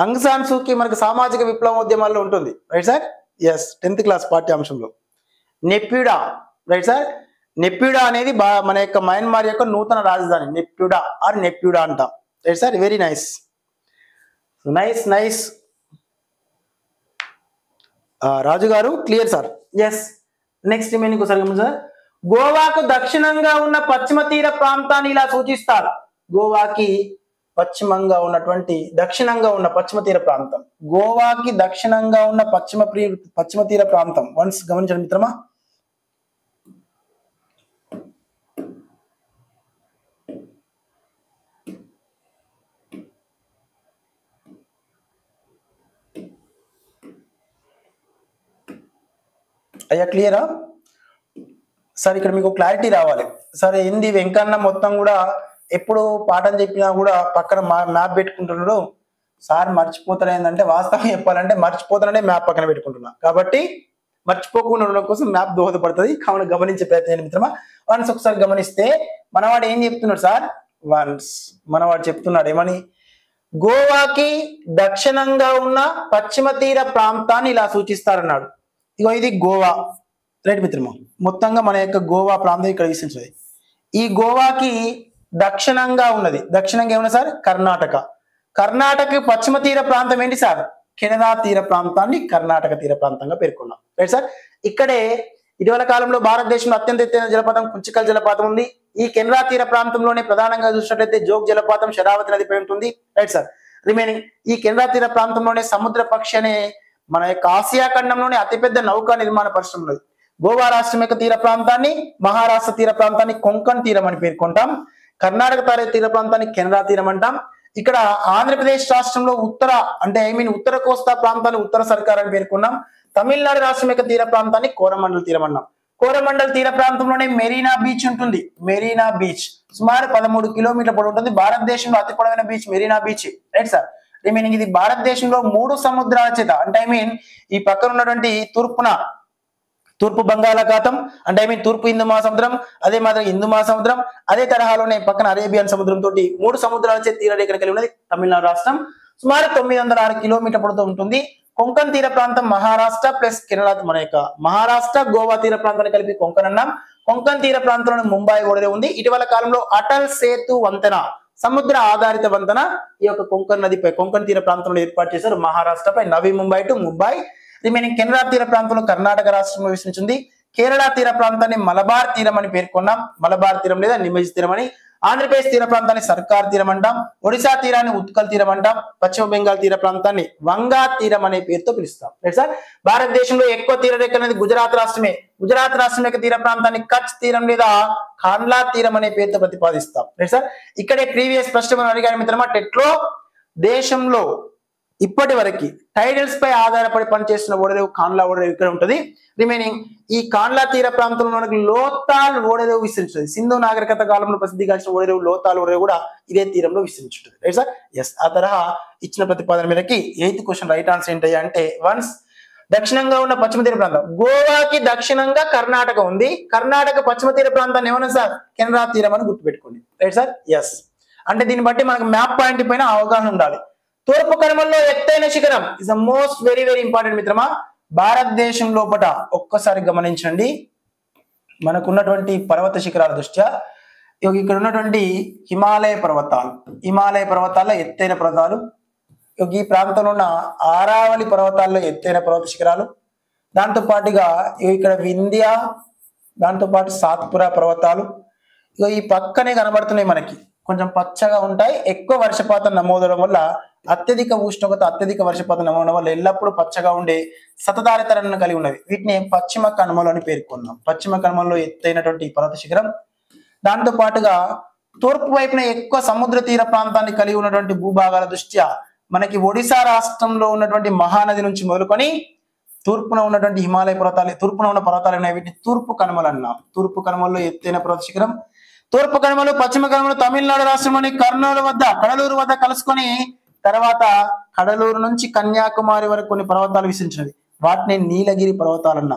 అంగ్ సాన్ సూకీ మనకు సామాజిక విప్లవోద్యమాల్లో ఉంటుంది. Right sir, yes, 10th class పాఠ్యాంశంలో. నెప్యూడా. రైట్ సార్, నెప్యూడా అనేది మన యొక్క మయన్మార్ యొక్క నూతన రాజధాని, నెప్యూడా ఆర్ నెప్యూడా అంటాం. Right sir, very nice, nice nice. Raju గారు clear sir. Yes, next remaining ఒకసారి సార్. గోవాకు దక్షిణంగా ఉన్న పశ్చిమ తీర ప్రాంతాన్ని ఇలా సూచిస్తారు. గోవాకి పశ్చిమంగా ఉన్నటువంటి దక్షిణంగా ఉన్న పశ్చిమ తీర ప్రాంతం, గోవాకి దక్షిణంగా ఉన్న పశ్చిమ తీర ప్రాంతం. వన్స్ గమనించండి మిత్రమా. అయ్యా క్లియరా సార్? ఇక్కడ మీకు క్లారిటీ రావాలి సార్. ఏంది వెంకన్న మొత్తం కూడా ఎప్పుడు పాఠం చెప్పినా కూడా పక్కన మ్యాప్ పెట్టుకుంటున్నాడు సార్. మర్చిపోతాడు. ఏంటంటే వాస్తవం చెప్పాలంటే మర్చిపోతాననే మ్యాప్ పక్కన పెట్టుకుంటున్నా, కాబట్టి మర్చిపోకుండా ఉండడం కోసం మ్యాప్ దోహదపడుతుంది. కావున గమనించే ప్రయత్నం మిత్రమా. వన్స్ ఒకసారి గమనిస్తే మనవాడు ఏం చెప్తున్నాడు సార్? మనవాడు చెప్తున్నాడు ఏమని? గోవాకి దక్షిణంగా ఉన్న పశ్చిమ తీర ప్రాంతాన్ని ఇలా సూచిస్తారన్నాడు. ఇగో ఇది గోవా. రైట్ మిత్రమా, మొత్తంగా మన యొక్క గోవా ప్రాంతం ఇక్కడ విస్తరించింది. ఈ గోవాకి దక్షిణంగా ఉన్నది, దక్షిణంగా ఏమన్నా సార్? కర్ణాటక. కర్ణాటక పశ్చిమ తీర ప్రాంతం ఏంటి సార్? కెనడా తీర ప్రాంతాన్ని కర్ణాటక తీర ప్రాంతంగా పేర్కొన్నాం. రైట్ సార్, ఇక్కడే ఇటీవల కాలంలో భారతదేశంలో అత్యంత ఎత్తైన జలపాతం కుంచికల్ జలపాతం ఉంది. ఈ కెనడా తీర ప్రాంతంలోనే ప్రధానంగా చూసినట్లయితే జోగ్ జలపాతం శరావతి నదిపై ఉంటుంది. రైట్ సార్, రిమైనింగ్ ఈ కెనడా తీర ప్రాంతంలోనే సముద్ర పక్షి అనే మన యొక్క ఆసియా ఖండంలోనే అతిపెద్ద నౌకా నిర్మాణ పరిశ్రమ ఉన్నది. గోవా రాష్ట్రం యొక్క తీర ప్రాంతాన్ని, మహారాష్ట్ర తీర ప్రాంతాన్ని కొంకణ్ తీరం అని పేర్కొంటాం. కర్ణాటక తీర ప్రాంతాన్ని కెనడా తీరం అంటాం. ఇక్కడ ఆంధ్రప్రదేశ్ రాష్ట్రంలో ఉత్తర కోస్తా ప్రాంతాన్ని ఉత్తర సర్కార్ అని పేర్కొన్నాం. తమిళనాడు రాష్ట్రం యొక్క తీర ప్రాంతాన్ని కోరమండల్ తీరం అన్నాం. కోరమండల్ తీర ప్రాంతంలోనే మెరీనా బీచ్ ఉంటుంది. మెరీనా బీచ్ సుమారు 13 కిలోమీటర్ల పొడవు ఉంటుంది. భారతదేశంలో అతి పొడవైన beach Marina beach. Right sir, remaining ఇది భారతదేశంలో 3 సముద్రాల చేత అంటే ఈ పక్కన ఉన్నటువంటి తూర్పు బంగాళాఖాతం అంటే తూర్పు హిందూ మహాసముద్రం, అదే మాదిరి హిందూ మహాసముద్రం, అదే తరహాలోనే పక్కన అరేబియన్ సముద్రం తోటి 3 సముద్రాల చేత తీరరేఖ కలిగి ఉన్నది తమిళనాడు రాష్ట్రం. సుమారు 906 కిలోమీటర్ పొడవుతో ఉంటుంది. కొంకన్ తీర ప్రాంతం మహారాష్ట్ర ప్లస్ కేరళ, మన యొక్క మహారాష్ట్ర గోవా తీర ప్రాంతాన్ని కలిపి కొంకన్ అన్నాం. కొంకన్ తీర ప్రాంతంలో ముంబై ఓడరే ఉంది. ఇటీవల కాలంలో అటల్ సేతు వంతెన, సముద్ర ఆధారిత వంతెన ఈ యొక్క కొంకన్ నదిపై కొంకన్ తీర ప్రాంతంలో ఏర్పాటు చేశారు మహారాష్ట్రపై, నవీ ముంబై టు ముంబై. రిమైనింగ్ కెనరా తీర ప్రాంతంలో కర్ణాటక రాష్ట్రంలో విస్తరించింది. కేరళ తీర ప్రాంతాన్ని మలబార్ తీరం అని పేర్కొన్నాం, మలబార్ తీరం లేదా నిమజ్ తీరం అని. ఆంధ్రప్రదేశ్ తీర ప్రాంతాన్ని సర్కార్ తీరం అంటాం, ఒడిశా తీరాన్ని ఉత్కల్ తీరం అంటాం, పశ్చిమ బెంగాల్ తీర ప్రాంతాన్ని వంగా తీరం అనే పేరుతో పిలుస్తాం. Right sir. భారతదేశంలో ఎక్కువ తీరరేఖ అనేది గుజరాత్ రాష్ట్రమే. గుజరాత్ రాష్ట్రం యొక్క తీర ప్రాంతాన్ని కచ్ తీరం లేదా ఖాండ్లా తీరం అనే పేరుతో ప్రతిపాదిస్తాం. Right sir. ఇక్కడే ప్రీవియస్ ప్రశ్న అడిగారు మిత్రమా, టెట్లో దేశంలో ఇప్పటి వరకు టైడల్స్ పై ఆధారపడి పనిచేస్తున్న ఓడరేవు కాండ్లా ఓడరేవు ఇక్కడ ఉంటుంది. రిమైనింగ్ ఈ కాండ్లా తీర ప్రాంతంలో మనకి లోతాల్ ఓడరేవు విస్తరించుంది. సింధు నాగరికత కాలంలో ప్రసిద్ధిగాంచిన ఓడరేవు లోతాల్ ఓడరేవు కూడా ఇదే తీరంలో విస్తరించుంటుంది. Right sir. ఎస్. ఆ తరహా ఇచ్చిన ప్రతిపాదన మీదకి 8th క్వశ్చన్ రైట్ ఆన్సర్ ఏంటి అంటే, వన్స్ దక్షిణంగా ఉన్న పశ్చిమ తీర ప్రాంతం, గోవాకి దక్షిణంగా కర్ణాటక ఉంది, కర్ణాటక పశ్చిమ తీర ప్రాంతాన్ని ఏమన్నా సార్ కెనరా తీరం అని గుర్తుపెట్టుకోండి. Right sir. ఎస్. అంటే దీన్ని బట్టి మనకు మ్యాప్ పాయింట్ పైన అవగాహన ఉండాలి. తూర్పు కనుమల్లో ఎత్తైన శిఖరం is the most very very important మిత్రమా. భారతదేశం లోపల ఒక్కసారి గమనించండి, మనకున్నటువంటి పర్వత శిఖరాల దృష్ట్యా ఇక్కడ ఉన్నటువంటి హిమాలయ పర్వతాల్లో ఎత్తైన పర్వతాలు, ఈ ప్రాంతంలో ఉన్న ఆరావళి పర్వతాల్లో ఎత్తైన పర్వత శిఖరాలు, దాంతో పాటుగా ఇక్కడ వింధ్య, దాంతో పాటు సాత్పురా పర్వతాలు ఈ పక్కనే కనబడుతున్నాయి. మనకి కొంచెం పచ్చగా ఉంటాయి. ఎక్కువ వర్షపాతం నమోదవడం వల్ల, అత్యధిక ఉష్ణోగ్రత, అత్యధిక వర్షపాతం నమోదవడం వల్ల ఎల్లప్పుడూ పచ్చగా ఉండే సతతారితలను కలిగి ఉన్నవి. వీటిని పశ్చిమ కనుమలు అని పేర్కొన్నాం. పశ్చిమ కనుమల్లో ఎత్తైనటువంటి పర్వత శిఖరం. దాంతో పాటుగా తూర్పు వైపున ఎక్కువ సముద్ర తీర ప్రాంతాన్ని కలిగి ఉన్నటువంటి భూభాగాల దృష్ట్యా మనకి ఒడిశా రాష్ట్రంలో ఉన్నటువంటి మహానది నుంచి మొదలుకొని తూర్పున ఉన్నటువంటి హిమాలయ పర్వతాలు, తూర్పున ఉన్న పర్వతాలు ఉన్నాయి. వీటిని తూర్పు కనుమలు అన్నాం. తూర్పు కనుమల్లో ఎత్తైన పర్వత శిఖరం. తూర్పు కనుమలు, పశ్చిమ కనుమలు తమిళనాడు రాష్ట్రంలోని కడలూరు వద్ద కలుసుకొని తర్వాత కడలూరు నుంచి కన్యాకుమారి వరకు కొన్ని పర్వతాలు విస్తరించినవి. వాటిని నీలగిరి పర్వతాలు అన్నా.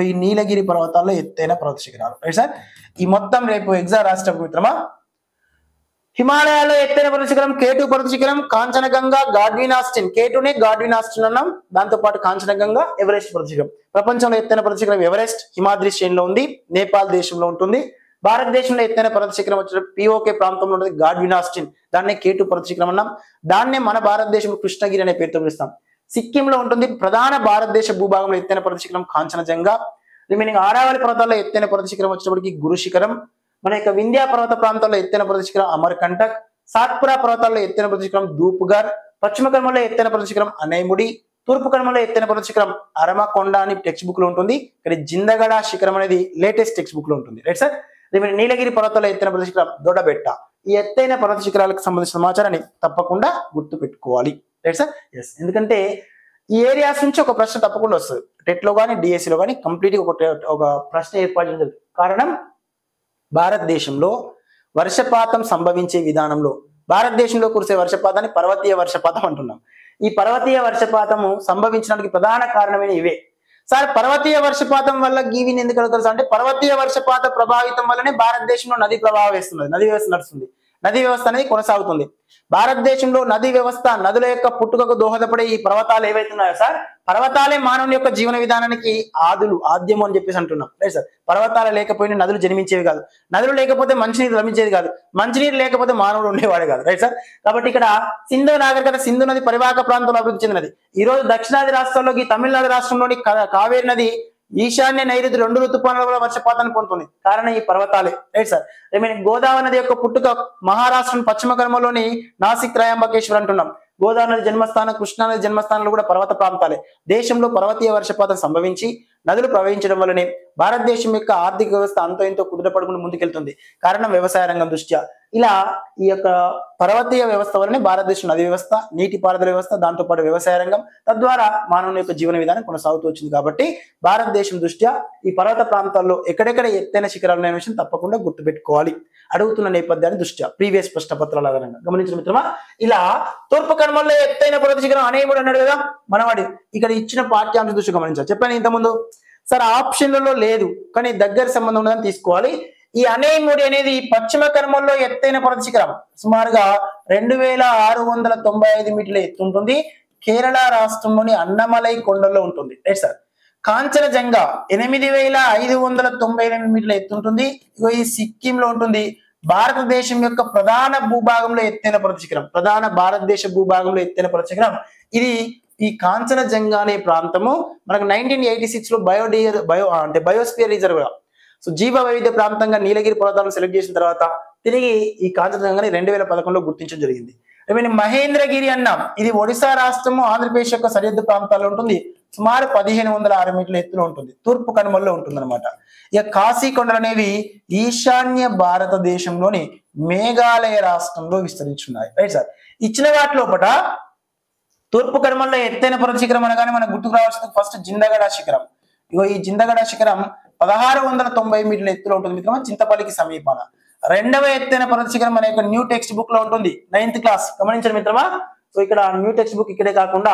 ఈ నీలగిరి పర్వతాల్లో ఎత్తైన పర్వత శిఖరాలు. Right sir. ఈ మొత్తం రేపు ఎగ్జామ్ రాష్ట్రం మిత్రమా, హిమాలయాల్లో ఎత్తైన పర్వత శిఖరం K2 పర్వత శిఖరం, కాంచనగంగా, గాడ్విన్ ఆస్టిన్. K2ని గాడ్విన్ ఆస్టిన్ అన్నాం. దాంతో పాటు కాంచనగంగా, ఎవరెస్ట్ పర్వత శిఖరం. ప్రపంచంలో ఎత్తైన పర్వత శిఖరం ఎవరెస్ట్ హిమాద్రి శ్రేణిలో ఉంది, నేపాల్ దేశంలో ఉంటుంది. భారతదేశంలో ఎత్తైన పర్వత శిఖరం వచ్చిన POK ప్రాంతంలో ఉంటుంది గాడ్విన్ ఆస్టిన్. దాన్నే K2 పర్వత శిఖరం అన్నాం. దాన్నే మన భారతదేశంలో కృష్ణగిరి అనే పేరుతో పిలుస్తాం. సిక్కింలో ఉంటుంది ప్రధాన భారతదేశ భూభాగంలో ఎత్తైన పర్వత శిఖరం కాంచనజంగా. రిమైనింగ్ ఆరావళి పర్వతాల్లో ఎత్తైన పర్వత శిఖరం వచ్చినప్పటికీ గురు శిఖరం. మన యొక్క వింధ్యా పర్వత ప్రాంతాల్లో ఎత్తైన పర్వత శిఖరం అమర్కంటక్. సాత్పురా పర్వతాల్లో ఎత్తైన పర్వత శిఖరం ధూప్గర్. పశ్చిమ కనుమల్లో ఎత్తైన పర్వత శిఖరం అనైముడి. తూర్పు కనుమల్లో ఎత్తైన పర్వత శిఖరం అరమకొండ అని టెక్స్ట్ బుక్ లో ఉంటుంది. ఇక్కడ జిందగడ శిఖరం అనేది లేటెస్ట్ టెక్స్ట్ బుక్ లో ఉంటుంది. Right sir. నీలగిరి పర్వతాల్లో ఎత్తైన పర్వత శిఖరం దొడబెట్ట. ఈ ఎత్తైన పర్వత శిఖరాలకు సంబంధించిన సమాచారాన్ని తప్పకుండా గుర్తు పెట్టుకోవాలి. Right sir. ఎస్. ఎందుకంటే ఈ ఏరియాస్ నుంచి ఒక ప్రశ్న తప్పకుండా వస్తుంది. టెట్లో కానీ డిఎస్సిలో కానీ కంప్లీట్ ఒక ప్రశ్న ఏర్పాటు చేయడం. కారణం భారతదేశంలో వర్షపాతం సంభవించే విధానంలో, భారతదేశంలో కురిసే వర్షపాతాన్ని పర్వతీయ వర్షపాతం అంటున్నాం. ఈ పర్వతీయ వర్షపాతము సంభవించడానికి ప్రధాన కారణమైన ఇవే. సార్ పర్వతీయ వర్షపాతం వల్ల గీవిని ఎందుకు అడుగుతారు అంటే, పర్వతీయ వర్షపాత ప్రభావితం వల్లనే భారతదేశంలో నది ప్రవాహం వేస్తున్నది, నది వ్యవస్థ నడుస్తుంది, నది వ్యవస్థ అనేది కొనసాగుతుంది. భారతదేశంలో నది వ్యవస్థ, నదుల యొక్క పుట్టుకకు దోహదపడే ఈ పర్వతాలు ఏవైతున్నాయో సార్, పర్వతాలే మానవుని యొక్క జీవన విధానానికి ఆద్యము అని చెప్పేసి అంటున్నాం. Right sir. పర్వతాలు లేకపోయినా నదులు జన్మించేవి కాదు, నదులు లేకపోతే మంచినీరు లభించేది కాదు, మంచినీరు లేకపోతే మానవుడు ఉండేవాడు కాదు. Right sir. కాబట్టి ఇక్కడ సింధు నాగరికత, సింధు నది పరివాహక ప్రాంతంలో అభివృద్ధి చెందినది. ఈ రోజు దక్షిణాది రాష్ట్రాల్లోకి తమిళనాడు రాష్ట్రంలోని కావేరి నది ఈశాన్య నైరుతి 2 ఋతుపవనాల వర్షపాతాన్ని పొందుతుంది. కారణం ఈ పర్వతాలే. Right sir. గోదావరి నది యొక్క పుట్టుక మహారాష్ట్ర పశ్చిమ కనుమలోని నాసిక్ త్రయంబకేశ్వర్ అంటున్నాం. గోదావరి నది జన్మస్థానం, కృష్ణానది జన్మస్థానాలు కూడా పర్వత ప్రాంతాలే. దేశంలో పర్వతీయ వర్షపాతం సంభవించి నదులు ప్రవహించడం వల్లనే భారతదేశం యొక్క ఆర్థిక వ్యవస్థ అంతో ఎంతో కుదుటపడుకుని ముందుకెళ్తుంది. కారణం వ్యవసాయ రంగం దృష్ట్యా. ఇలా ఈ యొక్క పర్వతీయ వ్యవస్థ వల్లనే భారతదేశం నది వ్యవస్థ, నీటిపారుదల వ్యవస్థ, దాంతోపాటు వ్యవసాయ రంగం, తద్వారా మానవుని యొక్క జీవన విధానం కొనసాగుతూ వచ్చింది. కాబట్టి భారతదేశం దృష్ట్యా ఈ పర్వత ప్రాంతాల్లో ఎక్కడెక్కడ ఎత్తైన శిఖరాలు అనే విషయం తప్పకుండా గుర్తుపెట్టుకోవాలి అడుగుతున్న నేపథ్యాన్ని దృష్ట్యా ప్రీవియస్ ప్రశ్న పత్రాల ఆధారంగా గమనించిన మిత్రమా. ఇలా తూర్పు కనుమల్లో ఎత్తైన పర్వత శిఖరం అనేముడు అన్నాడు కదా మనవాడి. ఇక్కడ ఇచ్చిన పాఠ్యాంశ దృష్టి గమనించాలి. చెప్పాను ఇంతకుముందు సార్ ఆప్షన్లలో లేదు కానీ దగ్గర సంబంధం ఉన్నదని తీసుకోవాలి. ఈ అనేముడి అనేది పశ్చిమ కనుమల్లో ఎత్తైన పర్వత శిఖరం, సుమారుగా 2695 మీటర్ల ఎత్తు ఉంటుంది. కేరళ రాష్ట్రంలోని అన్నమలై కొండల్లో ఉంటుంది. Right sir. కాంచనజంగా 8598 మీటర్ల ఎత్తు ఉంటుంది. ఇగో ఈ సిక్కిం లో ఉంటుంది. భారతదేశం యొక్క ప్రధాన భూభాగంలో ఎత్తైన పర్వత శిఖరం, ప్రధాన భారతదేశ భూభాగంలో ఎత్తైన పర్వత శిఖరం ఇది. ఈ కాంచనజంగా అనే ప్రాంతము మనకు 1986 లో బయోస్పియర్ రిజర్వ్ గా, సో జీవ వైవిధ్య ప్రాంతంగా నీలగిరి పర్వతాలను సెలెక్ట్ చేసిన తర్వాత తిరిగి ఈ కాంచనజంగాని 2011లో గుర్తించడం జరిగింది. మహేంద్రగిరి అన్నాం, ఇది ఒడిశా రాష్ట్రము ఆంధ్రప్రదేశ్ యొక్క సరిహద్దు ప్రాంతాల్లో ఉంటుంది. సుమారు 1506 మీటర్ల ఎత్తులో ఉంటుంది. తూర్పు కనుమల్లో ఉంటుంది అనమాట. ఇక కాశీ కొండలు అనేవి ఈశాన్య భారతదేశంలోని మేఘాలయ రాష్ట్రంలో విస్తరించున్నాయి. Right sir. ఇచ్చిన వాటి లోపల తూర్పు కనుమల్లో ఎత్తైన పర్వత శిఖరం అనగానే మనకు గుర్తుకు రావాల్సింది ఫస్ట్ జిందగడ శిఖరం. ఇగో ఈ జిందగడ శిఖరం 1690 మీటర్ల ఎత్తులో ఉంటుంది మిత్రమా, చింతపల్లికి సమీపాన. రెండవ ఎత్తైన పర్వత శిఖరం అనే న్యూ టెక్స్ట్ బుక్ లో ఉంటుంది, 9th క్లాస్. గమనించండి మిత్రమా. సో ఇక్కడ న్యూ టెక్స్ట్ బుక్ ఇక్కడే కాకుండా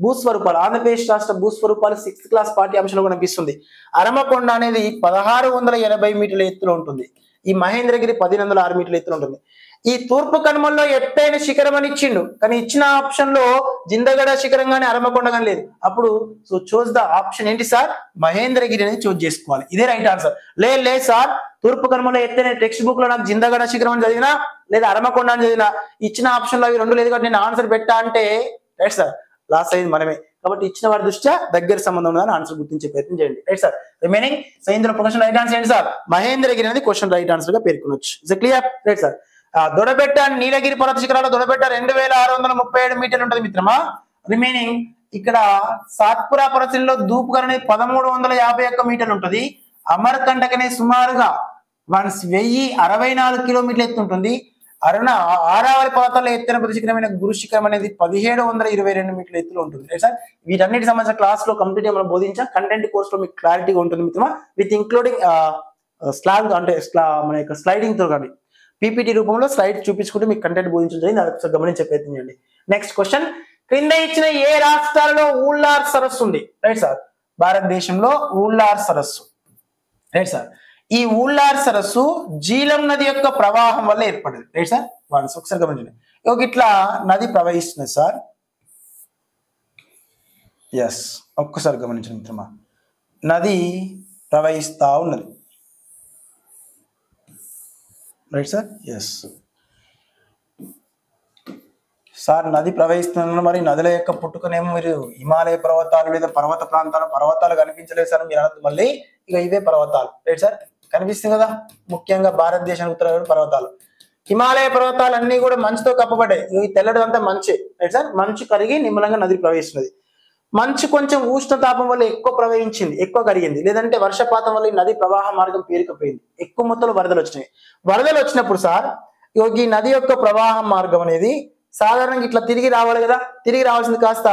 భూస్వరూపాలు, ఆంధ్రప్రదేశ్ రాష్ట్ర భూస్వరూపాలు 6th క్లాస్ పాఠ్యాంశంలో కనిపిస్తుంది. అరమకొండ అనేది 1680 మీటర్ల ఎత్తులో ఉంటుంది. ఈ మహేంద్రగిరి 1506 మీటర్ల ఎత్తులో ఉంటుంది. ఈ తూర్పు కనుమల్లో ఎత్తైన శిఖరం అని ఇచ్చిండు, కానీ ఇచ్చిన ఆప్షన్ లో జిందగడ శిఖరం గానీ అరమకొండ కానీ లేదు. అప్పుడు సో చూస్ ద ఆప్షన్ ఏంటి సార్, మహేంద్రగిరి అనేది చూస్ చేసుకోవాలి. ఇదే రైట్ ఆన్సర్. లేదు సార్ తూర్పు కనుమల్లో ఎత్తైన టెక్స్ట్ బుక్ లో నాకు జిందగడ శిఖరం అని చదివినా లేదా అరమకొండ అని చదివినా ఇచ్చిన ఆప్షన్ లో అవి రెండు లేదు కాబట్టి నేను ఆన్సర్ పెట్టా అంటే రైట్ సార్ లాస్ అయింది మనమే. కాబట్టి ఇచ్చిన వారి దృష్ట్యా దగ్గర సంబంధం ఉందని ఆన్సర్ గుర్తించే ప్రయత్నం చేయండి. Right sir. రిమైనింగ్ సో ఇందులో క్వశ్చన్ రైట్ ఆన్సర్ ఏంటి సార్, మహేంద్రగిరి అనేది క్వశ్చన్ రైట్ ఆన్సర్ గా పేర్కొనొచ్చు. Is clear. Right sir. Doddabetta Nilgiri పర్వత శిఖరాలు దొడబెట్ట 2637 మీటర్లు ఉంటుంది మిత్రమా. రిమైనింగ్ ఇక్కడ సాత్పురా పర్వతంలో దూపుగర్ అనేది 1351 మీటర్లు ఉంటుంది. అమర్కంటక్ అనేది సుమారుగా 1064 కిలోమీటర్లు ఎత్తు ఉంటుంది. ఆరావళి పర్వతాల్లో ఎత్తైన పర్వత శిఖరమైన గురు శిఖరం అనేది 1722 మీటర్ల ఎత్తులో ఉంటుంది. Right sir. వీటన్నిటి సంబంధించిన క్లాస్ లో కంప్లీట్ మనం బోధించా. కంటెంట్ కోర్స్ లో మీకు క్లారిటీగా ఉంటుంది మిత్రమా, విత్ ఇంక్లూడింగ్ స్లాగ్ అంటే మన యొక్క స్లైడింగ్ తో కానీ పీపీటీ రూపంలో స్లైడ్ చూపించుకుంటూ మీకు కంటెంట్ బోధించడం జరిగింది. అది గమనించే ప్రయత్నం చేయండి. నెక్స్ట్ క్వశ్చన్, క్రింద ఇచ్చిన ఏ రాష్ట్రాలలో ఊళ్ళార్ సరస్సు ఉంది? Right sir. భారతదేశంలో ఊళ్ళార్ సరస్సు. Right sir. ఈ ఊళ్ళార్ సరస్సు జీలం నది యొక్క ప్రవాహం వల్ల ఏర్పడింది. Right sir. ఒకసారి గమనించండి. ఇట్లా నది ప్రవహిస్తుంది సార్. ఎస్, ఒక్కసారి గమనించండి మిత్రమా, నది ప్రవహిస్తా ఉన్నది. Right sir. ఎస్ సార్, నది ప్రవహిస్తున్న మరి నదుల యొక్క పుట్టుకనేమో మీరు హిమాలయ పర్వతాలు లేదా పర్వతాలు కనిపించలేదు సార్ మీరు అన్నది. మళ్ళీ ఇక ఇవే పర్వతాలు. Right sir. కనిపిస్తుంది కదా, ముఖ్యంగా భారతదేశానికి ఉత్తర పర్వతాలు. హిమాలయ పర్వతాలు అన్ని కూడా మంచుతో కప్పబడ్డాయి. ఈ తెల్లడంతా మంచే. Right sir. మంచు కరిగి నిమ్మలంగా నది ప్రవహిస్తున్నది. మంచు కొంచెం ఉష్ణతాపం వల్ల ఎక్కువ ప్రవహించింది, ఎక్కువ కరిగింది, లేదంటే వర్షపాతం వల్ల ఈ నది ప్రవాహ మార్గం పేరుకుపోయింది, ఎక్కువ మొత్తంలో వరదలు వచ్చినాయి. వరదలు వచ్చినప్పుడు సార్ ఈ నది యొక్క ప్రవాహ మార్గం అనేది సాధారణంగా ఇట్లా తిరిగి రావాలి కదా, తిరిగి రావాల్సింది కాస్త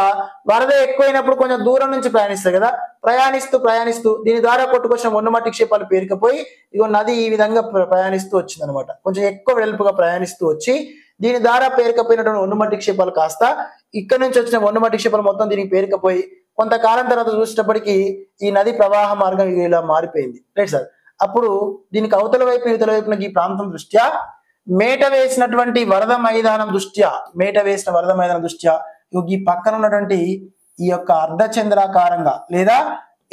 వరద ఎక్కువైనప్పుడు కొంచెం దూరం నుంచి ప్రయాణిస్తాయి కదా, ప్రయాణిస్తూ దీని ద్వారా కొట్టుకొచ్చిన మొన్నమట్టి క్షేపాలు పేరుకుపోయి నది ఈ విధంగా ప్రయాణిస్తూ వచ్చింది అనమాట. కొంచెం ఎక్కువ వెలుపుగా ప్రయాణిస్తూ వచ్చి దీని ద్వారా పేరుకపోయినటువంటి ఒండుమట్టి క్షేపాలు కాస్త ఇక్కడ నుంచి వచ్చిన ఒండుమట్టి క్షేపాలు మొత్తం దీనికి పేరుకపోయి కొంతకాలం తర్వాత చూసేటప్పటికి ఈ నది ప్రవాహ మార్గం ఇలా మారిపోయింది. Right sir. అప్పుడు దీనికి అవతల వైపున ఈ ప్రాంతం దృష్ట్యా మేట వేసిన వరద మైదానం దృష్ట్యా ఈ పక్కన ఉన్నటువంటి ఈ యొక్క అర్ధచంద్రాకారంగా లేదా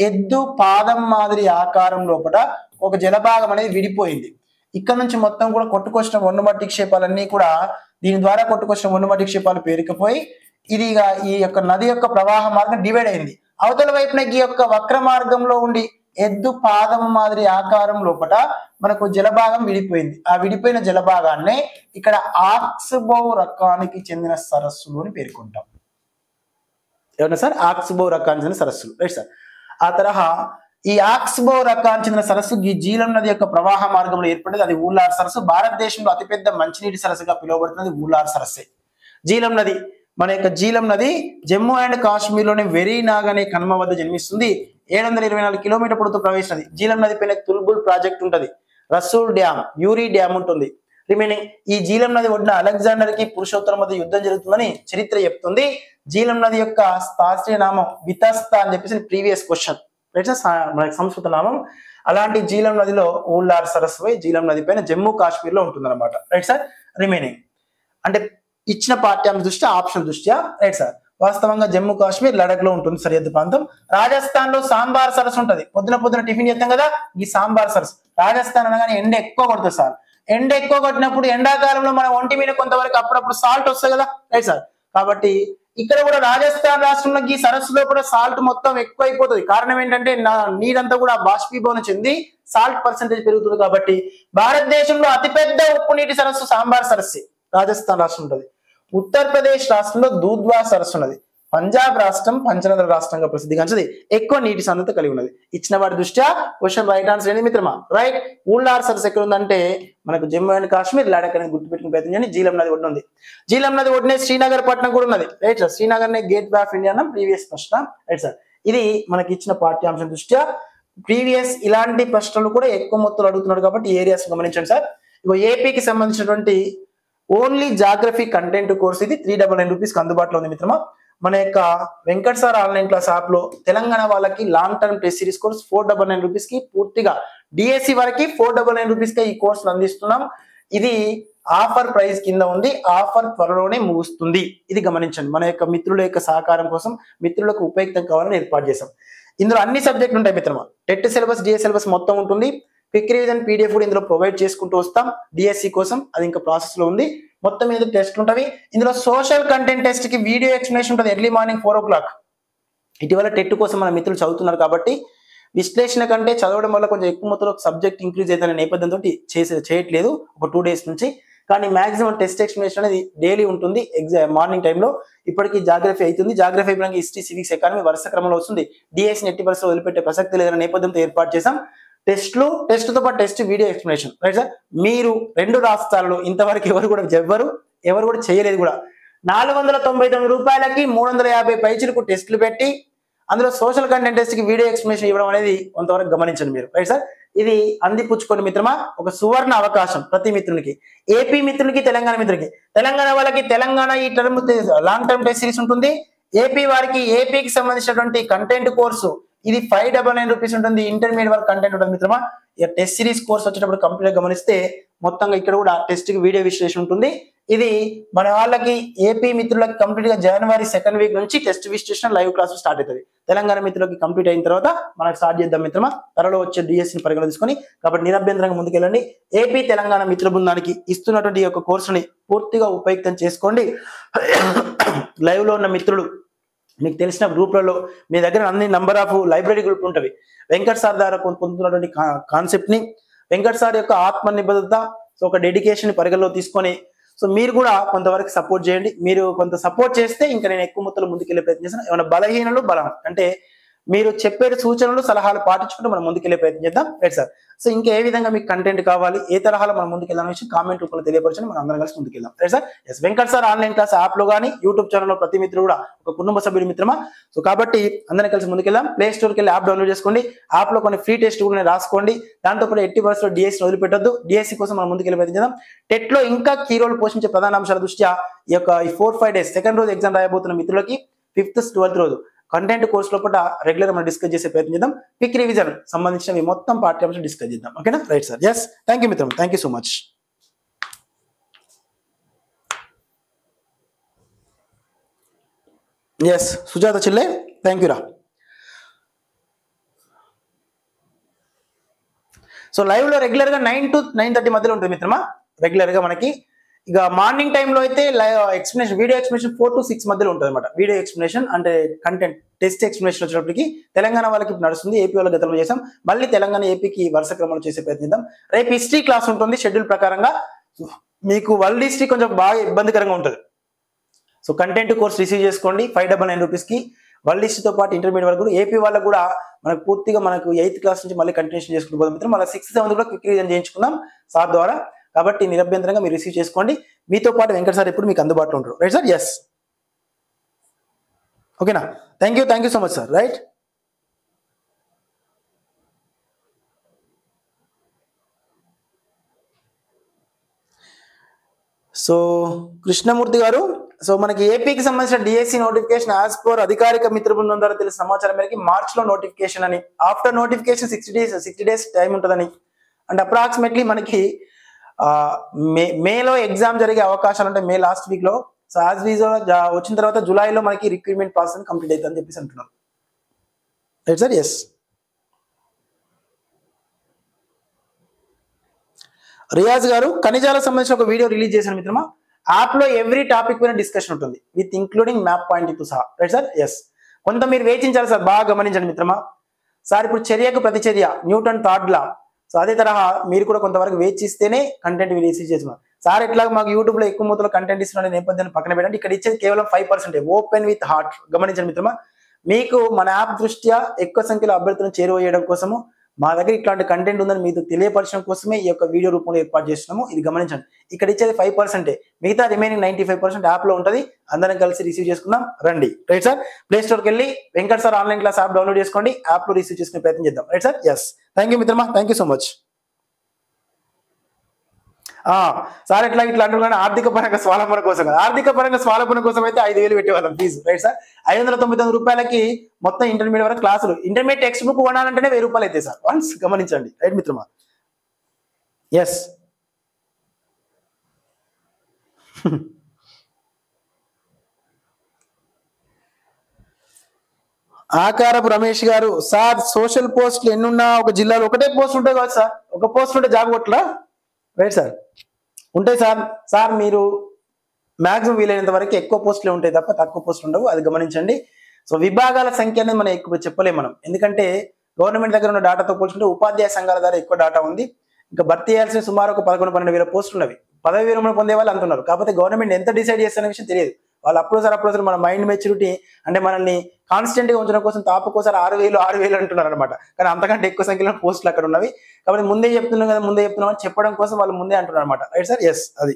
ఎద్దు పాదం మాదిరి ఆకారం లోపల ఒక జలభాగం అనేది విడిపోయింది. ఇక్కడ నుంచి మొత్తం కూడా కొట్టుకొచ్చిన ఒండుమట్టి క్షేపాలన్నీ కూడా దీని ద్వారా కొట్టుకొచ్చిన ఒండుమట్టి క్షేపాలు పేరుకుపోయి ఇది ఈ యొక్క నది యొక్క ప్రవాహ మార్గం డివైడ్ అయింది. అవతల వైపున ఈ యొక్క వక్ర మార్గంలో ఉండి ఎద్దు పాదం మాదిరి ఆకారం లోపల మనకు జలభాగం విడిపోయింది. ఆ విడిపోయిన జలభాగాన్ని ఇక్కడ ఆక్స్బౌ రకానికి చెందిన సరస్సులు అని పేర్కొంటాం. ఏమన్నా సార్? ఆక్స్బౌ రకానికి చెందిన సరస్సులు. Right sir. ఆ తరహా ఈ ఆక్స్బో రకానికి చెందిన సరస్సు ఈ జీలం నది యొక్క ప్రవాహ మార్గంలో ఏర్పడేది. అది ఊలార్ సరస్సు. భారతదేశంలో అతిపెద్ద మంచినీటి సరస్సుగా పిలువబడుతున్నది ఊలార్ సరస్సే. జీలం నది, మన యొక్క జీలం నది జమ్మూ అండ్ కాశ్మీర్ లోని వెరీనాగ్ అనే కన్మ వద్ద జన్మిస్తుంది. 724 కిలోమీటర్ పొడవుతో ప్రవేశించింది. జీలం నది పైన తుల్బుల్ ప్రాజెక్ట్ ఉంటది, రసూల్ డ్యామ్, యూరి డ్యామ్ ఉంటుంది. రిమైనింగ్ ఈ జీలం నది ఒడ్డున అలెగ్జాండర్ కి పురుషోత్తరం మధ్య యుద్ధం జరుగుతుందని చరిత్ర చెప్తుంది. జీలం నది యొక్క శాస్త్రీయ నామం వితస్త అని చెప్పేసి ప్రీవియస్ క్వశ్చన్, మనకి సంస్కృత నామం. అలాంటి జీలం నదిలో ఊలార్ సరస్సు జీలం నది పైన జమ్మూ కాశ్మీర్ లో ఉంటుంది అనమాట. Right sir. రిమైనింగ్ అంటే ఇచ్చిన పాఠ్యాంశ దృష్ట్యా ఆప్షన్ దృష్ట్యా రైట్ సార్ వాస్తవంగా జమ్మూ కాశ్మీర్ లడక్ లో ఉంటుంది సరిహద్దు ప్రాంతం. రాజస్థాన్ లో సాంబార్ సరస్సు ఉంటది. పొద్దున టిఫిన్ చేస్తాం కదా, ఈ సాంబార్ సరస్సు. రాజస్థాన్ అనగానే ఎండ ఎక్కువ కొడుతుంది సార్. ఎండ ఎక్కువ కొట్టినప్పుడు ఎండాకాలంలో మన ఒంటి మీద కొంతవరకు అప్పుడప్పుడు సాల్ట్ వస్తుంది కదా, రైట్ సార్. కాబట్టి ఇక్కడ కూడా రాజస్థాన్ రాష్ట్రంలో ఈ సరస్సులో కూడా సాల్ట్ మొత్తం ఎక్కువ అయిపోతుంది. కారణం ఏంటంటే నీరంతా కూడా బాష్పీభవనం చెంది సాల్ట్ పర్సెంటేజ్ పెరుగుతుంది. కాబట్టి భారతదేశంలో అతిపెద్ద ఉప్పు నీటి సరస్సు సాంబార్ సరస్సు రాజస్థాన్ రాష్ట్రం ఉంటుంది. ఉత్తరప్రదేశ్ రాష్ట్రంలో దూద్వా సరస్సు ఉన్నది. పంజాబ్ రాష్ట్రం పంచనదుల రాష్ట్రంగా ప్రసిద్ధిగాంచినది, ఎక్కువ నీటి సాంద్రత కలిగి ఉన్నది. ఇచ్చిన వాటి దృష్ట్యా క్వశ్చన్ రైట్ ఆన్సర్ ఏంటి మిత్రమా? రైట్. ఊలార్ సరస్సు ఎక్కడ ఉందంటే మనకు జమ్మూ అండ్ కాశ్మీర్ లడక్ అనేది గుర్తుపెట్టుకుని ప్రయత్నం చేయండి. జీలం నది ఒడ్డు ఉంది. జీలం నది ఒడ్డునే శ్రీనగర్ పట్టణం కూడా ఉన్నది. Right sir. శ్రీనగర్ నే గేట్ వే ఆఫ్ ఇండియా అన్న ప్రీవియస్ ప్రశ్న. Right sir. ఇది మనకి ఇచ్చిన పాఠ్యాంశం దృష్ట్యా ప్రీవియస్ ఇలాంటి ప్రశ్నలు కూడా ఎక్కువ మొత్తంలో అడుగుతున్నాడు కాబట్టి ఏరియాస్ గమనించండి సార్. ఇగో ఏపీకి సంబంధించినటువంటి ఓన్లీ జాగ్రఫీ కంటెంట్ కోర్స్ ఇది 399 రూపీస్ అందుబాటులో ఉంది మిత్రమా. మన యొక్క Venkat sir online class app లో తెలంగాణ వాళ్ళకి long term test series course 499 rupees కి పూర్తిగా డిఎస్సి వరకు 499 రూపీస్ కి ఈ కోర్స్ అందిస్తున్నాం. ఇది ఆఫర్ ప్రైస్ కింద ఉంది. ఆఫర్ త్వరలోనే ముగుస్తుంది. ఇది గమనించండి. మన యొక్క మిత్రుల యొక్క సహకారం కోసం మిత్రులకు ఉపయుక్తం కావాలని ఏర్పాటు చేశాం. ఇందులో అన్ని సబ్జెక్టులు ఉంటాయి మిత్రమా. టెట్ సిలబస్ డిఎస్ సిలబస్ మొత్తం ఉంటుంది. క్విక్ రివిజన్ పీడిఎఫ్ కూడా ఇందులో ప్రొవైడ్ చేసుకుంటూ వస్తాం డిఎస్సి కోసం. అది ఇంకా ప్రాసెస్ లో ఉంది. మొత్తం మీద టెస్ట్ ఉంటవి. ఇందులో సోషల్ కంటెంట్ టెస్ట్ కి వీడియో ఎక్స్ప్లెనేషన్ ఉంటుంది ఎర్లీ మార్నింగ్ 4 o'clock. ఇటీవల టెట్ కోసం మన మిత్రులు చదువుతున్నారు కాబట్టి విశ్లేషణ కంటే చదవడం వల్ల కొంచెం ఎక్కువ మొత్తంలో సబ్జెక్ట్ ఇంక్రీజ్ అవుతుందనే నేపథ్యంతో చేయట్లేదు ఒక 2 days నుంచి. కానీ మాక్సిమం టెస్ట్ ఎక్స్ప్లెనేషన్ అనేది డైలీ ఉంటుంది మార్నింగ్ టైంలో. ఇప్పటికీ జాగ్రఫీ అవుతుంది. జాగ్రఫీ అయిపోయినాక హిస్టరీ, సివిక్స్, ఎకానమీ వరుస క్రమంలో వస్తుంది. డిఎస్సి 80% వదిలిపెట్టే ప్రసక్తి లేదనే నేపథ్యంతో ఏర్పాటు చేశాం. టెస్ట్తో పాటు test video explanation. Right sir. మీరు 2 రాష్ట్రాల్లో ఇంతవరకు ఎవరు కూడా చేయలేదు కూడా 499 రూపాయలకి 350 పైచలకు టెస్టులు పెట్టి అందులో సోషల్ కంటెంట్ టెస్ట్ కి వీడియో ఎక్స్ప్లెనేషన్ ఇవ్వడం అనేది కొంతవరకు గమనించండి మీరు. Right sir. ఇది అందిపుచ్చుకోండి మిత్రమా. ఒక సువర్ణ అవకాశం ప్రతి మిత్రునికి. ఏపీ మిత్రులకి, తెలంగాణ మిత్రులకి. తెలంగాణ వాళ్ళకి తెలంగాణ ఈ term long term test series ఉంటుంది. ఏపీ వారికి ఏపీకి సంబంధించినటువంటి కంటెంట్ కోర్సు ఇది 599 రూపీస్ ఉంటుంది. ఇంటర్మీడియట్ వరకు కంటెంట్ ఉంటుంది మిత్రమా. ఇక టెస్ట్ సిరీస్ కోర్స్ వచ్చేటప్పుడు కంప్లీట్ గమనిస్తే మొత్తంగా ఇక్కడ కూడా టెస్ట్ కి వీడియో విశ్లేషణ ఉంటుంది. ఇది మన వాళ్ళకి ఏపీ మిత్రులకి కంప్లీట్ గా January 2nd వీక్ నుంచి టెస్ట్ విశ్లేషణ లైవ్ క్లాస్ స్టార్ట్ అవుతుంది. తెలంగాణ మిత్రులకి కంప్లీట్ అయిన తర్వాత మనకు స్టార్ట్ చేద్దాం మిత్రమా. త్వరలో వచ్చే డిఎస్సిని పరిగణ తీసుకొని. కాబట్టి నిరభ్యంతరంగా ముందుకెళ్ళండి. ఏపీ తెలంగాణ మిత్ర బృందానికి ఇస్తున్నటువంటి ఈ యొక్క కోర్సుని పూర్తిగా ఉపయుక్తం చేసుకోండి. లైవ్ లో ఉన్న మిత్రులు మీకు తెలిసిన గ్రూప్లలో మీ దగ్గర అన్ని నంబర్ ఆఫ్ లైబ్రరీ గ్రూప్ ఉంటవి. వెంకట్ సార్ ద్వారా పొందుతున్నటువంటి కాన్సెప్ట్ ని, వెంకట్ సార్ యొక్క ఆత్మ నిబద్ధత, సో ఒక డెడికేషన్ పరిగణలో తీసుకొని సో మీరు కూడా కొంతవరకు సపోర్ట్ చేయండి. మీరు కొంత సపోర్ట్ చేస్తే ఇంకా నేను ఎక్కువ మొత్తంలో ముందుకెళ్లే ప్రయత్నం చేస్తాను. ఏమైనా బలహీనలు బలం అంటే మీరు చెప్పే సూచనలు సలహాలు పాటించుకుంటూ మనం ముందుకెళ్లే ప్రయత్నం చేద్దాం. Right sir. సో ఇంకా ఏ విధంగా మీకు కంటెంట్ కావాలి, ఏ తరహాలో మనం ముందుకెళ్ళాలని విషయం కామెంట్ రూపంలో తెలియపరచండి. మనం అందరం కలిసి ముందుకెళ్దాం. Right sir. Yes. Venkat sir online class app లో కానీ యూట్యూబ్ ఛానల్లో ప్రతి మిత్రుడు కూడా ఒక కుటుంబ సభ్యుడి మిత్రమా. సో కాబట్టి అందరం కలిసి ముందుకెళ్దాం. ప్లే స్టోర్కి వెళ్ళి యాప్ డౌన్లోడ్ చేసుకోండి. యాప్ లో కొన్ని ఫ్రీ టెస్ట్ కూడా రాసుకోండి. దాంతో పాటు 80% డిఎస్సి వదిలిపెట్టొద్దు. డిఎస్సి కోసం మనం ముందుకెళ్ళి ప్రయత్నం చేద్దాం. టెట్ లో ఇంకా కీ రోల్ పోషించే ప్రధాన అంశాల దృష్ట్యా ఈ యొక్క 4-5 days సెకండ్ రోజు ఎగ్జామ్ రాయబోతున్న మిత్రులకి 5th, 12th రోజు కంటెంట్ కోర్స్ లోపల రెగ్యులర్ మనం డిస్కస్ చేసే ప్రయత్నం చేద్దాం. క్విక్ రివిజన్ సంబంధించిన మొత్తం పాఠ్యాంశం డిస్కస్ చేద్దాం. ఓకేనా. Right sir. Yes. Thank you మిత్రం. Thank you so much. Yes Sujatha చెల్లె, థ్యాంక్ యూ రా. సో లైవ్ లో రెగ్యులర్ గా 9 to 9:30 మధ్యలో ఉంటుంది మిత్రమా. రెగ్యులర్ గా మనకి ఇక మార్నింగ్ టైంలో అయితే ఎక్స్ప్లెనేషన్ వీడియో ఎక్స్ప్లెనేషన్ 4 to 6 మధ్యలో ఉంటుంది అనమాట. వీడియో ఎక్స్ప్లెనేషన్ అంటే కంటెంట్ టెస్ట్ ఎక్స్ప్లెనేషన్ వచ్చేటప్పటికి తెలంగాణ వాళ్ళకి నడుస్తుంది. ఏపీ వాళ్ళకి గతంలో చేసాం. మళ్ళీ తెలంగాణ ఏపీకి వరుస క్రమంలో చేసే ప్రయత్నిద్దాం. రేపు హిస్టరీ క్లాస్ ఉంటుంది షెడ్యూల్ ప్రకారంగా. మీకు వరల్డ్ హిస్టరీ కొంచెం బాగా ఇబ్బందికరంగా ఉంటుంది. సో కంటెంట్ కోర్స్ రిసీవ్ చేసుకోండి 599 రూపీస్ కి. వరల్డ్ హిస్టరీతో పాటు ఇంటర్మీడియట్ వరకు కూడా ఏపీ వాళ్ళకు కూడా మనకు పూర్తిగా మనకు 8th క్లాస్ నుంచి మళ్ళీ కంటిన్యూషన్ చేసుకుంటూ పోతాం మిత్రం. మళ్ళీ 6th 7th కూడా క్విక్ రివిజన్ చేయించుకుందాం సార్ ద్వారా. కాబట్టి నిరభ్యంతరంగా మీరు రిసీవ్ చేసుకోండి. మీతో పాటు వెంకట సార్ ఎప్పుడు మీకు అందుబాటులో ఉంటారు. Right sir? ఎస్, ఓకేనా? Thank you so much sir. Right, so Krishnamurthy గారు, సో మనకి ఏపీకి సంబంధించిన డిఎస్సి నోటిఫికేషన్ యాజ్ పర్ అధికారిక మిత్ర బృందం ద్వారా తెలిసిన సమాచారం మేరకు మార్చ్ లో నోటిఫికేషన్ అని, ఆఫ్టర్ నోటిఫికేషన్ 60 days టైం ఉంటుందని, అండ్ అప్రాక్సిమేట్లీ మనకి మేలో ఎగ్జామ్ జరిగే అవకాశాలు ఉంటాయి, మే లాస్ట్ వీక్ లో. సో యాజ్ యూజువల్ వచ్చిన తర్వాత జూలైలో మనకి రిక్రూట్మెంట్ ప్రాసెస్ కంప్లీట్ అవుతుందని చెప్పేసి అంటున్నాను. Right sir? ఎస్. రియాజ్ గారు, ఖనిజాలకు సంబంధించిన ఒక వీడియో రిలీజ్ చేశాను మిత్రమా. యాప్ లో ఎవ్రీ టాపిక్ పైన డిస్కషన్ ఉంటుంది విత్ ఇంక్లూడింగ్ మ్యాప్ పాయింట్ సహా. Right sir? ఎస్. కొంత మీరు వేచించాలి సార్, బాగా గమనించండి మిత్రమా. సార్ ఇప్పుడు చర్యకు ప్రతిచర్య, న్యూటన్ థర్డ్ లా. సో అదే తరహా మీరు కూడా కొంతవరకు వేచిస్తేనే కంటెంట్ రిసీవ్ చేస్తున్నాం. సార్ ఎట్లా మాకు యూట్యూబ్ లో ఎక్కువ మొత్తంలో కంటెంట్ ఇస్తున్న నేపథ్యాన్ని పక్కన పెట్టండి. ఇక్కడ ఇచ్చేది కేవలం 5%. Open with heart. గమనించండి మిత్రమా, మీకు మన యాప్ దృష్ట్యా ఎక్కువ సంఖ్యలో అభ్యర్థులను చేరువయ్యడం కోసము మా దగ్గర ఇట్లాంటి కంటెంట్ ఉందని మీకు తెలియపరచడం కోసమే ఈ యొక్క వీడియో రూపంలో ఏర్పాటు చేస్తున్నాము. ఇది గమనించండి. ఇక్కడ ఇచ్చేది 5%, మిగతా రిమైనింగ్ 95% యాప్ లో ఉంటుంది. అందరం కలిసి రిసీవ్ చేసుకుందాం రండి. Right sir? ప్లే స్టోర్కి వెళ్ళి Venkata sir online class app download చేసుకోండి, యాప్ లో రిసీవ్ చేసుకునే ప్రయత్నం చేద్దాం. Right sir? Yes. Thank you మిత్రమా, thank you so much. Sir ఇట్లా అంటారు కానీ ఆర్థిక పరంగా స్వాలంబన కోసం కదా. ఆర్థిక పరంగా స్వాలంబన కోసం అయితే 5,000 పెట్టేవాళ్ళం ఫీజు. Right sir? 599 రూపాయలకి మొత్తం ఇంటర్మీడియట్ వరకు క్లాసులు. ఇంటర్మీడియట్ టెక్స్ట్ బుక్ కొనాలంటేనే 1000 రూపాయలు అయితే సార్. వన్స్ గమనించండి. రైట్ మిత్రమా? ఎస్. ఆకారపు రమేష్ గారు, సార్ సోషల్ పోస్టులు ఎన్నున్నా ఒక జిల్లాలో ఒకటే పోస్ట్ ఉంటుంది కదా సార్. ఒక పోస్ట్ ఉంటే జాబ్ కొట్టలా? Right sir? ఉంటాయి సార్. సార్ మీరు మ్యాక్సిమం వీలైనంత వరకు ఎక్కువ పోస్టులే ఉంటాయి తప్ప తక్కువ పోస్టులు ఉండవు, అది గమనించండి. సో విభాగాల సంఖ్య అనేది మనం ఎక్కువ చెప్పలేము మనం, ఎందుకంటే గవర్నమెంట్ దగ్గర ఉన్న డేటాతో పోల్చుకుంటే ఉపాధ్యాయ సంఘాల ద్వారా ఎక్కువ డేటా ఉంది. ఇంకా భర్తీ చేయాల్సిన సుమారు ఒక 11-12 వేల పోస్టులు ఉన్నవి. పదవి విరమణ పొందే వాళ్ళు అంటున్నారు. కాకపోతే గవర్నమెంట్ ఎంత డిసైడ్ చేస్తున్న విషయం తెలియదు. వాళ్ళు అప్పుడు మన మైండ్ మెచ్యూరిటీ అంటే మనల్ని కాన్స్టెంట్ గా ఉంచడం కోసం తాపకోసారి 6,000 అంటున్నారు అనమాట. కానీ అంతకంటే ఎక్కువ సంఖ్యలో పోస్టులు అక్కడ ఉన్నవి. కాబట్టి ముందే చెప్తున్నాం అని చెప్పడం కోసం వాళ్ళు ముందే అంటున్నారు అనమాట. Right sir? ఎస్. అది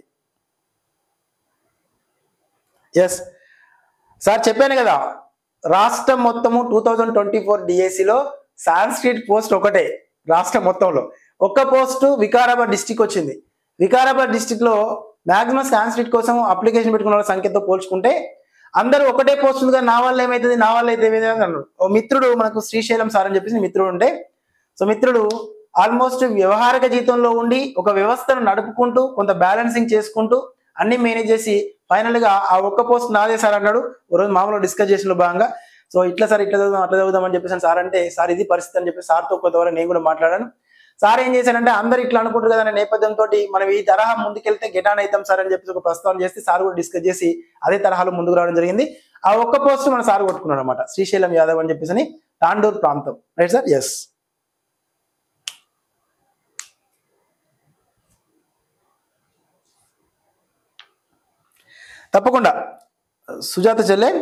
ఎస్ సార్, చెప్పాను కదా. రాష్ట్రం మొత్తము 2024 డిఎస్సిలో సాంస్క్రిట్ పోస్ట్ ఒకటే రాష్ట్రం మొత్తంలో. ఒక్క పోస్టు వికారాబాద్ డిస్టిక్ వచ్చింది. వికారాబాద్ డిస్టిక్ లో మాక్సిమం సాంస్క్రిట్ కోసం అప్లికేషన్ పెట్టుకున్న వాళ్ళ సంఖ్యతో పోల్చుకుంటే అందరూ ఒకటే పోస్ట్ ఉంది కానీ నా వల్ల ఏమవుతుంది అన్నారు. ఓ మిత్రుడు మనకు శ్రీశైలం సార్ అని చెప్పేసి మిత్రుడు ఉంటే, సో మిత్రుడు ఆల్మోస్ట్ వ్యవహారిక జీతంలో ఉండి ఒక వ్యవస్థను నడుపుకుంటూ కొంత బ్యాలెన్సింగ్ చేసుకుంటూ అన్ని మేనేజ్ చేసి ఫైనల్ గా ఆ ఒక్క పోస్ట్ నాదే సార్ అన్నాడు. ఓ రోజు మామూలు డిస్కస్ చేసిన భాగంగా, సో ఇట్లా సార్ ఇట్లా చదువుదాం అట్లా చదువుదాం అని చెప్పేసి సార్ అంటే, సార్ ఇది పరిస్థితి అని చెప్పి సార్తో కొంతవరకు నేను కూడా మాట్లాడాను. సార్ ఏం చేశానంటే అందరు ఇట్లా అనుకుంటారు కదా అనే నేపథ్యంతో మనం ఈ తరహా ముందుకెళ్తే గెటాన్ అవుతాం సార్ అని చెప్పేసి ఒక ప్రస్తావన చేస్తే సార్ కూడా డిస్కస్ చేసి అదే తరహాలో ముందుకు రావడం జరిగింది. ఆ ఒక్క పోస్ట్ మన సార్ కొట్టుకున్నాడు అనమాట, శ్రీశైలం యాదవ్ అని చెప్పేసి తాండూరు ప్రాంతం. Right sir? ఎస్. తప్పకుండా సుజాత చెల్లె,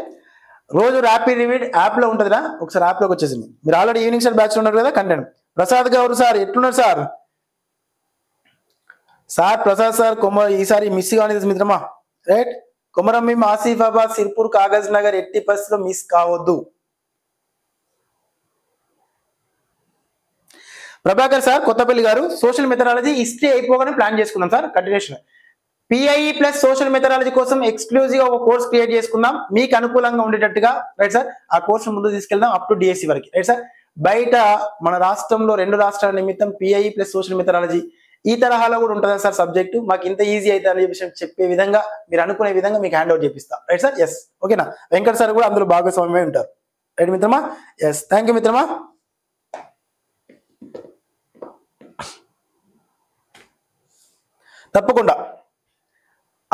రోజు ర్యాపిడ్ రివీడ్ యాప్ లో ఉంటుందిరా, ఒకసారి యాప్ లోకి వచ్చేసింది. మీరు ఆల్రెడీ ఈవినింగ్ సార్ బ్యాచ్ లో ఉన్నారు కదా కంటెంట్. ప్రసాద్ గౌరు సార్ ఎట్లున్నారు సార్? సార్ ప్రసాద్ సార్ ఈసారి మిస్ కాలేదు మిత్రమా. రైట్? కొమరంభీం, ఆసిఫాబాద్, సిర్పూర్, కాగజ్ నగర్ ఎట్టి పరిస్థితిలో మిస్ కావద్దు. ప్రభాకర్ సార్ కొత్తపల్లి గారు, సోషల్ మెథడాలజీ హిస్టరీ అయిపోగానే ప్లాన్ చేసుకున్నాం sir continuation. PIE plus social methodology కోసం ఎక్స్క్లూజివ్ గా ఒక కోర్స్ క్రియేట్ చేసుకుందాం మీకు అనుకూలంగా ఉండేటట్టుగా. Right sir? ఆ కోర్స్ ముందు తీసుకెళ్దాం అప్ టు డిఎస్సి వరకు. Right sir? బయట మన రాష్ట్రంలో 2 రాష్ట్రాల నిమిత్తం పిఐఈ ప్లస్ సోషల్ మెథడాలజీ ఈ తరహాలో కూడా ఉంటుందా సార్ సబ్జెక్టు, మాకు ఇంత ఈజీ అయితే అనే విషయం చెప్పే విధంగా మీరు అనుకునే విధంగా మీకు హ్యాండ్ అవుట్ చేపిస్తా. Right sir? ఎస్. ఓకేనా? వెంకట్ సార్ కూడా అందులో భాగస్వామ్యమే ఉంటారు. రైట్ మిత్రమా? ఎస్. థ్యాంక్ యూ మిత్రమా. తప్పకుండా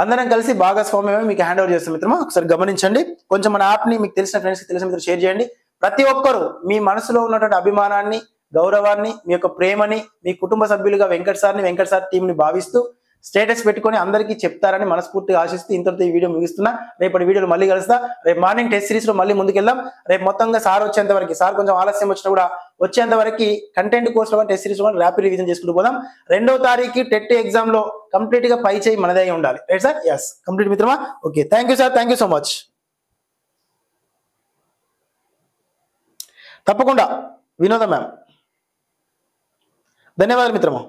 అందరం కలిసి భాగస్వామ్యమే మీకు హ్యాండ్ ఓవర్ చేస్తాం మిత్రమా. ఒకసారి గమనించండి. కొంచెం మన యాప్ ని మీకు తెలిసిన ఫ్రెండ్స్ కి తెలిసిన మిత్రులు షేర్ చేయండి. ప్రతి ఒక్కరు మీ మనసులో ఉన్నటువంటి అభిమానాన్ని, గౌరవాన్ని, మీ యొక్క ప్రేమని మీ కుటుంబ సభ్యులుగా వెంకట్ సార్ టీంని భావిస్తూ స్టేటస్ పెట్టుకొని అందరికీ చెప్తారని మనస్ఫూర్తిగా ఆశిస్తూ ఇంతటితో ఈ వీడియో ముగిస్తున్నా. రేపటి వీడియోలో మళ్ళీ కలుస్తా. రేపు మార్నింగ్ టెస్ట్ సిరీస్ లో మళ్ళీ ముందుకెళ్దాం. రేపు మొత్తంగా సార్ వచ్చేంత వరకు, సార్ కొంచెం ఆలస్యం వచ్చినా కూడా వచ్చేంత వరకు కంటెంట్ కోర్స్ లో టెస్ట్ సిరీస్ లో ర్యాపిడ్ రివిజన్ చేసుకుంటూ పోదాం. 2వ తారీఖు టెట్ ఎగ్జామ్ లో కంప్లీట్ గా పై చేయి మనదే ఉండాలి. Right sir? ఎస్, కంప్లీట్ మిత్రమా. Okay, thank you sir, thank you so much. తప్పకుండా వినోద మ్యామ్, ధన్యవాదాలు మిత్రమా.